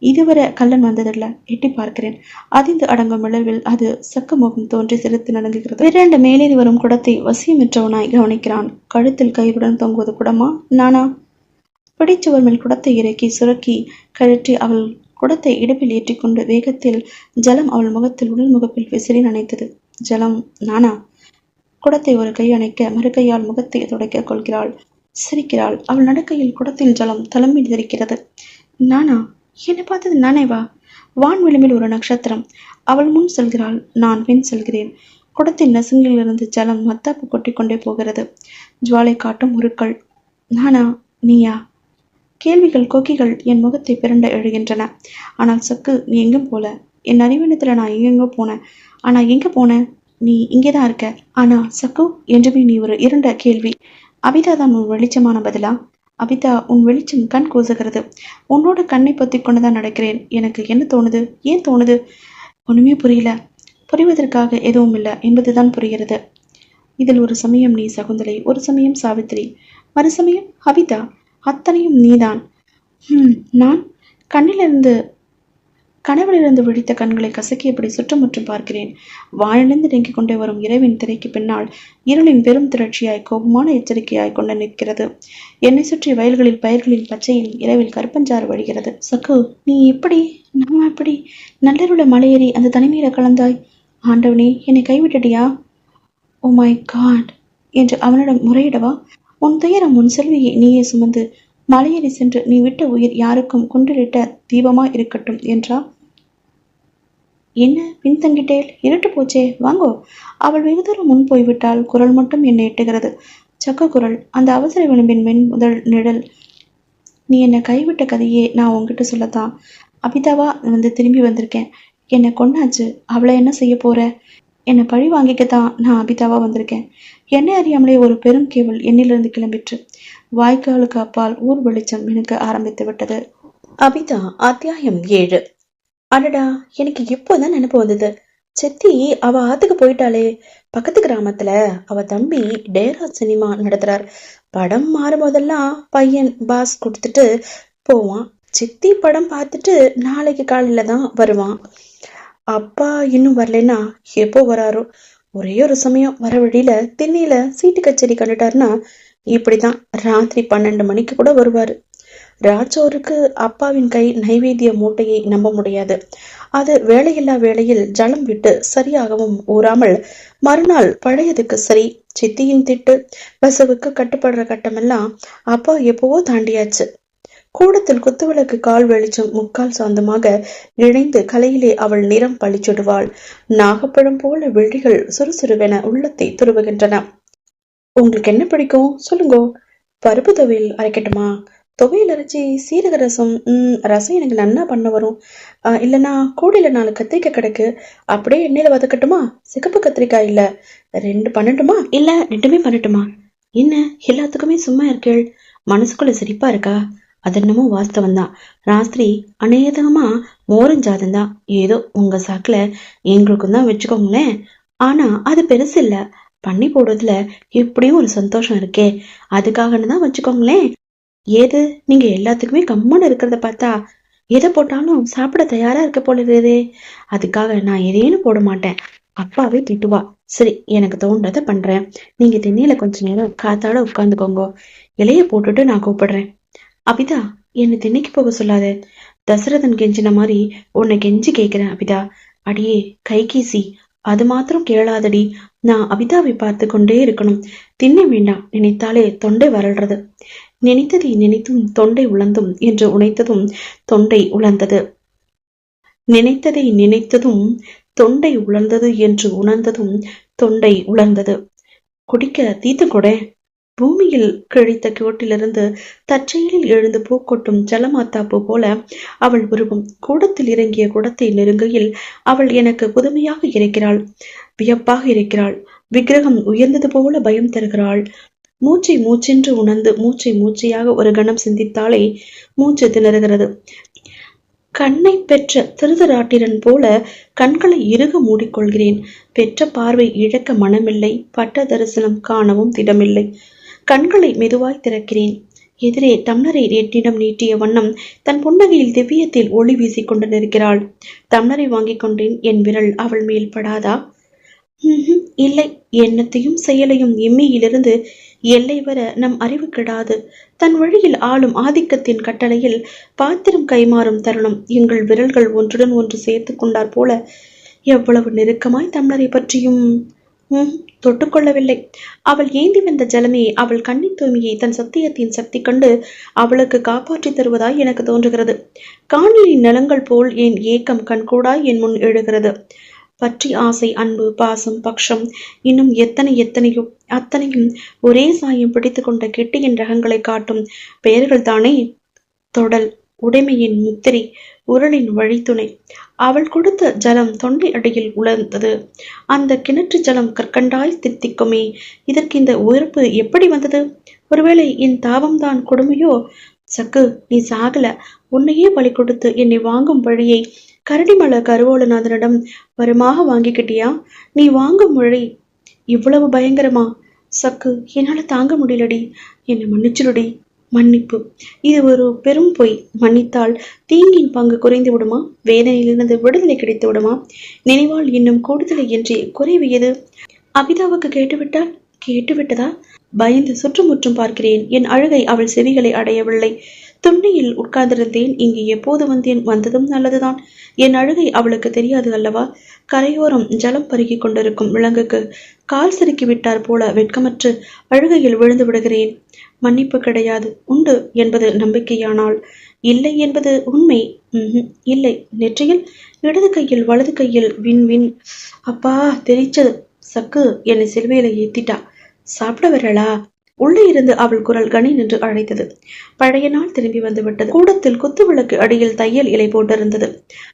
[SPEAKER 2] இதுவரை கல்லன் வந்ததில்ல. எட்டி பார்க்கிறேன். அதிர்ந்து அடங்கும் விளைவில் அது சக்கு முகம் தோன்றி சிரித்து நடங்குகிறது. விரண்டு மேலேறி வரும் குடத்தை வசியமிற்றவனாய் கவனிக்கிறான். கழுத்தில் கயிறுடன் தொங்குவது குடமா, நானா? பிடிச்சுவர் மேல் குடத்தை இறக்கி சுரக்கி கழற்றி அவள் குடத்தை இடுப்பில் ஏற்றிக்கொண்டு வேகத்தில் ஜலம் அவள் முகத்தில் உடல் முகப்பில் விசிறி நனைத்தது. ஜலம் நானா? குடத்தை ஒரு கை அணைக்க மறு கையால் முகத்தை துடைக்க கொள்கிறாள். சிரிக்கிறாள். அவள் நடக்கையில் குடத்தில் ஜலம் தலைமையில் இருக்கிறது. நானா? என்னை பார்த்தது நானேவா? வான் விளிம்பில் ஒரு நட்சத்திரம். அவள் முன் செல்கிறாள், நான் பின் செல்கிறேன். குடத்தின் நசுங்கிலிருந்து ஜலம் மத்தாப்பு கொட்டிக்கொண்டே போகிறது. ஜுவாலை காட்டும் உருக்கள். நானா? நீயா? கேள்விகள் கொக்கிகள் என் முகத்தை பிறண்ட எழுகின்றன. ஆனால் சக்கு, நீ எங்கும் போல. என் அறிவினத்துல நான் எங்கெங்கோ போனேன். ஆனா எங்க போனேன்? நீ இங்கேதான் இருக்க. ஆனா சக்கு, என்றுமே நீ ஒரு இருண்ட கேள்வி. அபிதா தான் உன் வெளிச்சமான பதிலா? அபிதா, உன் வெளிச்சம் கண் கூசுகிறது. உன்னோட கண்ணை பொத்தி கொண்டுதான் நடக்கிறேன். எனக்கு என்ன தோணுது? ஏன் தோணுது? ஒண்ணுமே புரியல. புரிவதற்காக எதுவும் இல்லை என்பதுதான் புரிகிறது. இதில் ஒரு சமயம் நீ சகுந்தலை, ஒரு சமயம் சாவித்திரி, மறு சமயம் அபிதா. அத்தனையும் நீதான். நான் கனவிலிருந்து விழித்த கண்களை கசக்கியபடி சுற்றுமுற்றும் பார்க்கிறேன். வானிலிருந்து நீங்கிக் கொண்டே வரும் இரவின் திரைக்கு பின்னால் இருளின் பெரும் திரட்சியாய் கோபமான எச்சரிக்கையாய் கொண்டு நிற்கிறது. என்னை சுற்றி வயல்களில் பயிர்களின் பச்சையில் இரவில் கருப்பஞ்சாறு வழிகிறது. சக்கு, நீ எப்படி, நம்ம எப்படி நள்ளிருள மலையேறி அந்த தனிமையில கலந்தாய்? ஆண்டவனே, என்னை கைவிட்டடியா? ஓ மை காட் என்று அவனிடம் முறையிடவா? உன் துயரம் உன் செல்வியை நீயே சுமந்து மலையேறி சென்று நீ விட்ட உயிர் யாருக்கும் குன்றிலிட்ட தீபமா இருக்கட்டும் என்றா? என்ன பின்தங்கிட்டேல்? இருட்டு போச்சே, வாங்கோ. அவள் வெகு தூரம் முன் போய்விட்டால். குரல் மட்டும் என்னை எட்டுகிறது. சக்க குரல், அந்த அவசர விளிம்பின் மென் முதல் நிழல். நீ என்னை கைவிட்ட கதையே நான் உங்ககிட்ட சொல்லத்தான் அபிதாவா வந்து திரும்பி வந்திருக்கேன். என்னை கொண்டாச்சு. அவளை என்ன செய்ய போற? என்னை பழி வாங்கிக்கத்தான் நான் அபிதாவா வந்திருக்கேன். என்னை அறியாமலே ஒரு பெரும் கேவல் என்னிலிருந்து கிளம்பிற்று. வாய்க்காலுக்கு அப்பால் ஊர் வெளிச்சம் மினுக்க ஆரம்பித்து விட்டது. அபிதா அத்தியாயம் 7. அடடா, எனக்கு இப்போதான் நினைப்பு வந்தது. சித்தி அவ ஆத்துக்கு போயிட்டாளே. பக்கத்து கிராமத்துல அவ தம்பி டேரா சினிமா நடத்துறார். படம் மாறும்போதெல்லாம் பையன் பாஸ் கொடுத்துட்டு போவான். சித்தி படம் பார்த்துட்டு நாளைக்கு காலையில தான் வருவான். அப்பா இன்னும் வரலன்னா எப்போ வராரோ? ஒரே ஒரு சமயம் வர வழியில திண்ணில சீட்டு கச்சேரி கண்டுட்டாருன்னா இப்படிதான் ராத்திரி 12 மணிக்கு கூட வருவாரு. ராஜோருக்கு அப்பாவின் கை நைவேத்திய மூட்டையை நம்ப முடியாது. அது வேலையில்லா வேளையில் ஜலம் விட்டு சரியாகவும் ஊறாமல் மறுநாள் பழையதுக்கு சரி. சித்தியின் திட்டு பசுவுக்கு கட்டுப்படுற கட்டமெல்லாம் அப்பா எப்பவோ தாண்டியாச்சு. கூடத்தில் குத்துவிளக்கு கால் வெளிச்சம் முக்கால் சாந்தமாக இணைந்து கலையிலே அவள் நிறம் பளிச்சிடுவாள். நாகப்பழம் போல விழிகள் சுறுசுறுவென உள்ளத்தை துருவுகின்றன. உங்களுக்கு என்ன பிடிக்கும் சொல்லுங்கோ. பருப்பு துவையல் அரைக்கட்டுமா? துவையல் அரைச்சி சீரக ரசம். ரசம் எனக்கு நன்னா பண்ண வரும். இல்லைன்னா கூடையில 4 கத்திரிக்காய் கிடக்கு, அப்படியே எண்ணெயில வதக்கட்டுமா? சிகப்பு கத்திரிக்காய் இல்ல, 2 பண்ணட்டுமா? இல்ல 2மே பண்ணட்டுமா? என்ன எல்லாத்துக்குமே சும்மா இருக்கேள்? மனசுக்குள்ள சிரிப்பா இருக்கா? அது என்னமோ வாஸ்தவம் தான். ராத்திரி அநேகமா மோரஞ்சாதம் தான். ஏதோ உங்க சாக்குல எங்களுக்கும் தான் வச்சுக்கோங்களேன். ஆனா அது பெருசு இல்ல. பண்ணி போடுறதுல எப்படியும் ஒரு சந்தோஷம் இருக்கே, அதுக்காகன்னு தான் வச்சுக்கோங்களேன். ஏது நீங்க எல்லாத்துக்குமே கம்முன்னு இருக்கிறத பார்த்தா எதை போட்டாலும் சாப்பிட தயாரா இருக்க போல இருக்குதே. அதுக்காக நான் எதையும் போட மாட்டேன். அப்பாவே திட்டுவா. சரி, எனக்கு தோன்றத பண்றேன். நீங்க திண்ணையில கொஞ்ச நேரம் காத்தாட உட்கார்ந்துக்கோங்க. இலைய போட்டுட்டு நான் கூப்பிடுறேன். அபிதா, என்னை திண்ணைக்கு போக சொல்லாத. தசரதன் கெஞ்சின மாதிரி உன்னை கெஞ்சி கேட்கிறேன் அபிதா. அடியே கைகீசி, அது மாத்திரம் கேளாதடி. நான் அபிதாவை பார்த்து கொண்டே இருக்கணும். திண்ணை வேண்டாம், நினைத்தாலே தொண்டை வறள்றது. நினைத்ததை நினைத்தும் தொண்டை உழந்தும் என்று உனைத்ததும் தொண்டை உழந்தது. நினைத்ததை நினைத்ததும் தொண்டை உழந்தது என்று உணர்ந்ததும் தொண்டை உலர்ந்தது. குடிக்க தீத்து கொட. பூமியில் கிழித்த கோட்டிலிருந்து தற்செயலில் எழுந்து பூக்கொட்டும் ஜலமாத்தாப்பு போல அவள் உருவம். கூடத்தில் இறங்கிய குடத்தை நெருங்கையில் அவள் எனக்கு புதுமையாக இருக்கிறாள், வியப்பாக இருக்கிறாள். விக்கிரகம் உயர்ந்தது போல பயம் தருகிறாள். மூச்சை மூச்சென்று உணர்ந்து மூச்சை மூச்சையாக ஒரு கணம் சிந்தித்தாலே மூச்சு திணறுகிறது. கண்ணை பெற்ற திருதராட்டிரன் போல கண்களை இறுக மூடிக்கொள்கிறேன். பெற்ற பார்வை இழக்க மனமில்லை, பட்ட தரிசனம் காணவும் திடமில்லை. கண்களை மெதுவாய் திறக்கிறேன். எதிரே டம்ளரை என்னிடம் நீட்டிய வண்ணம் தன் புன்னகையில் திவ்யத்தில் ஒளி வீசிக்கொண்டு நிற்கிறாள். டம்ளரை வாங்கிக் கொண்டேன். என் விரல் அவள் மேல் படாதா? இல்லை. எண்ணத்தையும் செயலையும் இம்மையிலிருந்து எல்லை வர நம் அறிவு கெடாது. தன் வழியில் ஆளும் ஆதிக்கத்தின் கட்டளையில் பாத்திரம் கைமாறும் தருணம் எங்கள் விரல்கள் ஒன்றுடன் ஒன்று சேர்த்து கொண்டார் போல எவ்வளவு நெருக்கமாய் தமிழரை பற்றியும் தொட்டுக்கொள்ளவில்லை. அவள் ஏந்தி வந்த ஜலமே அவள் கண்ணின் தூய்மையை தன் சத்தியத்தின் சக்தி கண்டு அவளுக்கு காப்பாற்றி தருவதாய் எனக்கு தோன்றுகிறது. காணலின் நலங்கள் போல் என் ஏக்கம் கண்கூடாய் என் முன் எழுகிறது. பற்றி ஆசை, அன்பு, பாசம், பக்ஷம், இன்னும் எத்தனையோ அத்தனையும் ஒரே சாயம் பிடித்து கொண்ட கெட்டியின் ரகங்களை காட்டும் பெயர்கள் தானே. தொடல், உடைமையின் முத்திரை, உரலின் வழித்துணை. அவள் கொடுத்த ஜலம் தொண்டை அடியில் உலர்ந்தது. அந்த கிணற்று ஜலம் கற்கண்டாய் தித்திக்குமே. இதற்கு இந்த உயர்ப்பு எப்படி வந்தது? ஒருவேளை என் தாபம்தான் கொடுமையோ? சக்கு, நீ சாகல. உன்னையே பலி கொடுத்து என்னை வாங்கும் வழியை கரடிமல கருவோலநாதனிடம் வரமாக வாங்கிக்கிட்டியா? நீ வாங்கும் மொழி இவ்வளவு பயங்கரமா? சக்கு, என்னால தாங்க முடியலடி. என்னை மன்னிச்சுடுடி. மன்னிப்பு, இது ஒரு பெரும் பொய். மன்னித்தால் தீங்கின் பங்கு குறைந்து விடுமா? வேதனையிலிருந்து விடுதலை கிடைத்து விடுமா? நினைவால் இன்னும் கூடுதலை என்று குறைவு எது? அபிதாவுக்கு கேட்டுவிட்டால்? கேட்டுவிட்டதா? பயந்து சுற்றுமுற்றும் பார்க்கிறேன். என் அழுகை அவள் செவிகளை அடையவில்லை. துண்ணியில் உட்கார்ந்திருந்தேன். இங்கு எப்போது வந்தேன்? வந்ததும் நல்லதுதான். என் அழுகை அவளுக்கு தெரியாது அல்லவா? கரையோரம் ஜலம் பருகி கொண்டிருக்கும் விலங்குக்கு கால் செருக்கி விட்டார் போல வெட்கமற்று அழுகையில் விழுந்து விடுகிறேன். மன்னிப்பு கிடையாது. உண்டு என்பது நம்பிக்கையானால் இல்லை என்பது உண்மை. இல்லை. நெற்றியில் இடது கையில் வலது கையில் வின் வின். அப்பா, தெரிச்சது. சக்கு, என்னை சிலுவையில ஏத்திட்டா. சாப்பிட வரலா? உள்ளே இருந்து அவள் குரல் கணி நின்று அழைத்தது. பழைய நாள் திரும்பி வந்துவிட்டது. கூடத்தில் குத்துவிளக்கு அடியில் தையல் இலை போட்டிருந்தது.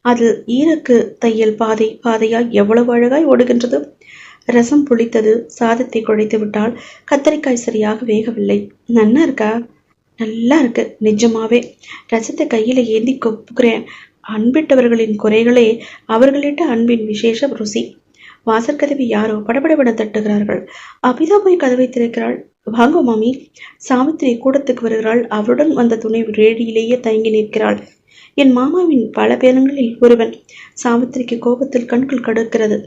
[SPEAKER 2] அதில் ஈரக்கு தையல் பாதை பாதையாய் எவ்வளவு அழகாய் ஓடுகின்றது. ரசம் புளித்தது. சாதத்தை குழைத்து விட்டால் கத்தரிக்காய் சரியாக வேகவில்லை. நன்னா இருக்கா? நல்லா இருக்கு, நிஜமாவே. ரசத்தை கையில ஏந்தி கொப்புக்கிறேன். அன்பிட்டவர்களின் குறைகளே அவர்களிட்ட அன்பின் விசேஷ ருசி. வாசற்கதவை யாரோ படபடவென தட்டுகிறார்கள். அபிதா போய் கதவை திறக்கிறாள். வாங்கோ மாமி. சாவித்திரி கூடத்துக்கு வருகிறாள். அவருடன் வந்த துணை ரேடியிலேயே தயங்கி நிற்கிறாள். என் மாமாவின் பல பேரங்களில் ஒருவன். சாவித்திரிக்கு கோபத்தில் கண்கள் கடுக்கிறது.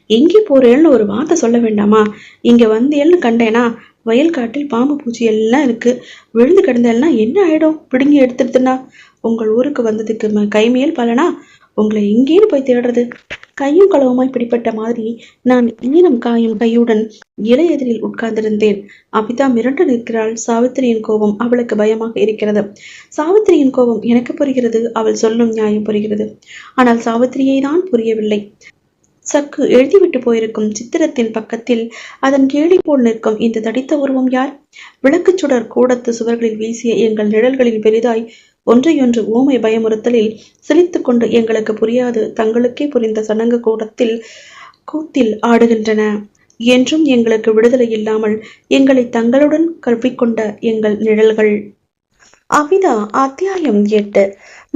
[SPEAKER 2] எங்கே போறேன்னு ஒரு வார்த்தை சொல்ல வேண்டாமா? இங்க வந்தேன்னு கண்டேனா? வயல் காட்டில் பாம்பு பூச்சி எல்லாம் இருக்கு. விழுந்து கிடந்தெல்லாம் என்ன ஆயிடும்? பிடுங்கி எடுத்துடுதுன்னா? உங்கள் ஊருக்கு வந்ததுக்கு கைமேல் பலனா? உங்களை எங்கேன்னு போய் தேடுறது? கையும் களவுமாய் பிடிப்பட்ட மாதிரி நான் ஈரம் காயும் கையுடன் இலையெதிரில் உட்கார்ந்திருந்தேன். அபிதா மிரண்டு நிற்கிறாள். சாவித்திரியின் கோபம் அவளுக்கு பயமாக இருக்கிறது. சாவித்திரியின் கோபம் எனக்கு புரிகிறது. அவள் சொல்லும் நியாயம் புரிகிறது. ஆனால் சாவித்திரியை தான் புரியவில்லை. சக்கு எழுதிவிட்டு போயிருக்கும் சித்திரத்தின் பக்கத்தில் அதன் கேலி போல் நிற்கும் இந்த தடித்த உருவம் யார்? விளக்குச் சுடர் கூடத்து சுவர்களில் வீசிய எங்கள் நிழல்களில் பெரிதாய் ஒன்றையொன்று ஊமை பயமுறுத்தலில் சிரித்துக் கொண்டு எங்களுக்கு புரியாது தங்களுக்கே புரிந்த சடங்கு கூத்தில் ஆடுகின்றன. என்றும் எங்களுக்கு விடுதலை இல்லாமல் எங்களை தங்களுடன் கவ்விக்கொண்ட எங்கள் நிழல்கள். அபிதா அத்தியாயம் 8.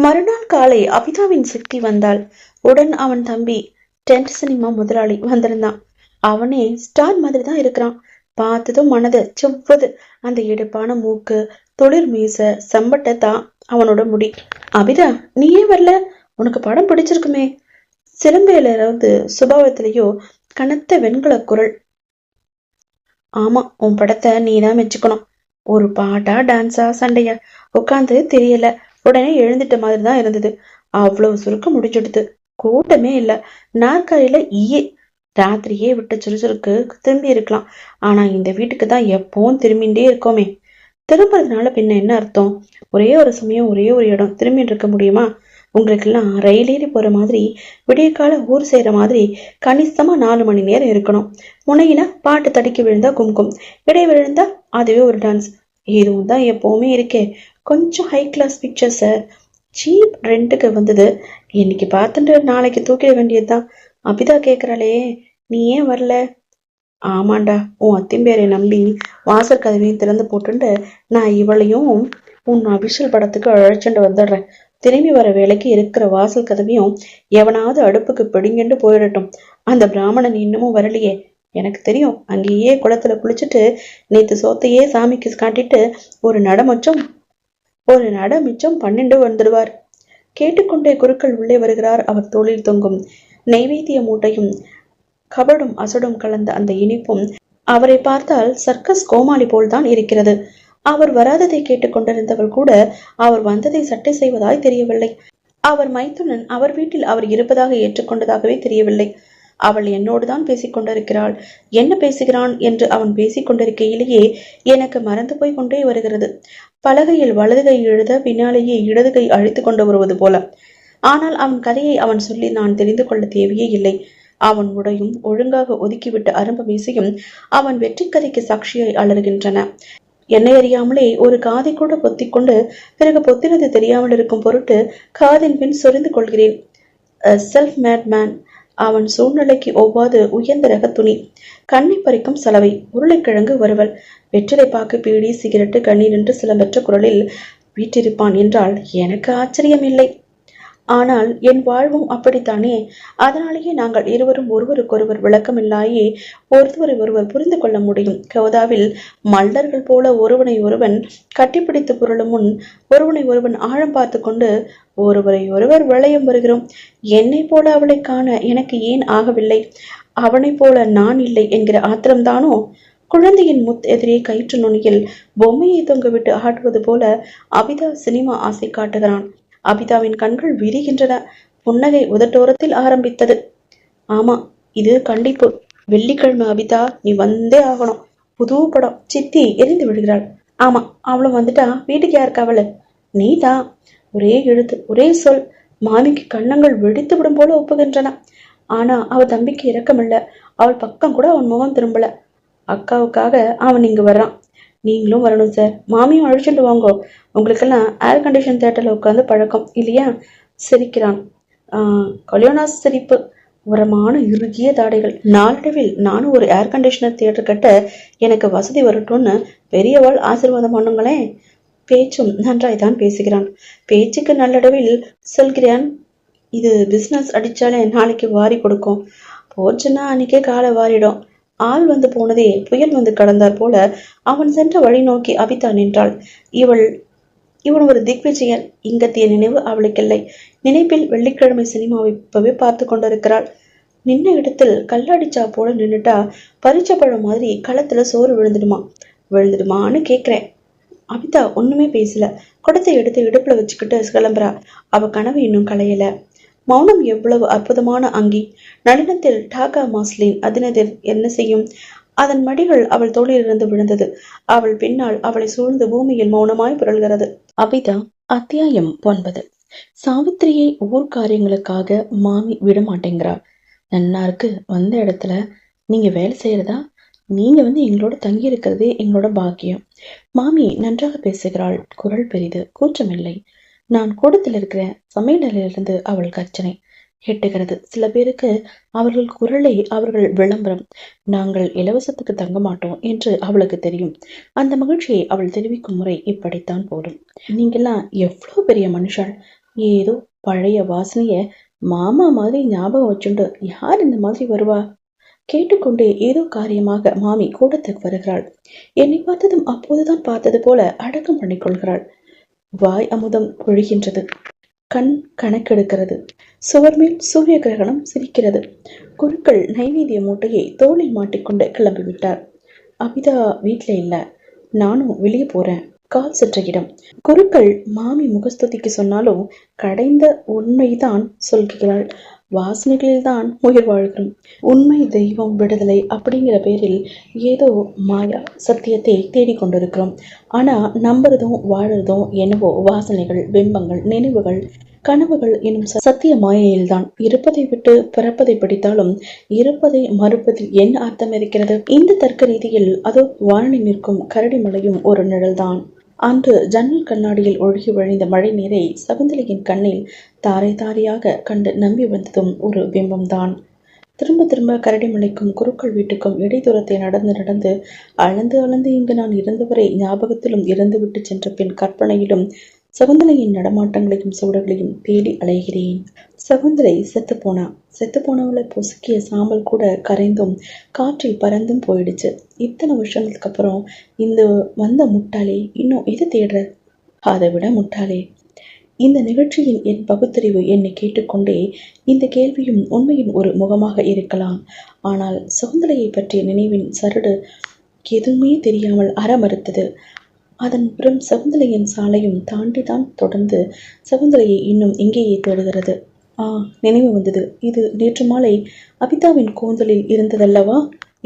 [SPEAKER 2] மறுநாள் காலை அபிதாவின் சித்தி வந்தாள். உடன் அவன் தம்பி டென்ட் சினிமா முதலாளி வந்திருந்தான். அவனே ஸ்டார் மாதிரி தான் இருக்கிறான். பார்த்ததும் மனது செவ்வது. அந்த எடுப்பான மூக்கு, தொழில் மீச, சம்பட்டை தான் அவனோட முடி. அபிதா, நீயே வரல? உனக்கு படம் பிடிச்சிருக்குமே. சிலம்பையிலிருந்து சுபாவத்திலேயோ கனத்த வெண்கல குரல். ஆமா, உன் படத்தை நீதான் மெச்சுக்கணும். ஒரு பாட்டா டான்ஸா சண்டையா உட்காந்து தெரியல. உடனே எழுந்துட்ட மாதிரி தான் இருந்தது. அவ்வளவு சுருக்கம் முடிச்சுடுது. கூட்டமே இல்ல. நாற்காலியில ராத்திரியே விட்ட சுறுசுறுக்கு திரும்பி இருக்கலாம். ஆனா இந்த வீட்டுக்கு தான் எப்பவும் திரும்பிண்டே இருக்கோமே. திரும்புறதுனால பின்ன என்ன அர்த்தம்? ஒரே ஒரு சமயம் ஒரே ஒரு இடம் திரும்பிட்டு இருக்க முடியுமா? உங்களுக்கெல்லாம் ரயிலேறி போற மாதிரி, விடிய கால ஊர் செய்யற மாதிரி கணிசமா 4 மணி நேரம் இருக்கணும். முனையில பாட்டு தடுக்கி விழுந்தா கும்கும், இடை விழுந்தா அதுவே ஒரு டான்ஸ். இதுவும் தான் எப்பவுமே இருக்கே. கொஞ்சம் ஹை கிளாஸ் பிக்சர்ஸ சீப் ரெண்டுக்கு வந்தது. இன்னைக்கு பார்த்துட்டு நாளைக்கு தூக்கிட வேண்டியதுதான். அபிதா கேக்குறாளே, நீ ஏன் வரல? ஆமாண்டா, உன் அத்திம்பேரை நம்பி வாசல் கதவையும் திறந்து போட்டுண்டு நான் இவளையும் உன் அபிஷல் படத்துக்கு அழைச்சுட்டு வந்துடுறேன். திரும்பி வர வேலைக்கு இருக்கிற வாசல் கதவையும் எவனாவது அடுப்புக்கு பிடிங்கிட்டு போயிடட்டும். அந்த பிராமணன் இன்னமும் வரலையே. எனக்கு தெரியும், அங்கேயே குளத்துல குளிச்சுட்டு நேத்து சோத்தையே சாமிக்கு காட்டிட்டு ஒரு நட மிச்சம் பண்ணிட்டு வந்துடுவார். கேட்டுக்கொண்டே குருக்கள் உள்ளே வருகிறார். அவர் தோளில் தொங்கும் நெய்வேத்திய மூட்டையும் கபடும் அசடும் கலந்த அந்த இனிப்பும் அவரை பார்த்தால் சர்க்கஸ் கோமாளி போல்தான் இருக்கிறது. அவர் வராததை கேட்டுக்கொண்டிருந்தவள் கூட அவர் வந்ததை சட்டை செய்வதாய் தெரியவில்லை. அவர் மைத்துனன் அவர் வீட்டில் அவர் இருப்பதாக ஏற்றுக்கொண்டதாகவே தெரியவில்லை. அவள் என்னோடுதான் பேசிக்கொண்டிருக்கிறாள். என்ன பேசுகிறான் என்று அவன் பேசிக்கொண்டிருக்கையிலேயே எனக்கு மறந்து போய் கொண்டே வருகிறது. பலகையில் வலது கை எழுத பின்னாலேயே இடது கை அழித்து கொண்டு வருவது போல. ஆனால் அவன் கதையை அவன் சொல்லி நான் தெரிந்து கொள்ள தேவையே இல்லை. அவன் உடையும் ஒழுங்காக ஒதுக்கிவிட்ட அரும்பு மீசையும் அவன் வெற்றி கதைக்கு சாட்சியாய் அலறுகின்றன. என்னை அறியாமலே ஒரு காதை கூட பொத்திக்கொண்டு பிறகு பொத்தினது தெரியாமல் இருக்கும் பொருட்டு காதின் பின் சொரிந்து கொள்கிறேன். Self mat man. அவன் சூழ்நிலைக்கு ஒவ்வாது உயர்ந்த ரக துணி, கண்ணை பறிக்கும் சலவை, உருளைக்கிழங்கு வறுவல், வெற்றிலை பாக்கு, பீடி, சிகரெட்டு, கண்ணீர் என்று சிலம்பற்ற குரலில் வீட்டிருப்பான் என்றால் எனக்கு ஆச்சரியமில்லை. ஆனால் என் வாழ்வும் அப்படித்தானே. அதனாலேயே நாங்கள் இருவரும் ஒருவருக்கொருவர் விளக்கமில்லாயே ஒருவரை ஒருவர் புரிந்து கொள்ள முடியும். கௌதாவில் மல்லர்கள் போல ஒருவனை ஒருவன் கட்டிப்பிடித்து புரளும் முன் ஒருவனை ஒருவன் ஆழம் பார்த்து கொண்டு ஒருவரை ஒருவர் விளையம் வருகிறோம். என்னை போல அவளை காண எனக்கு ஏன் ஆகவில்லை? அவனை போல நான் இல்லை என்கிற ஆத்திரம்தானோ? குழந்தையின் எதிரே கயிற்று நுனியில் பொம்மையை தொங்கவிட்டு ஆட்டுவது போல அபிதா சினிமா ஆசை காட்டுகிறான். அபிதாவின் கண்கள் விரிகின்றன. புன்னகை உதட்டோரத்தில் ஆரம்பித்தது. ஆமா, இது கண்டிப்பு. வெள்ளிக்கிழமை அபிதா, நீ வந்தே ஆகணும். புது படம். சித்தி எரிந்து விடுகிறாள். ஆமா, அவளும் வந்துட்டா வீட்டுக்கு யாருக்கு அவளு? நீதான். ஒரே எழுத்து, ஒரே சொல். மாமிக்கு கண்ணங்கள் வெடித்து விடும் போல ஒப்புகின்றன. ஆனா அவ தம்பிக்கு இரக்கமில்ல. அவள் பக்கம் கூட அவன் முகம் திரும்பல. அக்காவுக்காக அவன் இங்கு வர்றான். நீங்களும் வரணும் சார். மாமியும் அழைச்சிட்டு வாங்கோ. உங்களுக்கெல்லாம் ஏர் கண்டிஷன் தியேட்டர்ல உட்காந்து பழக்கம் இல்லையா? சிரிக்கிறான். கல்யாணாஸ் சிரிப்பு. உரமான இறுகிய தாடைகள். நாளடைவில் நானும் ஒரு ஏர் கண்டிஷனர் தியேட்டர் கட்ட எனக்கு வசதி வரட்டும்னு பெரியவாள் ஆசீர்வாதம் பண்ணுங்களேன். பேச்சும் நன்றாய் தான் பேசுகிறான். பேச்சுக்கு நல்லடவில் சொல்கிறான். இது பிசினஸ் அடிச்சாலே நாளைக்கு வாரி கொடுக்கும். போச்சுன்னா அன்னைக்கே காலை வாரிடும். ஆள் வந்து போனதே புயல் வந்து கடந்தார் போல அவன் சென்ற வழி நோக்கி அபிதா நின்றாள். இவன் ஒரு திக்விஜயன். இங்கத்திய நினைவு அவளுக்கில்லை. நினைப்பில் வெள்ளிக்கிழமை சினிமாவை இப்பவே பார்த்து கொண்டிருக்கிறாள். நின்ன இடத்தில் கல்லாடிச்சா போல நின்னுட்டா பறிச்ச பழம் மாதிரி களத்துல சோறு விழுந்துடுமான்னு கேக்குறேன். அபிதா ஒண்ணுமே பேசல. குடத்தை எடுத்து இடுப்புல வச்சுக்கிட்டு கிளம்புறா. அவ கனவு இன்னும் களையல. மௌனம் எவ்வளவு அற்புதமான அங்கி! நடனத்தில் டாகா மாஸ்லின் அதினதில் என்ன செய்யும்? அதன் மடிகள் அவள் தோளிலிருந்து விழுந்தது. அவள் பின்னால் அவளை சூழ்ந்து பூமியில் மௌனமாய் புரள்கிறது. அபிதா அத்தியாயம் 9. சாவித்திரியை ஊர்காரியங்களுக்காக மாமி விடமாட்டேங்கிறாள். நன்னா இருக்கு, வந்த இடத்துல நீங்க வேலை செய்யறதா? நீங்க எங்களோட தங்கி இருக்கிறதே எங்களோட பாக்கியம். மாமி நன்றாக பேசுகிறாள். குரல் பெரிது, கூச்சமில்லை. நான் கூடத்தில் இருக்கிறேன். சமையலிலிருந்து அவள் கர்ச்சனை எட்டுகிறது. சில பேருக்கு அவர்கள் குரலை அவர்கள் விளம்பரம். நாங்கள் இலவசத்துக்கு தங்க மாட்டோம் என்று அவளுக்கு தெரியும். அந்த மகிழ்ச்சியை அவள் தெரிவிக்கும் முறை இப்படித்தான் போடும். நீங்கெல்லாம் எவ்வளவு பெரிய மனுஷாள்! ஏதோ பழைய வாசனைய மாமா மாதிரி ஞாபகம் வச்சுண்டு யார் இந்த மாதிரி வருவா? கேட்டுக்கொண்டே ஏதோ காரியமாக மாமி கூடத்துக்கு வருகிறாள். என்னை பார்த்ததும் அப்போதுதான் பார்த்தது போல அடக்கம் பண்ணிக்கொள்கிறாள். வாய் அமுதம் பொழிகின்றது. கண் கணக்கெடுக்கிறது. சுவர் மேல் சூரிய கிரகணம் சிரிக்கிறது. குருக்கள் நைவேத்திய மூட்டையை தோளில் மாட்டிக்கொண்டு கிளம்பிவிட்டார். அபிதா வீட்டுல இல்ல, நானும் வெளியே போறேன். கால் சென்ற இடம். குருக்கள் மாமி முகஸ்துதிக்கு சொன்னாலும் கடைந்த உண்மைதான் சொல்கிறாள். வாசனைகளில்தான் உயிர் வாழ்கிறோம். உண்மை, தெய்வம், விடுதலை அப்படிங்கிற பேரில் ஏதோ மாயா சத்தியத்தை தேடிக்கொண்டிருக்கிறோம். ஆனா நம்புறதும் வாழறதும் என்னவோ வாசனைகள், பிம்பங்கள், நினைவுகள், கனவுகள் எனும் சத்திய மாயையில்தான். இருப்பதை விட்டு பிறப்பதை பிடித்தாலும் இருப்பதை மறுப்பதில் என்ன அர்த்தம் இருக்கிறது? இந்த தர்க்க ரீதியில் அதோ வாழி நிற்கும் கரடி மலையும் ஒரு நிழல்தான். அன்று ஜன்னல் கண்ணாடியில் ஒழுகி வழிந்த மழை நீரை சகுந்தலையின் கண்ணில் தாரை தாரையாக கண்டு நம்பி வந்ததும் ஒரு பிம்பம்தான். திரும்ப திரும்ப கரடிமலைக்கும் குருக்கள் வீட்டுக்கும் இடைத்தூரத்தை நடந்து நடந்து அளந்து அளந்து இங்கு நான் இருந்தவரை ஞாபகத்திலும் இறந்துவிட்டு சென்ற பின் கற்பனையிலும் சகுந்தலையின் நடமாட்டங்களையும் சூழல்களையும் தேடி அலைகிறேன். சகுந்தலை செத்துப்போனா. செத்துப்போனவளை பொசுக்கிய சாம்பல் கூட கரைந்தும் காற்றில் பறந்தும் போயிடுச்சு. இத்தனை வருஷங்களுக்கு அப்புறம் இந்த வந்த முட்டாளே இன்னும் எது தேடுற? அதை விட முட்டாளே, இந்த நிகழ்ச்சியின் என் பகுத்தறிவு என்னை கேட்டுக்கொண்டே இந்த கேள்வியும் உண்மையின் ஒரு முகமாக இருக்கலாம். ஆனால் சகுந்தலையை பற்றிய நினைவின் சரடு எதுவுமே தெரியாமல் அறமறுத்தது. அதன் புறம் சகுந்தலையின் சாலையும் தாண்டிதான் தொடர்ந்து சகுந்தலையை இன்னும் இங்கேயே தேடுகிறது. நினைவு வந்தது. இது நேற்று மாலை அபிதாவின் கூந்தலில் இருந்ததல்லவா?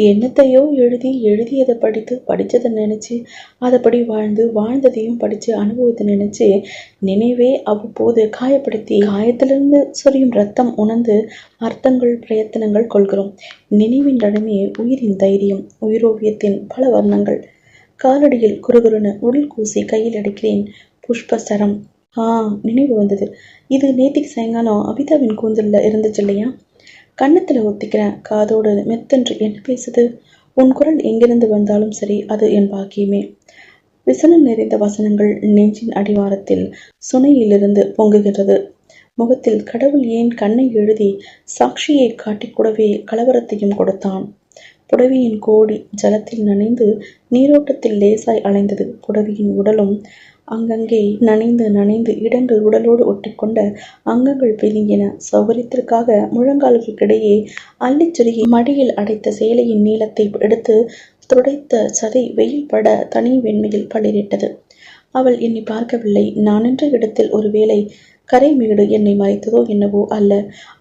[SPEAKER 2] என்னத்தையோ எழுதியதை படிச்சதை நினைச்சு அதைப்படி வாழ்ந்ததையும் படிச்சு அனுபவத்தை நினைச்சு நினைவே அவ்வப்போது காயப்படுத்தி காயத்திலிருந்து சொரியும் ரத்தம் உணர்ந்து அர்த்தங்கள் பிரயத்தனங்கள் கொள்கிறோம். நினைவின் இடமே உயிரின் தைரியம், உயிரோவியத்தின் பல வர்ணங்கள். காலடியில் குறுகுறுன உடல் கூசி கையில் அடிக்கிறேன். புஷ்பசரம். நினைவு வந்தது. இது நேத்திக்கு சாயங்காலம் அபிதாவின் கூந்தல்ல இருந்துச்சு இல்லையா? கன்னத்துல ஒத்திக்கிறேன். காதோடு மெத்தென்று என்ன பேசுது? உன் குரல் எங்கிருந்து வந்தாலும் சரி, அது என் பாக்கியமே. விசனம் நிறைந்த வசனங்கள் நெஞ்சின் அடிவாரத்தில் சுனையிலிருந்து பொங்குகின்றது. முகத்தில் கடவுள் ஏன் கண்ணை எழுதி சாட்சியை காட்டிக்கூடவே கலவரத்தையும் கொடுத்தான். புடவியின் கோடி ஜலத்தில் நனைந்து நீரோட்டத்தில் லேசாய் அலைந்தது. புடவியின் உடலும் அங்கங்கே நனைந்து இடங்கள் உடலோடு ஒட்டிக்கொண்ட அங்கங்கள் பிதுங்கின. சௌகரியத்திற்காக முழங்கால்களுக்கிடையே அள்ளிச்சுருகி மடியில் அடைத்த சேலையின் நீளத்தை எடுத்து துடைத்த சதை வெயில் பட தனி வெண்மையில் பளிரிட்டது. அவள் என்னை பார்க்கவில்லை. நான் நின்ற இடத்தில் ஒருவேளை கரைமேடு என்னை மறைத்ததோ என்னவோ அல்ல.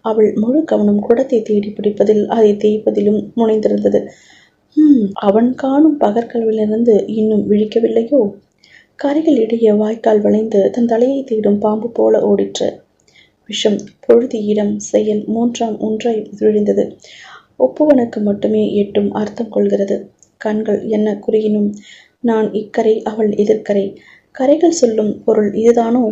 [SPEAKER 2] அவள் முழு கவனம் குடத்தை தேடி பிடிப்பதில் அதை தேய்ப்பதிலும் முனைந்திருந்தது. அவன் காணும் பகற்கல்விலிருந்து இன்னும் விழிக்கவில்லையோ? கரைகள் இடையே வாய்க்கால் வளைந்து தன் தலையை தேடும் பாம்பு போல ஓடிற்று. விஷம், பொழுது, இடம், செயல் மூன்றாம் ஒன்றாய் விழுந்தது. ஒப்புவனுக்கு மட்டுமே எட்டும் அர்த்தம் கொள்கிறது. கண்கள் என்ன குறியினும் நான் இக்கரை, அவள் எதிர்கரை. கரைகள் சொல்லும் பொருள் இதுதானோ?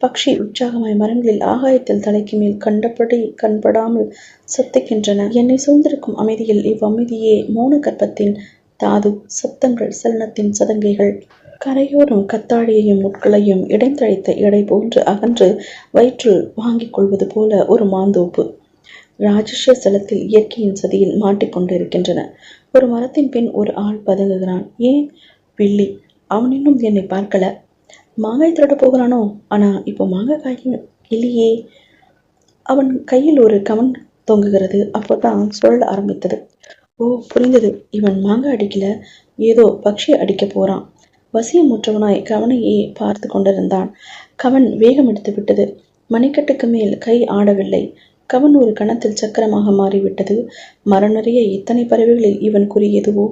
[SPEAKER 2] பக்ஷி உற்சாகமாய் மரங்களில் ஆகாயத்தில் தலைக்கு மேல் கண்டபடி கண்படாமல் சத்துக்கின்றன. என்னை சூழ்ந்திருக்கும் அமைதியில் இவ்வமைதியே மௌன கற்பத்தின் தாது, சப்தங்கள், சலனத்தின் சதங்கைகள். கரையோரம் கத்தாழியையும் முட்களையும் இடைந்தழைத்த இடை போன்று அகன்று வயிற்றில் வாங்கிக் கொள்வது போல ஒரு மாந்தோப்பு. ராஜஸ்ய சலத்தில் இயற்கையின் சதியில் மாட்டிக்கொண்டிருக்கின்றன. ஒரு மரத்தின் பின் ஒரு ஆள் பதுங்குகிறான். ஏன்? வில்லி. அவன் இன்னும் என்னை பார்க்கல. மாங்காய் திருட போகிறானோ? ஆனா இப்போ மாங்காய் காயும் இல்லையே. அவன் கையில் ஒரு கவன் தொங்குகிறது. அப்போதான் சொல்ல ஆரம்பித்தது. ஓ, புரிந்தது. இவன் மாங்காய் அடிக்கல, ஏதோ பக்ஷி அடிக்க போறான். வசியமுற்றவனாய் கவனையே பார்த்து கொண்டிருந்தான். கவன் வேகம் எடுத்து விட்டது. மணிக்கட்டுக்கு மேல் கை ஆடவில்லை. கவன் ஒரு கணத்தில் சக்கரமாக மாறிவிட்டது. மரநறிய இத்தனை பறவைகளில் இவன் குறி எதுவோ?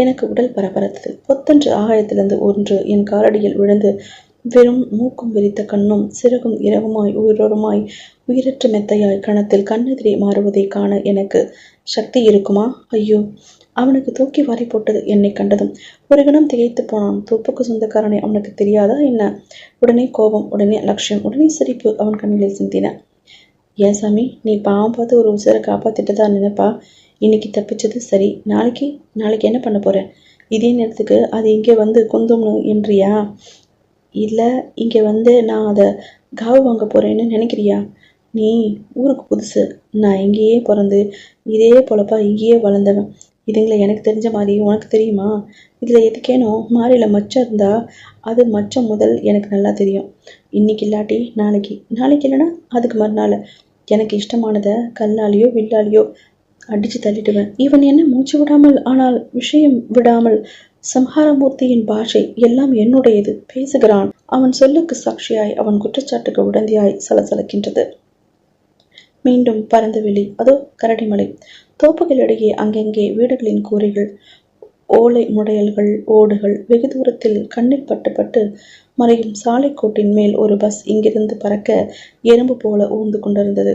[SPEAKER 2] எனக்கு உடல் பரபரத்தது. பொத்தென்று ஆகாயத்திலிருந்து ஒன்று என் காலடியில் விழுந்து வெறும் மூக்கும் விரித்த கண்ணும் சிறகும் இரவுமாய் உயிரோருமாய் உயிரற்ற மெத்தையாய் கணத்தில் கண்ணெதிரே மாறுவதை காண எனக்கு சக்தி இருக்குமா? ஐயோ! அவனுக்கு தூக்கி வாரி போட்டது என்னை கண்டதும். ஒரு கணம் திகைத்து போனான். தோப்புக்கு சொந்தக்காரனை அவனுக்கு தெரியாதா என்ன? உடனே கோபம், உடனே அலட்சியம், உடனே சிரிப்பு அவன் கண்ணில் சிந்தின. ஏன் சாமி, நீ பாவம் பார்த்து ஒரு உசுரை காப்பாத்திட்டதா நினைப்பா? இன்னைக்கு தப்பிச்சது சரி, நாளைக்கு என்ன பண்ண போற? இதே நேரத்துக்கு அது இங்கே வந்து குந்தும்னு என்றியா? இல்ல இங்க வந்து நான் அதை காவு வாங்க போறேன்னு நினைக்கிறியா? நீ ஊருக்கு புதுசு. நான் இங்கேயே பிறந்து இதே பொழப்பா இங்கேயே வளர்ந்தவன். இதுங்களை எனக்கு தெரிஞ்ச மாதிரி உனக்கு தெரியுமா? இதுல எதுக்கேனும் மாறில மச்சம் இருந்தா அது மச்சம் முதல் எனக்கு நல்லா தெரியும். இன்னைக்கு இல்லாட்டி நாளைக்கு இல்லைன்னா அதுக்கு மறுநாள் எனக்கு இஷ்டமானதை கல்லாலேயோ வில்லாலேயோ அடிச்சு தள்ளிடுவேன். இவன் என்ன மூச்சு விடாமல் ஆனால் விஷயம் விடாமல் சம்ஹாரமூர்த்தியின் பாஷை எல்லாம் என்னுடையது பேசுகிறான். அவன் சொல்லுக்கு சாட்சியாய் அவன் குற்றச்சாட்டுக்கு உடந்தையாய் சலசலக்கின்றது. மீண்டும் பரந்த வெளி, அதோ கரடிமலை. தோப்புகளிடையே அங்கங்கே வீடுகளின் கூரைகள், ஓலை முடையல்கள், ஓடுகள். வெகு தூரத்தில் கண்ணில் பட்டு மறையும் சாலைக்கோட்டின் மேல் ஒரு பஸ் இங்கிருந்து பறக்க எறும்பு போல ஊர்ந்து கொண்டிருந்தது.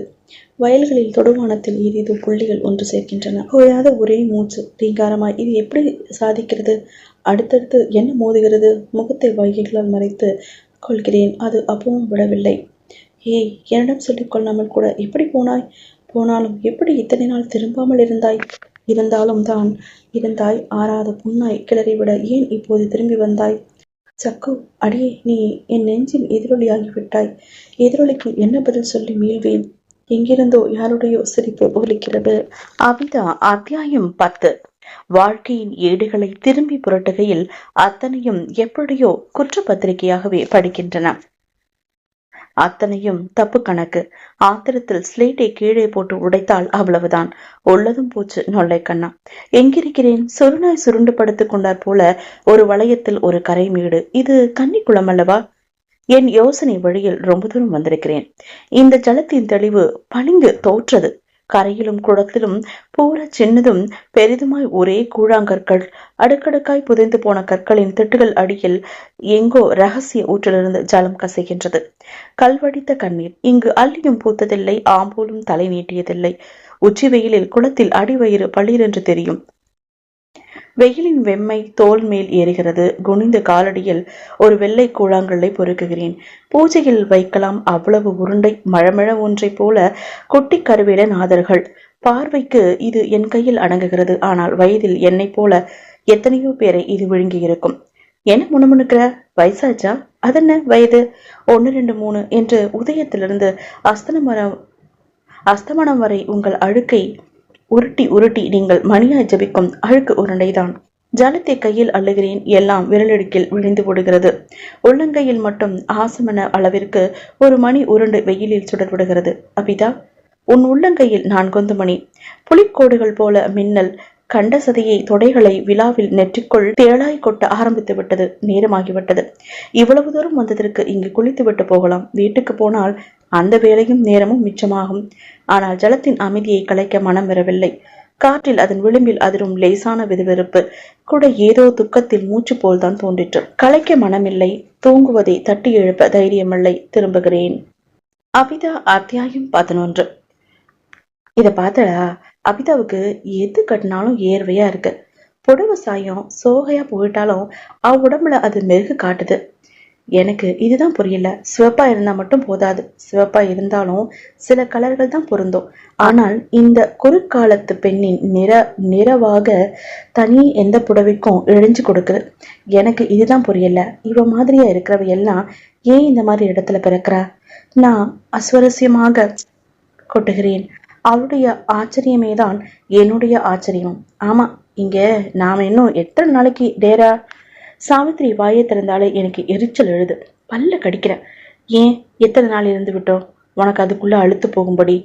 [SPEAKER 2] வயல்களில் தொடுவானத்தில் ஏதேதோ புள்ளிகள் ஒன்று சேர்க்கின்றன. ஓயாத ஒரே மூச்சு ரீங்காரமாய். இது எப்படி சாதிக்கிறது? அடுத்தடுத்து என்ன மோதுகிறது? முகத்தை வைகைகளால் மறைத்து கொள்கிறேன். அது அப்பவும் விடவில்லை. ஏய், என்னிடம் சொல்லிக் கொள்ளாமல் கூட எப்படி போனாய்? போனாலும் எப்படி இத்தனை நாள் திரும்பாமல் இருந்தாய்? இருந்தாய் ஆறாத புண்ணாய் கிளறிவிட ஏன் இப்போது திரும்பி வந்தாய்? சக்கு, அடியே, நீ என் நெஞ்சின் எதிரொலியாகிவிட்டாய். எதிரொலிக்கு என்ன பதில் சொல்லி மீள்வேன்? எங்கிருந்தோ யாருடையோ சிரிப்பு ஒலிக்கிறது.
[SPEAKER 1] அபிதா அத்தியாயம் 10. வாழ்க்கையின் ஏடுகளை திரும்பி புரட்டுகையில் அத்தனையும் எப்படியோ குற்றப்பத்திரிகையாகவே படிக்கின்றன. அத்தனையும் தப்பு கணக்கு. ஆத்திரத்தில் ஸ்லேட்டை கீழே போட்டு உடைத்தால் அவ்வளவுதான். உள்ளதும் போச்சு நொல்லை கண்ணா. எங்கிருக்கிறேன்? சுருநாய் சுருண்டு படுத்துக் கொண்டார் போல ஒரு வளையத்தில் ஒரு கரைமீடு. இது கன்னிக்குளம் அல்லவா? என் யோசனை வழியில் ரொம்ப தூரம் வந்திருக்கிறேன். இந்த ஜலத்தின் தெளிவு பளிங்கு தோற்றது. கரையிலும் குளத்திலும் பூர சின்னதும் பெரிதுமாய் ஒரே கூழாங்கற்கள், அடுக்கடுக்காய் புதைந்து போன கற்களின் திட்டுகள் அடியில் எங்கோ ரகசிய ஊற்றிலிருந்து ஜலம் கசைகின்றது. கல்வடித்த கண்ணீர். இங்கு அள்ளியும் பூத்ததில்லை, ஆம்போலும் தலை நீட்டியதில்லை. உச்சி வெயிலில் குளத்தில் அடிவயிறு பளிரென்று தெரியும். வெயிலின் வெம்மை தோல் மேல் ஏறுகிறது. குனிந்த காலடியில் ஒரு வெள்ளை கூழாங்கல்லை பொறுக்குகிறேன். பூஜையில் வைக்கலாம் அவ்வளவு உருண்டை மழமழ ஒன்றை போல குட்டி கருவேல நாதர்கள். பார்வைக்கு இது என் கையில் அடங்குகிறது. ஆனால் வயதில் என்னை போல எத்தனையோ பேரை இது விழுங்கி இருக்கும். என்ன முணுமுணுக்கிற? வயசாச்சா? அதென்ன வயது? 1 2 3 என்று உதயத்திலிருந்து அஸ்தமனம் வரை உங்கள் அழுக்கை உருட்டி நீங்கள் மணியாய் ஜபிக்கும் அழுக்கு உருண்டைதான். ஜலத்தை கையில் அள்ளுகிறேன். எல்லாம் விரலடுக்கில் விழுந்து போடுகிறது. உள்ளங்கையில் மட்டும் ஆசமன அளவிற்கு ஒரு மணி உருண்டு வெயிலில் சுடர்விடுகிறது. அபிதா, உன் உள்ளங்கையில் 4 மணி. புலிக்கோடுகள் போல மின்னல். கண்ட சதையை தொடைகளை விழாவில் நெற்றிக்குள் தேளாய் கொட்ட ஆரம்பித்து விட்டது. நேரமாகிவிட்டது. இவ்வளவு தூரம் வந்ததற்கு இங்கு குளித்து விட்டு போகலாம். வீட்டுக்கு போனால் அந்த வேலையும் நேரமும் மிச்சமாகும். ஆனால் ஜலத்தின் அமைதியை கலைக்க மனம் வரவில்லை. காற்றில் அதன் விளிம்பில் அதிரும் லேசான விறுவிறுப்பு கூட ஏதோ துக்கத்தில் மூச்சு போல்தான் தோன்றிற்று. கலைக்க மனமில்லை. தூங்குவதை தட்டி எழுப்ப தைரியமில்லை. திரும்புகிறேன். அபிதா அத்தியாயம் 11. இத பார்த்தடா, அபிதாவுக்கு எது கட்டினாலும் ஏர்வையா இருக்கு. புடவை சாயம் சோகையா போயிட்டாலும் அவ உடம்புல அது மெருகு காட்டுது. எனக்கு இதுதான் புரியல. சிவப்பா இருந்தா மட்டும் போதாது. சிவப்பா இருந்தாலும் சில கலர்கள் தான் பொருந்தும். ஆனால் இந்த குறுக்காலத்து பெண்ணின் நிறவாக தனி எந்த புடவைக்கும் இழைஞ்சு கொடுக்குது. எனக்கு இதுதான் புரியல. இவ மாதிரியா இருக்கிறவ எல்லாம் ஏன் இந்த மாதிரி இடத்துல பிறக்கிறா? நான் அஸ்வரஸ்யமாக கொட்டுகிறேன். அவளுடைய ஆச்சரியமே தான் என்னுடைய ஆச்சரியம். ஆமா, இங்க நாம இன்னும் எத்தனை நாளைக்கு டேரா? சாவித்திரி வாயை திறந்தாலே எனக்கு எரிச்சல் எழுது. பல்ல கடிக்கிறேன். ஏன் எத்தனை நாள் இருந்து விட்டோம்? உனக்கு அதுக்குள்ள அழுத்து போகும்படி.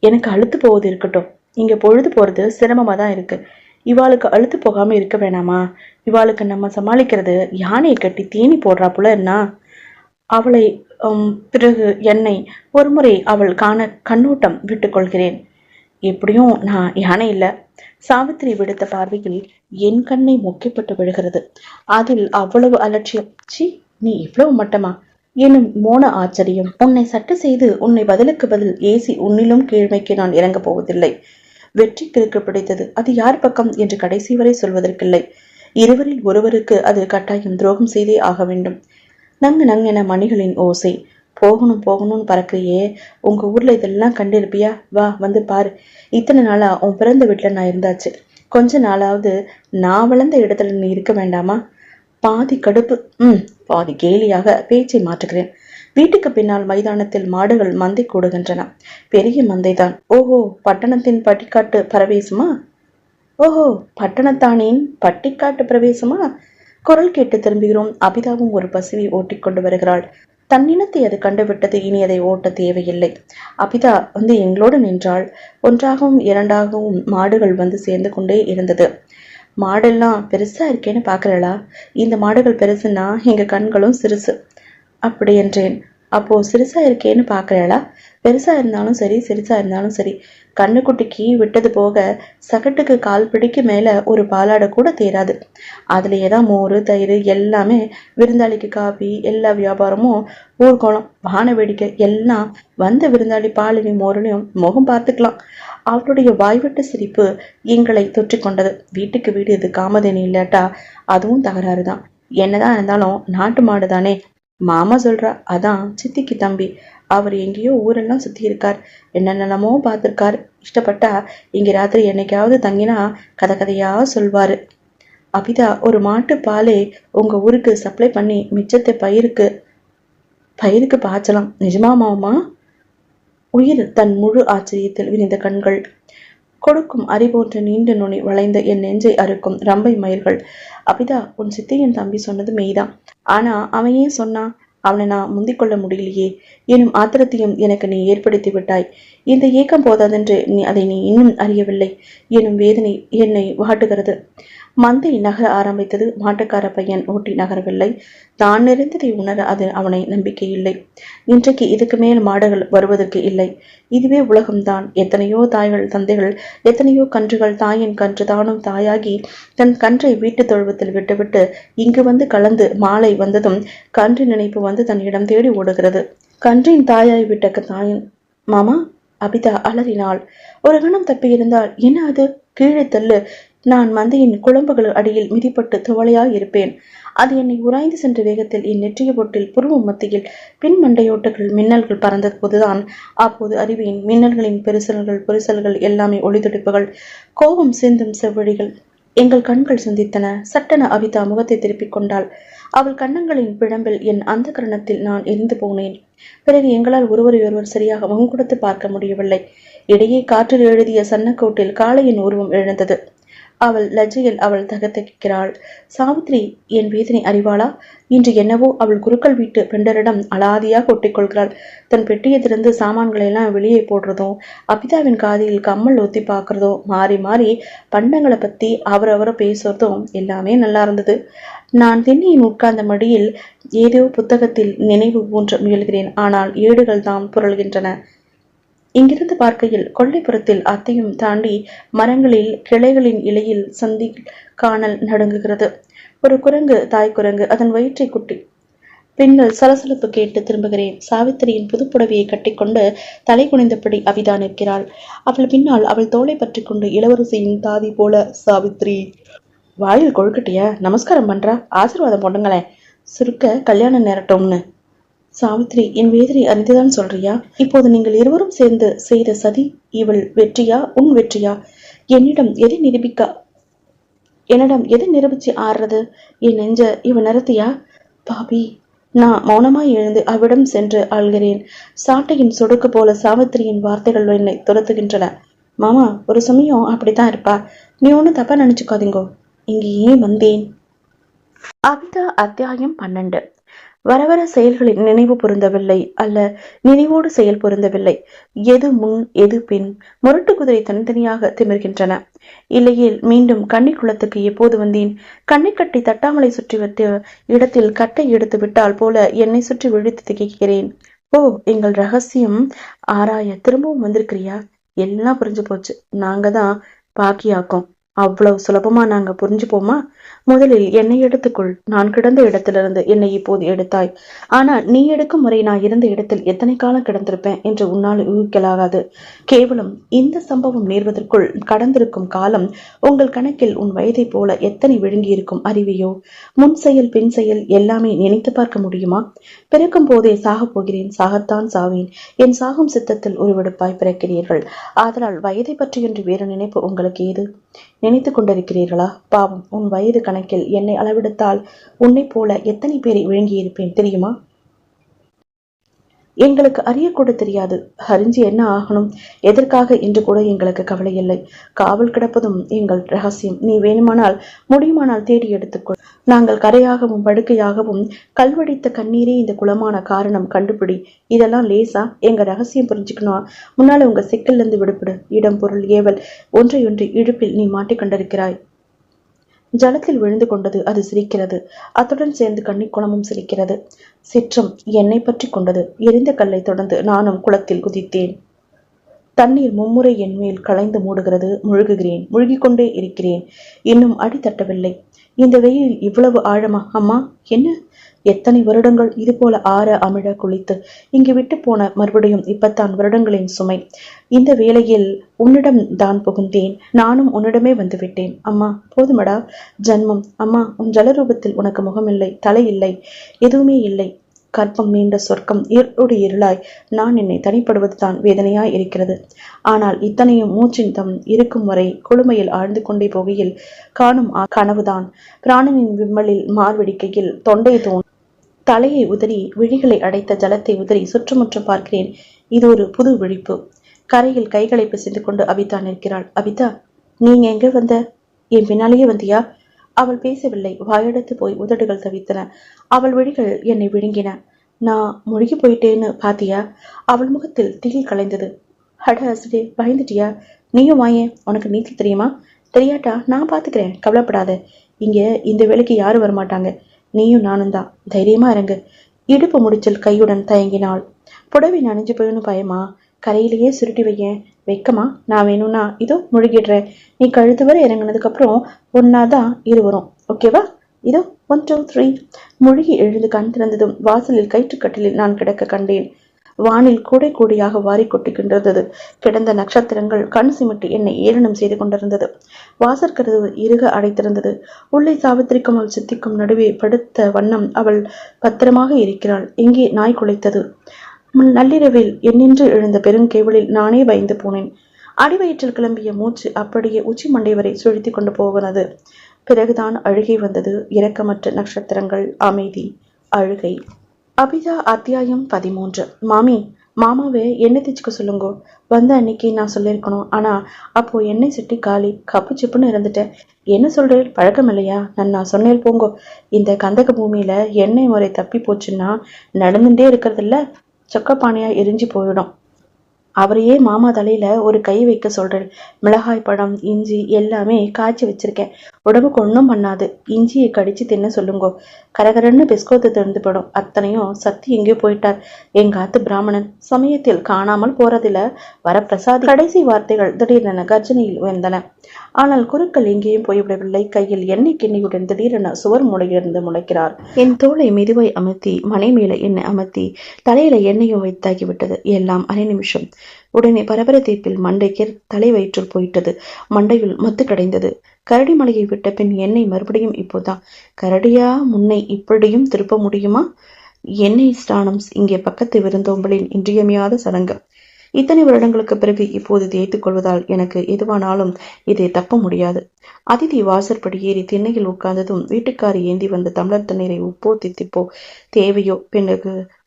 [SPEAKER 1] எனக்கு அழுத்து போவது இருக்கட்டும். இங்க பொழுது போறது சிரமமா தான் இருக்கு. இவாளுக்கு அழுத்து போகாம இருக்க வேணாமா? இவாளுக்கு நம்ம சமாளிக்கிறது யானையை கட்டி தீனி போடுறாப்புல என்ன? அவளை
[SPEAKER 2] பிறகு என்னை ஒருமுறை அவள் காண கண்ணோட்டம் விட்டுக்கொள்கிறேன். எப்படியும் நான் யானை இல்ல. சாவித்திரி விடுத்த பார்வையில் என் கண்ணை மொக்கப்பட்டு விழுகிறது. அதில் அவ்வளவு அலட்சியம். சி, நீ இவ்வளவு மட்டமா எனும் மோன ஆச்சரியம். உன்னை சட்டை செய்து உன்னை பதிலுக்கு பதில் ஏசி உன்னிலும் கீழ்மைக்கு நான் இறங்கப் போவதில்லை. வெற்றி கிறுக்கு பிடித்தது, அது யார் பக்கம் என்று கடைசி வரை சொல்வதற்கில்லை. இருவரில் ஒருவருக்கு அது கட்டாயம் துரோகம் செய்தே ஆக வேண்டும். நங்கு நங்கென மணிகளின் ஓசை. போகணும் போகணும்னு பறக்கிறியே, உங்க ஊர்ல இதெல்லாம் கண்டிருப்பியா? வா, வந்து பாரு. இத்தனை நாளா உன் பிறந்த வீட்டுல நான் இருந்தாச்சு. கொஞ்ச நாளாவது நான் வளர்ந்த இடத்துல நீ இருக்க வேண்டாமா? பாதி கடுப்பு, பாதி கேலியாக பேச்சை மாற்றுகிறேன். வீட்டுக்கு பின்னால் மைதானத்தில் மாடுகள் மந்தை கூடுகின்றன. பெரிய மந்தைதான். ஓஹோ, பட்டணத்தின் பட்டிக்காட்டு பிரவேசமா? ஓஹோ, பட்டணத்தானின் பட்டிக்காட்டு பிரவேசமா? குரல் கேட்டு திரும்புகிறோம். அபிதாவும் ஒரு பசுவை ஓட்டிக்கொண்டு வருகிறாள். தன்னினத்தை அது கண்டுவிட்டது. இனி அதை ஓட்ட தேவையில்லை. அபிதா வந்து எங்களோடு நின்றாள். ஒன்றாகவும் இரண்டாகவும் மாடுகள் வந்து சேர்ந்து கொண்டே இருந்தது. மாடெல்லாம் பெருசா இருக்கேன்னு பாக்குறளா? இந்த மாடுகள் பெருசுன்னா எங்க கண்களும் சிறுசு. அப்படி என்றேன். அப்போ சிறுசா இருக்கேன்னு பாக்குறளா? பெருசா இருந்தாலும் சரி, சிறுசா இருந்தாலும் சரி, கண்ணுக்குட்டிக்கு விட்டது போக சகட்டுக்கு கால் பிடிக்கு மேல ஒரு பாலாடை கூட தேராது. அதுலயேதான் மோரு, தயிர் எல்லாமே. விருந்தாளிக்கு காபி, எல்லா வியாபாரமும், ஊர்கோலம், வான வேடிக்கை எல்லாம் வந்த விருந்தாளி பாலினி மோரனையும் முகம் பார்த்துக்கலாம். அவளுடைய வாய்விட்டு சிரிப்பு எங்களை தொற்றிக்கொண்டது. வீட்டுக்கு வீடு இது காமதேனி இல்லாட்டா அதுவும் தகராறுதான். என்னதான் இருந்தாலும் நாட்டு மாடு தானே. மாமா சொல்றா, அதான் சித்திக்கு தம்பி. அவர் எங்கேயோ ஊரெல்லாம் சுத்தி இருக்கார், என்னென்னமோ பார்த்திருக்கார். இஷ்டப்பட்டா இங்க ராத்திரி என்னைக்காவது தங்கினா கதை கதையா சொல்வாரு. அபிதா, ஒரு மாட்டு பாலே உங்க ஊருக்கு சப்ளை பண்ணி மிச்சத்தை பயிருக்கு பாய்ச்சலாம். நிஜமா மாமா? உயிர் தன் முழு ஆச்சரியத்தில் விரிந்த கண்கள். கொடுக்கும் அறிபோன்ற நீண்ட நுனி வளைந்த என் நெஞ்சை அறுக்கும் ரம்பை மயிர்கள். அபிதா, உன் சித்தியின் தம்பி சொன்னது மெய்தான். ஆனா அவன் ஏன் சொன்னா? அவனை நான் முந்திக்கொள்ள முடியலையே எனும் ஆத்திரத்தையும் எனக்கு நீ ஏற்படுத்தி விட்டாய். இந்த ஏக்கம் போதாதென்று அதை நீ இன்னும் அறியவில்லை எனும் வேதனை என்னை வாட்டுகிறது. மந்தை நகர ஆரம்பித்தது. மாட்டுக்கார பையன் ஓட்டி நகரவில்லை. தான் நிறைந்ததை உணர அது அவனை நம்பிக்கை இல்லை. இன்றைக்கு இதுக்கு மேல் மாடுகள் வருவதற்கு இல்லை. இதுவே உலகம்தான். எத்தனையோ தாய்கள் தந்தைகள், எத்தனையோ கன்றுகள் தாயின் கன்று தானும் தாயாகி தன் கன்றை வீட்டு தொழுவத்தில் விட்டுவிட்டு இங்கு வந்து கலந்து மாலை வந்ததும் கன்று நினைப்பு வந்து தன் இடம் தேடி ஓடுகிறது. கன்றின் தாயாய் விட்ட தாயின் மாமா. அபிதா அலறினாள். ஒரு கணம் தப்பியிருந்தால் என்ன அது? கீழே தள்ளு. நான் மந்தையின் குழம்புகள் அடியில் மிதிப்பட்டு துவளையாய் இருப்பேன். அது என்னை உராய்ந்து சென்ற வேகத்தில் என் நெற்றிய பொட்டில் புருவம் மத்தியில் பின் மண்டையோட்டுகள் மின்னல்கள் பறந்த போதுதான் அப்போது அறிவேன். மின்னல்களின் பொரிசல்கள் எல்லாமே ஒளிதுடிப்புகள், கோபம் சிந்தும் செவ்வழிகள். எங்கள் கண்கள் சந்தித்தன. சட்டென அபிதா முகத்தை திருப்பிக் கொண்டாள். அவள் கன்னங்களின் பிழம்பில் என் அந்த கரணத்தில் நான் எரிந்து போனேன். பிறகு எங்களால் ஒருவரையொருவர் சரியாக முகம் கொடுத்து பார்க்க முடியவில்லை. இடையே காற்றில் எழுதிய சன்னக்கோட்டில் காளையின் உருவம் எழுந்தது. அவள் லஜ்ஜையில் அவள் தகத்தக்கிறாள். சாவித்ரி என் வேதனை அறிவாளா? இன்று என்னவோ அவள் குருக்கள் வீட்டு பெண்டரிடம் அலாதியாக ஒட்டிக்கொள்கிறாள். தன் பெட்டியை திறந்து சாமான்களை எல்லாம் வெளியே போடுறதும், அபிதாவின் காதில் கம்மல் ஒத்தி பார்க்கறதும், மாறி மாறி பண்டங்களை பத்தி அவரவரை பேசுறதும் எல்லாமே நல்லா இருந்தது. நான் திண்ணியின் உட்கார்ந்த மடியில் ஏதோ புத்தகத்தில் நினைவு ஊன்ற முயல்கிறேன். ஆனால் ஏடுகள் தான் புரள்கின்றன. இங்கிருந்து பார்க்கையில் கொல்லைப்புறத்தில் அத்தையும் தாண்டி மரங்களில் கிளைகளின் இலையில் சந்தி காணல் நடுங்குகிறது. ஒரு குரங்கு, தாய் குரங்கு, அதன் வயிற்றை குட்டி. பின்னல் சலசலப்பு கேட்டு திரும்புகிறேன். சாவித்திரியின் புதுப்புடவையை கட்டிக்கொண்டு தலை குனிந்தபடி அபிதா நிற்கிறாள். அவள் பின்னால் அவள் தோளை பற்றி கொண்டு இளவரசியின் தாதி போல சாவித்ரி. வாயில் கொழுக்கட்டிய நமஸ்காரம் பண்றா, ஆசீர்வாதம் போடுங்களேன், சுருக்க கல்யாணம் நேரட்டோம்னு. சாவித்ரி, என் வேதனை அறிந்துதான் சொல்றியா? இப்போது நீங்கள் இருவரும் சேர்ந்து செய்த சதி இவள் வெற்றியா உன் வெற்றியா? என்னிடம் எதை நிரூபிச்சு ஆடுறது? என் நெஞ்ச இவன் நிறுத்தியா? பாபி. நான் மௌனமாய் எழுந்து அவிடம் சென்று ஆள்கிறேன். சாட்டையின் சொடுக்கு போல சாவித்திரியின் வார்த்தைகள் என்னை துரத்துகின்றன. மாமா ஒரு சமயம் அப்படித்தான் இருப்பா. நீ ஒன்னும் தப்பா நினைச்சுக்காதீங்கோ. இங்கே ஏன் வந்தேன்? அபிதா அத்தியாயம் 12. வர வர செயல்களில் நினைவு பொருந்தவில்லை, அல்ல நினைவோடு செயல் பொருந்தவில்லை. எது முன் எது பின், முரட்டு குதிரை தனித்தனியாக திமிர்கின்றன. இல்லையேல் மீண்டும் கன்னிக்குளத்துக்கு எப்போது வந்தேன்? கண்ணை கட்டி தட்டாமலை சுற்றி விட்டு இடத்தில் கட்டை எடுத்து விட்டால் போல என்னை சுற்றி விழித்து திகைக்கிறேன். ஓ, எங்கள் ரகசியம் ஆராய திரும்பவும் வந்திருக்கிறியா? எல்லாம் புரிஞ்சு போச்சு. நாங்க தான் பாக்கியாக்கோம். அவ்வளவு சுலபமா நாங்க புரிஞ்சுப்போமா? முதலில் என்னை எடுத்துக்கொள். நான் கிடந்த இடத்திலிருந்து என்னை இப்போது எடுத்தாய். ஆனா நீ எடுக்கும் முறை நான் இருந்த இடத்தில் எத்தனை காலம் கிடந்திருப்பேன் என்று உன்னால் யூகிக்கலாகாது. கேவலம் இந்த சம்பவம் நேர்வதற்குள் கடந்திருக்கும் காலம் உங்கள் கணக்கில் உன் வயதை போல எத்தனை விழுங்கி இருக்கும் அறிவையோ? முன் செயல் பின் செயல் எல்லாமே நினைத்து பார்க்க முடியுமா? பிறக்கும் போதே சாகப் போகிறேன், சாகத்தான் சாவேன். என் சாகும் சித்தத்தில் உருவெடுப்பாய் பிறக்கிறீர்கள். ஆதலால் வயதை பற்றியொன்று வேறு நினைப்பு உங்களுக்கு ஏது? நினைத்துக் கொண்டிருக்கிறீர்களா? பாவம், உன் வயது கணக்கில் என்னை அளவெடுத்தால் உன்னை போல எத்தனை பேரை விழுங்கியிருப்பேன் தெரியுமா? எங்களுக்கு அறியக்கூட தெரியாது. அறிஞ்சு என்ன ஆகணும்? எதற்காக என்று கூட எங்களுக்கு கவலை இல்லை. காவல் கிடப்பதும் எங்கள் ரகசியம். நீ வேணுமானால் முடியுமானால் தேடி எடுத்துக்கொள். நாங்கள் கரையாகவும் படுக்கையாகவும் கல்வடித்த கண்ணீரே இந்த குளமான காரணம் கண்டுபிடி. இதெல்லாம் லேசா? எங்க ரகசியம் புரிஞ்சுக்கணும். முன்னால உங்க சிக்கல்ல இருந்து விடுபடு. இடம் பொருள் ஏவல் ஒன்றையொன்று இழுப்பில் நீ மாட்டிக்கொண்டிருக்கிறாய். ஜலத்தில் விழுந்து கொண்டது அது சிரிக்கிறது. அத்துடன் சேர்ந்து கன்னிக்குளமும் சிரிக்கிறது. சிற்றம் என்னை பற்றி கொண்டது. எரிந்த கல்லை தொடர்ந்து நானும் குளத்தில் குதித்தேன். தண்ணீர் மும்முறை என் மேல் களைந்து மூடுகிறது. முழுகுகிறேன். முழுகிக்கொண்டே இருக்கிறேன். இன்னும் அடி தட்டவில்லை. இந்த வெயில் இவ்வளவு ஆழமா? அம்மா, என்ன எத்தனை வருடங்கள் இது போல ஆற அமிழ குளித்து இங்கு விட்டு போன மறுபடியும் இப்பத்தான் வருடங்களின் சுமை. இந்த வேளையில் உன்னிடம் தான் புகுந்தேன். நானும் உன்னிடமே வந்து விட்டேன். அம்மா, போதுமடா ஜன்மம். அம்மா, உன் ஜலரூபத்தில் உனக்கு முகமில்லை, தலை இல்லை, எதுவுமே இல்லை. கற்பம் மீண்ட சொர்க்கம் இருளோடு இருளாய் நான் என்னை தனிப்படுவதுதான் வேதனையாய் இருக்கிறது. ஆனால் இத்தனையும் மூச்சின் தம் இருக்கும் வரை கொழுமையில் ஆழ்ந்து கொண்டே போகையில் காணும் கனவுதான். பிராணனின் விம்மலில் மார்வெடிக்கையில் தொண்டை தலையை உதறி விழிகளை அடைத்த ஜலத்தை உதறி சுற்றுமுற்றும் பார்க்கிறேன். இது ஒரு புது விழிப்பு. கரையில் கைகளை பிசைந்து கொண்டு அபிதா நிற்கிறாள். அபிதா, நீங்க எங்க வந்த? என் பின்னாலேயே வந்தியா? அவள் பேசவில்லை. வாயெடுத்து போய் உதடுகள் தவித்தன. அவள் விழிகள் என்னை விழுங்கின. நான் முழுகி போயிட்டேன்னு பாத்தியா? அவள் முகத்தில் திகில் கலைந்தது. அட அசடே, பயந்துட்டியா? நீயும் வாயேன். உனக்கு நீச்சல் தெரியுமா? தெரியாட்டா நான் பாத்துக்கிறேன், கவலைப்படாத. இங்க இந்த வேலைக்கு யாரும் வரமாட்டாங்க. நீயும் நானும் தான். தைரியமா இறங்கு. இடுப்பு முடிச்சல் கையுடன் தயங்கினாள். புடவை நனைஞ்சு போயின்னு பயமா? கரையிலேயே சுருட்டி வையேன். வைக்கமா? நான் வேணும்னா இதோ முழுகிடுறேன். நீ கழுத்து வரை இறங்கினதுக்கு அப்புறம் ஒன்னாதான் இருவரும். ஓகேவா? இதோ 1 2 3. முழுகி எழுந்து கண் திறந்ததும் வாசலில் கயிற்றுக்கட்டிலில் நான் கிடக்க கண்டேன். வானில் கூடை கூடையாக வாரி கொட்டிக்கின்றது. கிடந்த நட்சத்திரங்கள் கண் சிமிட்டு என்னை ஏளனம் செய்து கொண்டிருந்தது. வாசற்கதவு இறுக அடைத்திருந்தது. உள்ளே சாவித்திரிக்கும் அவள் சித்திக்கும் நடுவே படுத்த வண்ணம் அவள் பத்திரமாக இருக்கிறாள். எங்கே நாய் குலைத்தது. நள்ளிரவில் என்னென்று எழுந்த பெருங்கேவலில் நானே பயந்து போனேன். அடிவயிற்றில் கிளம்பிய மூச்சு அப்படியே உச்சி மண்டை வரை சுழித்து கொண்டு போகிறது. பிறகுதான் அழுகை வந்தது. இரக்கமற்ற நட்சத்திரங்கள், அமைதி, அழுகை. அபிதா அத்தியாயம் 13. மாமி, மாமாவை எண்ணெய் தேய்ச்சிக்க சொல்லுங்கோ. வந்த அன்னைக்கு நான் சொல்லியிருக்கணும். ஆனா அப்போ எண்ணெய் சிட்டி காலி, கப்பு சிப்புன்னு இருந்துட்டேன். என்ன சொல்றேன்? பழக்கம் இல்லையா? நான் சொன்னேன் போங்கோ. இந்த கந்தக பூமியில எண்ணெய் முறை தப்பி போச்சுன்னா நடந்துட்டே இருக்கிறதில்ல, சொக்கப்பானையா எரிஞ்சு போயிடும். அவரையே மாமா தலையில ஒரு கை வைக்க சொல்றேன். மிளகாய் பழம், இஞ்சி எல்லாமே காய்ச்சி வச்சிருக்கேன். உடம்புக்கு ஒன்றும் பண்ணாது. இஞ்சியை கடிச்சு தின்ன சொல்லுங்கோ. கரகரன்னு பிஸ்கோத்து திறந்து படும். அத்தனையும் சத்தி எங்கேயோ போயிட்டார். எங்க ஆத்து பிராமணன் சமயத்தில் காணாமல் போறதில வரப்பிரசாதி. கடைசி வார்த்தைகள் திடீரென கர்ஜனையில் உயர்ந்தன. ஆனால் குருக்கள் எங்கேயும் போய்விடவில்லை. கையில் எண்ணெய் கிண்ணியுடன் திடீரென சுவர் மூலையிலிருந்து முளைக்கிறார். என் தோளை மெதுவை அமர்த்தி மனை மேல எண்ணெய் அமர்த்தி தலையில எண்ணெயும் வைத்தாகிவிட்டது. எல்லாம் அரை நிமிஷம். உடனே பரபர தேப்பில் மண்டைக்கு தலை வயிற்றுள் போயிட்டது. மண்டையில் மத்து கடைந்தது. கரடி மலையை விட்ட பின் எண்ணெய் மறுபடியும் இப்போதான். கரடியா முன்னை இப்படியும் திருப்ப முடியுமா? எண்ணெய் ஸ்நானம் இங்கே பக்கத்து விருந்தோம்பலின் இன்றியமையாத சடங்கு. இத்தனை வருடங்களுக்கு பிறகு இப்போது தேய்த்துக் கொள்வதால் எனக்கு எதுவானாலும் இதை தப்ப முடியாது. அதிதி வாசற்படி ஏறி திண்ணையில் உட்கார்ந்ததும் வீட்டுக்காரி ஏந்தி வந்த டம்ளர் தண்ணீரை உப்போ தித்திப்போ தேவையோ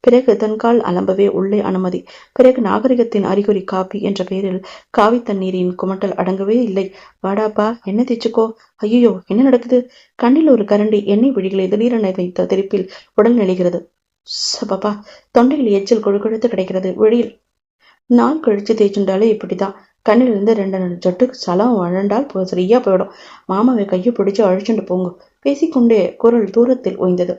[SPEAKER 2] பிறகு தன்கால் அலம்பவே உள்ளே அனுமதி. பிறகு நாகரிகத்தின் அறிகுறி காப்பி என்ற பெயரில் காவி தண்ணீரின் குமட்டல் அடங்கவே இல்லை. வாடாப்பா, என்ன தேய்ச்சிக்கோ. ஐயோ, என்ன நடக்குது? கண்ணில் ஒரு கரண்டி எண்ணெய் விழிகளை திடீரென வைத்த திருப்பில் உடல் நெளிகிறது. சபாப்பா, தொண்டையில் எச்சில் கொழுக்கொழுத்து கிடைக்கிறது. வெளியில் நாள் கழிச்சு தேய்ச்சுண்டாலே இப்படிதான். கண்ணிலிருந்து 2 சொட்டு சலம் வழண்டால் சரியா போயிடும். மாமாவை கையை பிடிச்சு அழிச்சுட்டு போங்க. பேசிக்கொண்டே குரல் தூரத்தில் ஓய்ந்தது.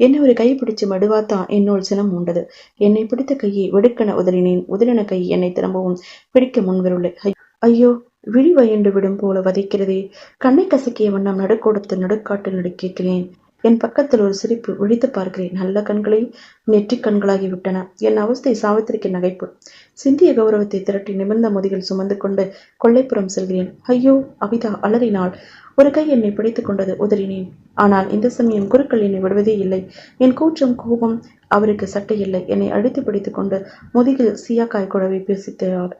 [SPEAKER 2] என்னை ஒரு கை பிடிச்சு மடுவாத்தான் என்னோள் சினம் உண்டது. என்னை பிடித்த கையை வெடுக்கென உதறினேன். உதறின கை என்னை திரும்பவும் பிடிக்க முன்வரவில்லை. ஐயோ, விழி வயண்டு விடும் போல வதைக்கிறதே. கண்ணை கசக்கிய வண்ணம் நடுக்கோடத்து நடுக்காட்டில் நடுக்கிறேன். என் பக்கத்தில் ஒரு சிரிப்பு. விழித்து பார்க்கிறேன். நல்ல கண்களை நெற்றிக் கண்களாகி விட்டன. என் அவஸ்தை சாவித்திரிக்கு நகைப்பு. சிந்திய கௌரவத்தை திரட்டி நிமிர்ந்த முதுகில் சுமந்து கொண்டு கொல்லைப்புறம் செல்கிறேன். ஐயோ, அபிதா அலறினாள். ஒரு கை என்னை பிடித்துக் கொண்டது. உதறினேன். ஆனால் இந்த சமயம் குருக்கள் என்னை விடுவதே இல்லை. என் கூற்றம் கோபம் அவருக்கு சட்டை இல்லை. என்னை அழுத்தி பிடித்துக் கொண்டு முதுகில் சீயாக்காய் குழவை பேசித்தார்.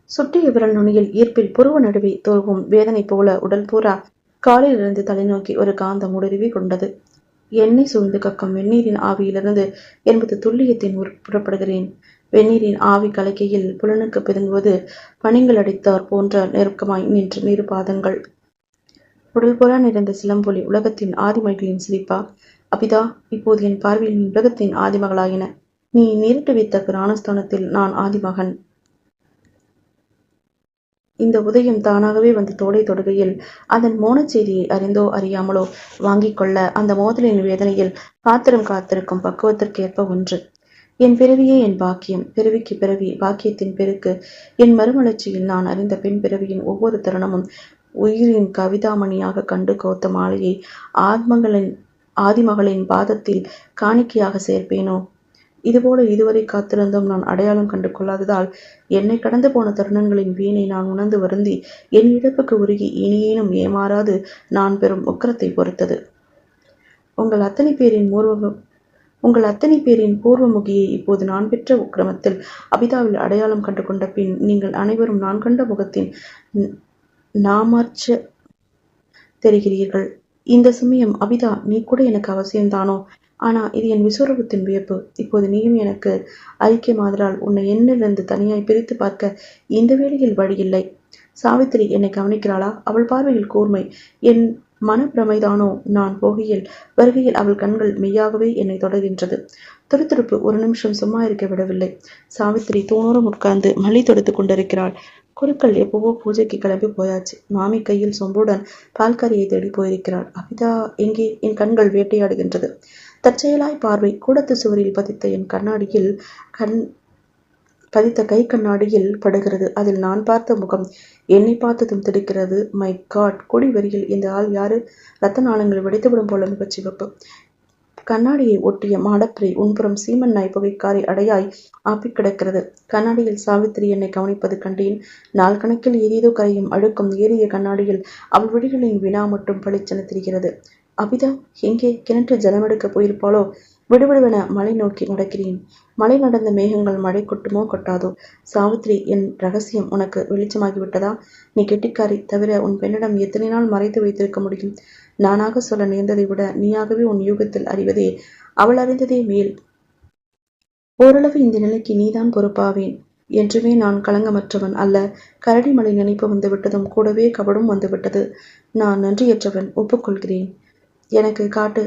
[SPEAKER 2] சுட்டிய விரல் நுனியில் ஈர்ப்பில் புருவ நடுவே தோல்வும் வேதனை போல உடல் பூரா காலிலிருந்து தலைநோக்கி ஒரு காந்தம் ஊடுருவி கொண்டது. எண்ணெய் சூழ்ந்து கக்கும் வெந்நீரின் ஆவியிலிருந்து என்பது துல்லியத்தின் புறப்படுகிறேன். வெந்நீரின் ஆவி கலக்கையில் புலனுக்கு பிதுங்குவது பனிங்கள் அடித்தார் போன்ற நெருக்கமாய் நின்று நீர் பாதங்கள். உடல் புறா நிறைந்த சிலம்பொலி. உலகத்தின் ஆதிமகளின் சிரிப்பா? அபிதா, இப்போது என் பார்வையில் உலகத்தின் ஆதிமகளாயின. நீ நேரிட்டு வைத்த கிரானஸ்தானத்தில் நான் ஆதிமகன். இந்த உதயம் தானாகவே வந்து தோளை தொடுகையில் அதன் மோனச் செய்தியை அறிந்தோ அறியாமலோ வாங்கிக் கொள்ள அந்த மோதலின் வேதனையில் பாத்திரம் காத்திருக்கும் பக்குவத்திற்கேற்ப ஒன்று. என் பிறவியே என் பாக்கியம். பிறவிக்கு பிறவி பாக்கியத்தின் பெருக்கு. என் மறுமலர்ச்சியில் நான் அறிந்த பெண் பிறவியின் ஒவ்வொரு தருணமும் உயிரின் கவிதாமணியாக கண்டு கோத்த மாலையை ஆதிமகளின் பாதத்தில் காணிக்கையாக சேர்ப்பேனோ? இதுபோல இதுவரை காத்திருந்தும் நான் அடையாளம் கண்டு கொள்ளாததால் என்னை கடந்து போன தருணங்களின் வீணை நான் உணர்ந்து வருந்தி என் இழப்புக்கு உருகி இனியேனும் ஏமாறாது நான் பெறும் உக்கிரத்தை பொறுத்தது. உங்கள் அத்தனை பேரின் பூர்வமுகியை இப்போது நான் பெற்ற உக்கிரமத்தில் அபிதாவில் அடையாளம் கண்டு கொண்ட பின் நீங்கள் அனைவரும் நான் கண்ட முகத்தின் நாமார்ச்ச தெரிகிறீர்கள். இந்த சமயம் அபிதா, நீ கூட எனக்கு அவசியம்தானோ? ஆனா இது என் விசுவரூபத்தின் வியப்பு. இப்போது நீயும் எனக்கு ஐக்கியமாதலால் உன்னை என்னிலிருந்து தனியாய் பிரித்து பார்க்க இந்த வேளையில் வழியில்லை. சாவித்திரி என்னை கவனிக்கிறாளா? அவள் பார்வையில் கூர்மை. என் மனப்பிரமைதானோ? நான் வருகையில் அவள் கண்கள் மெய்யாகவே என்னை தொடர்கின்றது. துருதுருப்பு ஒரு நிமிஷம் சும்மா இருக்க விடவில்லை. சாவித்திரி தூணோரம் உட்கார்ந்து மல்லி தொடுத்து கொண்டிருக்கிறாள். குருக்கள் எப்பவோ பூஜைக்கு கிளம்பி போயாச்சு. மாமி கையில் சொம்புடன் பால்காரியை தேடி போயிருக்கிறாள். அபிதா எங்கே? என் கண்கள் வேட்டையாடுகின்றது. தற்செயலாய் பார்வை கூடத்து சுவரில் பதித்த கை கண்ணாடியில் படுகிறது. அதில் நான் பார்த்த முகம் என்னை பார்த்ததும் திடுக்கிறது. மை காட், கொடி வரியில் இந்த ஆள் யாரு? ரத்த நாளங்கள் வெடித்துவிடும் போல முகச்சிவப்பு. கண்ணாடியை ஒட்டிய மாடப்பிரை உன்புறம் சீமன் நாய் புகைக்காரை அடையாய் ஆப்பி கிடக்கிறது. கண்ணாடியில் சாவித்திரி என்னை கவனிப்பது கண்டேன். நாள் கணக்கில் ஏதேதோ கரையும் அழுக்கும் ஏறிய கண்ணாடியில் அவள் விழிகளின் வினா மட்டும் பளிச்சென தெரிகிறது. அபிதா எங்கே? கிணற்று ஜலமெடுக்க போயிருப்பாளோ? விடுவிடுவென மலை நோக்கி நடக்கிறேன். மழை நடந்த மேகங்கள் மழை கொட்டுமோ கொட்டாதோ? சாவித்திரி, என் ரகசியம் உனக்கு வெளிச்சமாகிவிட்டதா? நீ கெட்டிக்காரி. தவிர உன் பெண்ணிடம் எத்தனை நாள் மறைத்து வைத்திருக்க முடியும்? நானாக சொல்ல நேர்ந்ததை விட நீயாகவே உன் யூகத்தில் அறிவதே, அவள் அறிந்ததே மேல். ஓரளவு இந்த நிலைக்கு நீதான் பொறுப்பாவேன். என்றுமே நான் களங்கமற்றவன் அல்ல. கரடி மலை நினைப்பு வந்துவிட்டதும் கூடவே கபடும் வந்துவிட்டது. நான் நன்றியற்றவன், ஒப்புக்கொள்கிறேன். எனக்கு காட்டு.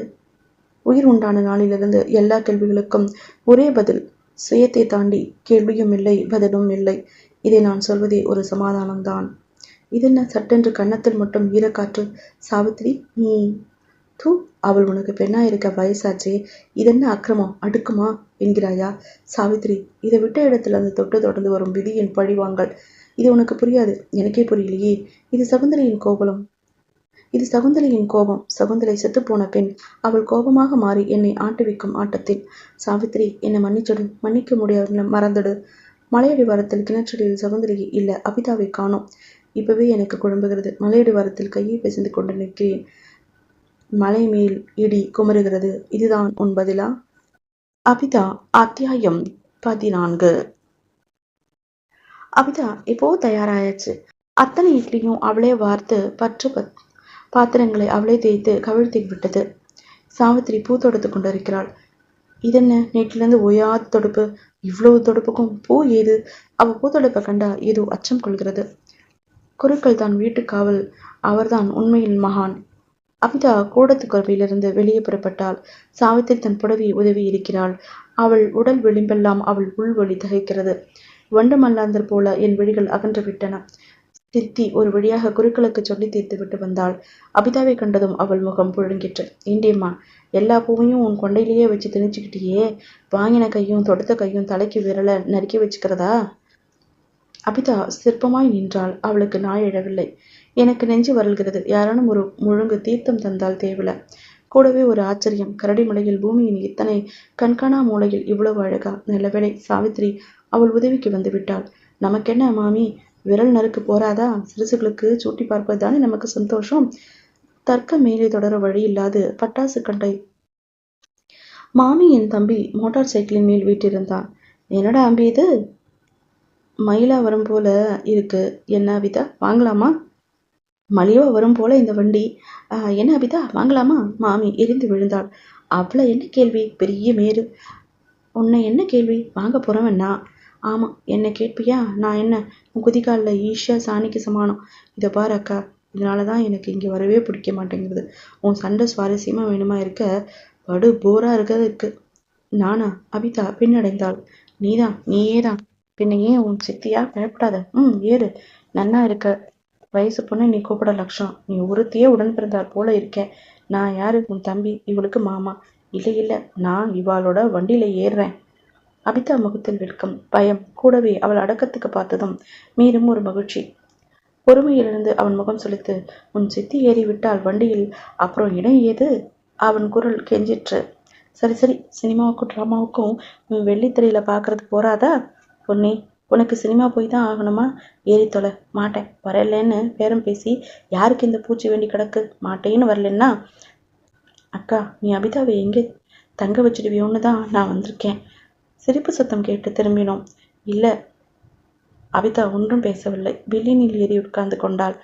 [SPEAKER 2] உயிர் உண்டான நாளிலிருந்து எல்லா கேள்விகளுக்கும் ஒரே பதில். சுயத்தை தாண்டி கேள்வியும் இல்லை, பதிலும் இல்லை. இதை நான் சொல்வதே ஒரு சமாதானம்தான். இதென்ன சட்டென்று கன்னத்தில் மட்டும் ஈரக்காற்று? சாவித்திரி, நீ தூ, அவள் உனக்கு பெண்ணாயிருக்க வயசாச்சே. இதென்ன அக்கிரமம், அடுக்குமா என்கிறாயா? சாவித்திரி, இதை விட்ட இடத்திலிருந்து தொட்டு தொடர்ந்து வரும் விதியின் பழிவாங்கல். இது உனக்கு புரியாது. எனக்கே புரியலையே. இது சகுந்தலையின் கோபம். சகுந்தலை செத்துப்போன பெண். அவள் கோபமாக மாறி என்னை ஆட்டுவிக்கும் ஆட்டத்தில். சாவித்திரி, என்னை மன்னிச்சிடு. மன்னிக்க முடியாது, மறந்துடு. மலையடி வாரத்தில் கிணற்றடியில் சகுந்தலையை இல்ல, அபிதாவை காணோம். இப்பவே எனக்கு குழம்புகிறது. மலையடி வாரத்தில் கையை பிசைந்து கொண்டு நிற்கிறேன். மலை மேல் இடி குமருகிறது. இதுதான் உன் பதிலா? அபிதா அத்தியாயம் 14. அபிதா இப்போ தயாராயாச்சு. அத்தனை இட்லியும் அவளே வார்த்து பாத்திரங்களை அவளே தேய்த்து கவிழ்த்தி விட்டது. சாவித்திரி பூ தொடுத்து கொண்டிருக்கிறாள். இதென்ன நேற்றிலிருந்து ஓயாத தொடுப்பு? இவ்வளவு தொடுப்புக்கும் பூ ஏது? அவ பூ தொடுப்பை கண்டா ஏதோ அச்சம் கொள்கிறது. குருக்கள் தான் வீட்டு காவல். அவர்தான் உண்மையில் மகான். அபிதா கூடத்துக்குறவிலிருந்து வெளியே புறப்பட்டாள். சாவித்திரி தன் புடவையை உதவி இருக்கிறாள். அவள் உடல் விளிம்பெல்லாம் அவள் உள்வழி தகைக்கிறது. வண்டு மல்லாந்தர் போல என் விழிகள் அகன்று விட்டன. சித்தி ஒரு வழியாக குருக்களுக்கு சொல்லி தீர்த்து விட்டு வந்தாள். அபிதாவை கண்டதும் அவள் முகம் புழுங்கிற்று. ஏண்டியம்மா, எல்லா பூவையும் உன் கொண்டையிலேயே வச்சு திணிச்சுக்கிட்டியே, வாங்கின கையும் தொடுத்த கையும் தலைக்கு விரல நறுக்கி வச்சுக்கிறதா? அபிதா சிற்பமாய் நின்றாள். அவளுக்கு நாய் எழவில்லை. எனக்கு நெஞ்சு வரல்கிறது. யாரானும் ஒரு முழுங்கு தீர்த்தம் தந்தால் தேவல. கூடவே ஒரு ஆச்சரியம். கரடிமலையில் பூமியின் இத்தனை கண்காணா மூலையில் இவ்வளவு அழகா? நல்லவேளை சாவித்திரி அவள் உதவிக்கு வந்து விட்டாள். நமக்கென்ன மாமி, விரல் நறுக்கு போராதா? சிறுசுகளுக்கு சூட்டி பார்ப்பதுதானே நமக்கு சந்தோஷம். தர்க்கம் மேலே தொடர வழி இல்லாது பட்டாசு கண்டை மாமி என் தம்பி மோட்டார் சைக்கிளின் மேல் வீட்டிருந்தான். என்னடா அம்பி இது? மயிலா வரும் போல இருக்கு. என்ன அபிதா, வாங்கலாமா? மலிவா வரும் போல இந்த வண்டி. என்ன அபிதா, வாங்கலாமா? மாமி எரிந்து விழுந்தாள். அவ்வளோ என்ன கேள்வி? பெரிய மேரு. உன்னை என்ன கேள்வி? வாங்க போறவன்னா? ஆமா, என்ன கேட்பியா? நான் என்ன உன் குதிகாலில் ஈஷா சாணிக்கு சமானம். இதை பாரு அக்கா, இதனாலதான் எனக்கு இங்கே வரவே பிடிக்க மாட்டேங்குது. உன் சண்டை சுவாரஸ்யமா வேணுமா இருக்க, படு போரா இருக்கு. நானா? அபிதா பின்னடைந்தாள். நீயேதான். பின்ன ஏன் உன் சித்தியா? பயப்படாத. ஏறு, நன்னா இருக்க. வயசு பொண்ணு நீ கூப்பிட லட்சம். நீ ஒருத்தியே உடன் பிறந்தார் போல இருக்கேன். நான் யாரு? உன் தம்பி, இவளுக்கு மாமா. இல்லை, நான் இவாளோட வண்டியில ஏறுறேன். அபிதா முகத்தில் வெட்கம், பயம், கூடவே அவள் அடக்கத்துக்கு பார்த்ததும் மீறும் ஒரு மகிழ்ச்சி. பொறுமையிலிருந்து அவன் முகம் சுளித்து, உன் சித்தி ஏறிவிட்டால் வண்டியில் அப்புறம் இடம் ஏது? அவன் குரல் கெஞ்சிற்று. சரி, சினிமாவுக்கும் டிராமாவுக்கும் வெள்ளித்திரையில பாக்குறது போறாதா? பொன்னி, உனக்கு சினிமா போய் தான் ஆகணுமா? ஏறி தொலை. மாட்டேன், வரலன்னு பேரம் பேசி யாருக்கு இந்த பூச்சி வேண்டி கிடக்கு? மாட்டேன்னு வரலன்னா? அக்கா, நீ அபிதாவை எங்கே தங்க வச்சிடுவியோன்னு தான் நான் வந்திருக்கேன். சிரிப்பு சத்தம் கேட்டு திரும்பினோம். இல்ல, அபிதா ஒன்றும் பேசவில்லை. பில்லினில் ஏறி உட்கார்ந்து கொண்டாள்.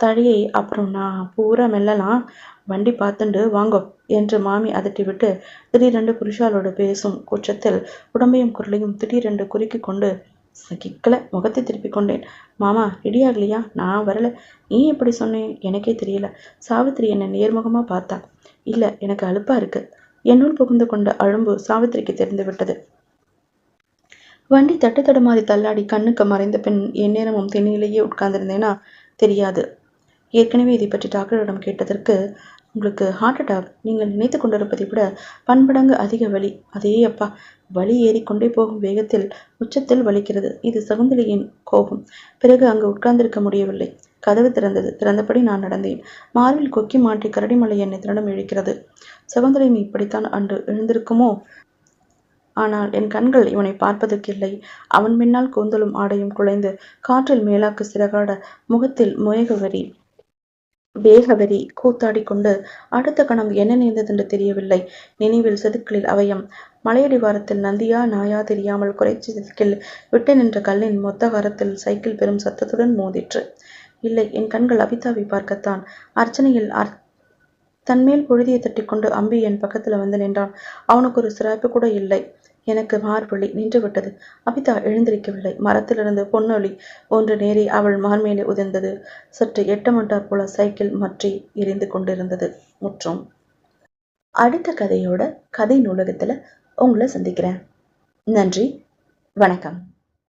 [SPEAKER 2] தழையை அப்புறம் நான் பூரா மெல்லலாம், வண்டி பார்த்துண்டு வாங்கோ என்று மாமி அதட்டிவிட்டு திடீரென்று புருஷாலோடு பேசும் கூச்சத்தில் உடம்பையும் குரலையும் திடீரென்று குறுக்கி கொண்டு சகிக்கல முகத்தை திருப்பி கொண்டேன். மாமா, ரெடியாகலையா? நான் வரல. நீ எப்படி சொன்னேன்? எனக்கே தெரியல. சாவித்திரி என்னை நேர்முகமா பார்த்தா. இல்ல, எனக்கு அலுப்பா இருக்கு. என்னுள் புகுந்து கொண்ட அழும்பு சாவித்திரிக்கு தெரிந்து விட்டது. வண்டி தட்டு தடுமாறி தள்ளாடி கண்ணுக்கு மறைந்த பின் எந்நேரமும் திண்ணையிலேயே உட்கார்ந்திருந்தேனா தெரியாது. ஏற்கனவே இதை பற்றி டாக்டரிடம் கேட்டதற்கு, உங்களுக்கு ஹார்ட் அட்டாக், நீங்கள் நினைத்து கொண்டிருப்பதை விட பன்மடங்கு அதிக வலி. அதே அப்பா, வலி ஏறிக்கொண்டே போகும் வேகத்தில் உச்சத்தில் வலிக்கிறது. இது சகுந்தலையின் கோபம். பிறகு அங்கு உட்கார்ந்திருக்க முடியவில்லை. கதவு திறந்தது. திறந்தபடி நான் நடந்தேன். மார்பில் கொக்கி மாட்டி கரடிமலை என்னை திருடம் இழுக்கிறது. சகுந்தலை இப்படித்தான் அன்று எழுந்திருக்குமோ? ஆனால் என் கண்கள் இவனை பார்ப்பதற்கில்லை. அவன் பின்னால் கூந்தலும் ஆடையும் குலைந்து காற்றில் மேலாக்கு சிறகாட முகத்தில் வேகவெறி கூத்தாடி கொண்டு அடுத்த கணம் என்ன நேர்ந்ததென்று தெரியவில்லை. நினைவில் செதுக்களில் அவயம். மலையடிவாரத்தில் நந்தியா நாயா தெரியாமல் குறைச்சி செதுக்கில் விட்டு நின்ற கல்லின் மொத்த காரத்தில் சைக்கிள் பெரும் சத்தத்துடன் மோதிற்று. இல்லை, என் கண்கள் அபிதாவை பார்க்கத்தான். அர்ச்சனையில் தன்மேல் பொழுதியை தட்டிக்கொண்டு அம்பி என் பக்கத்துல வந்து நின்றான். அவனுக்கு ஒரு சிராய்ப்பு கூட இல்லை. எனக்கு மார்வழி நின்று விட்டது. அபிதா எழுந்திருக்கவில்லை. மரத்திலிருந்து பொன்னொளி ஒன்று நேரே அவள் மார்மேலே உதிர்ந்தது. சற்று எட்டமட்டார் போல சைக்கிள் மற்றி எரிந்து கொண்டிருந்தது. முற்றும். அடுத்த கதையோட கதை நூலகத்துல உங்களை சந்திக்கிறேன். நன்றி, வணக்கம்.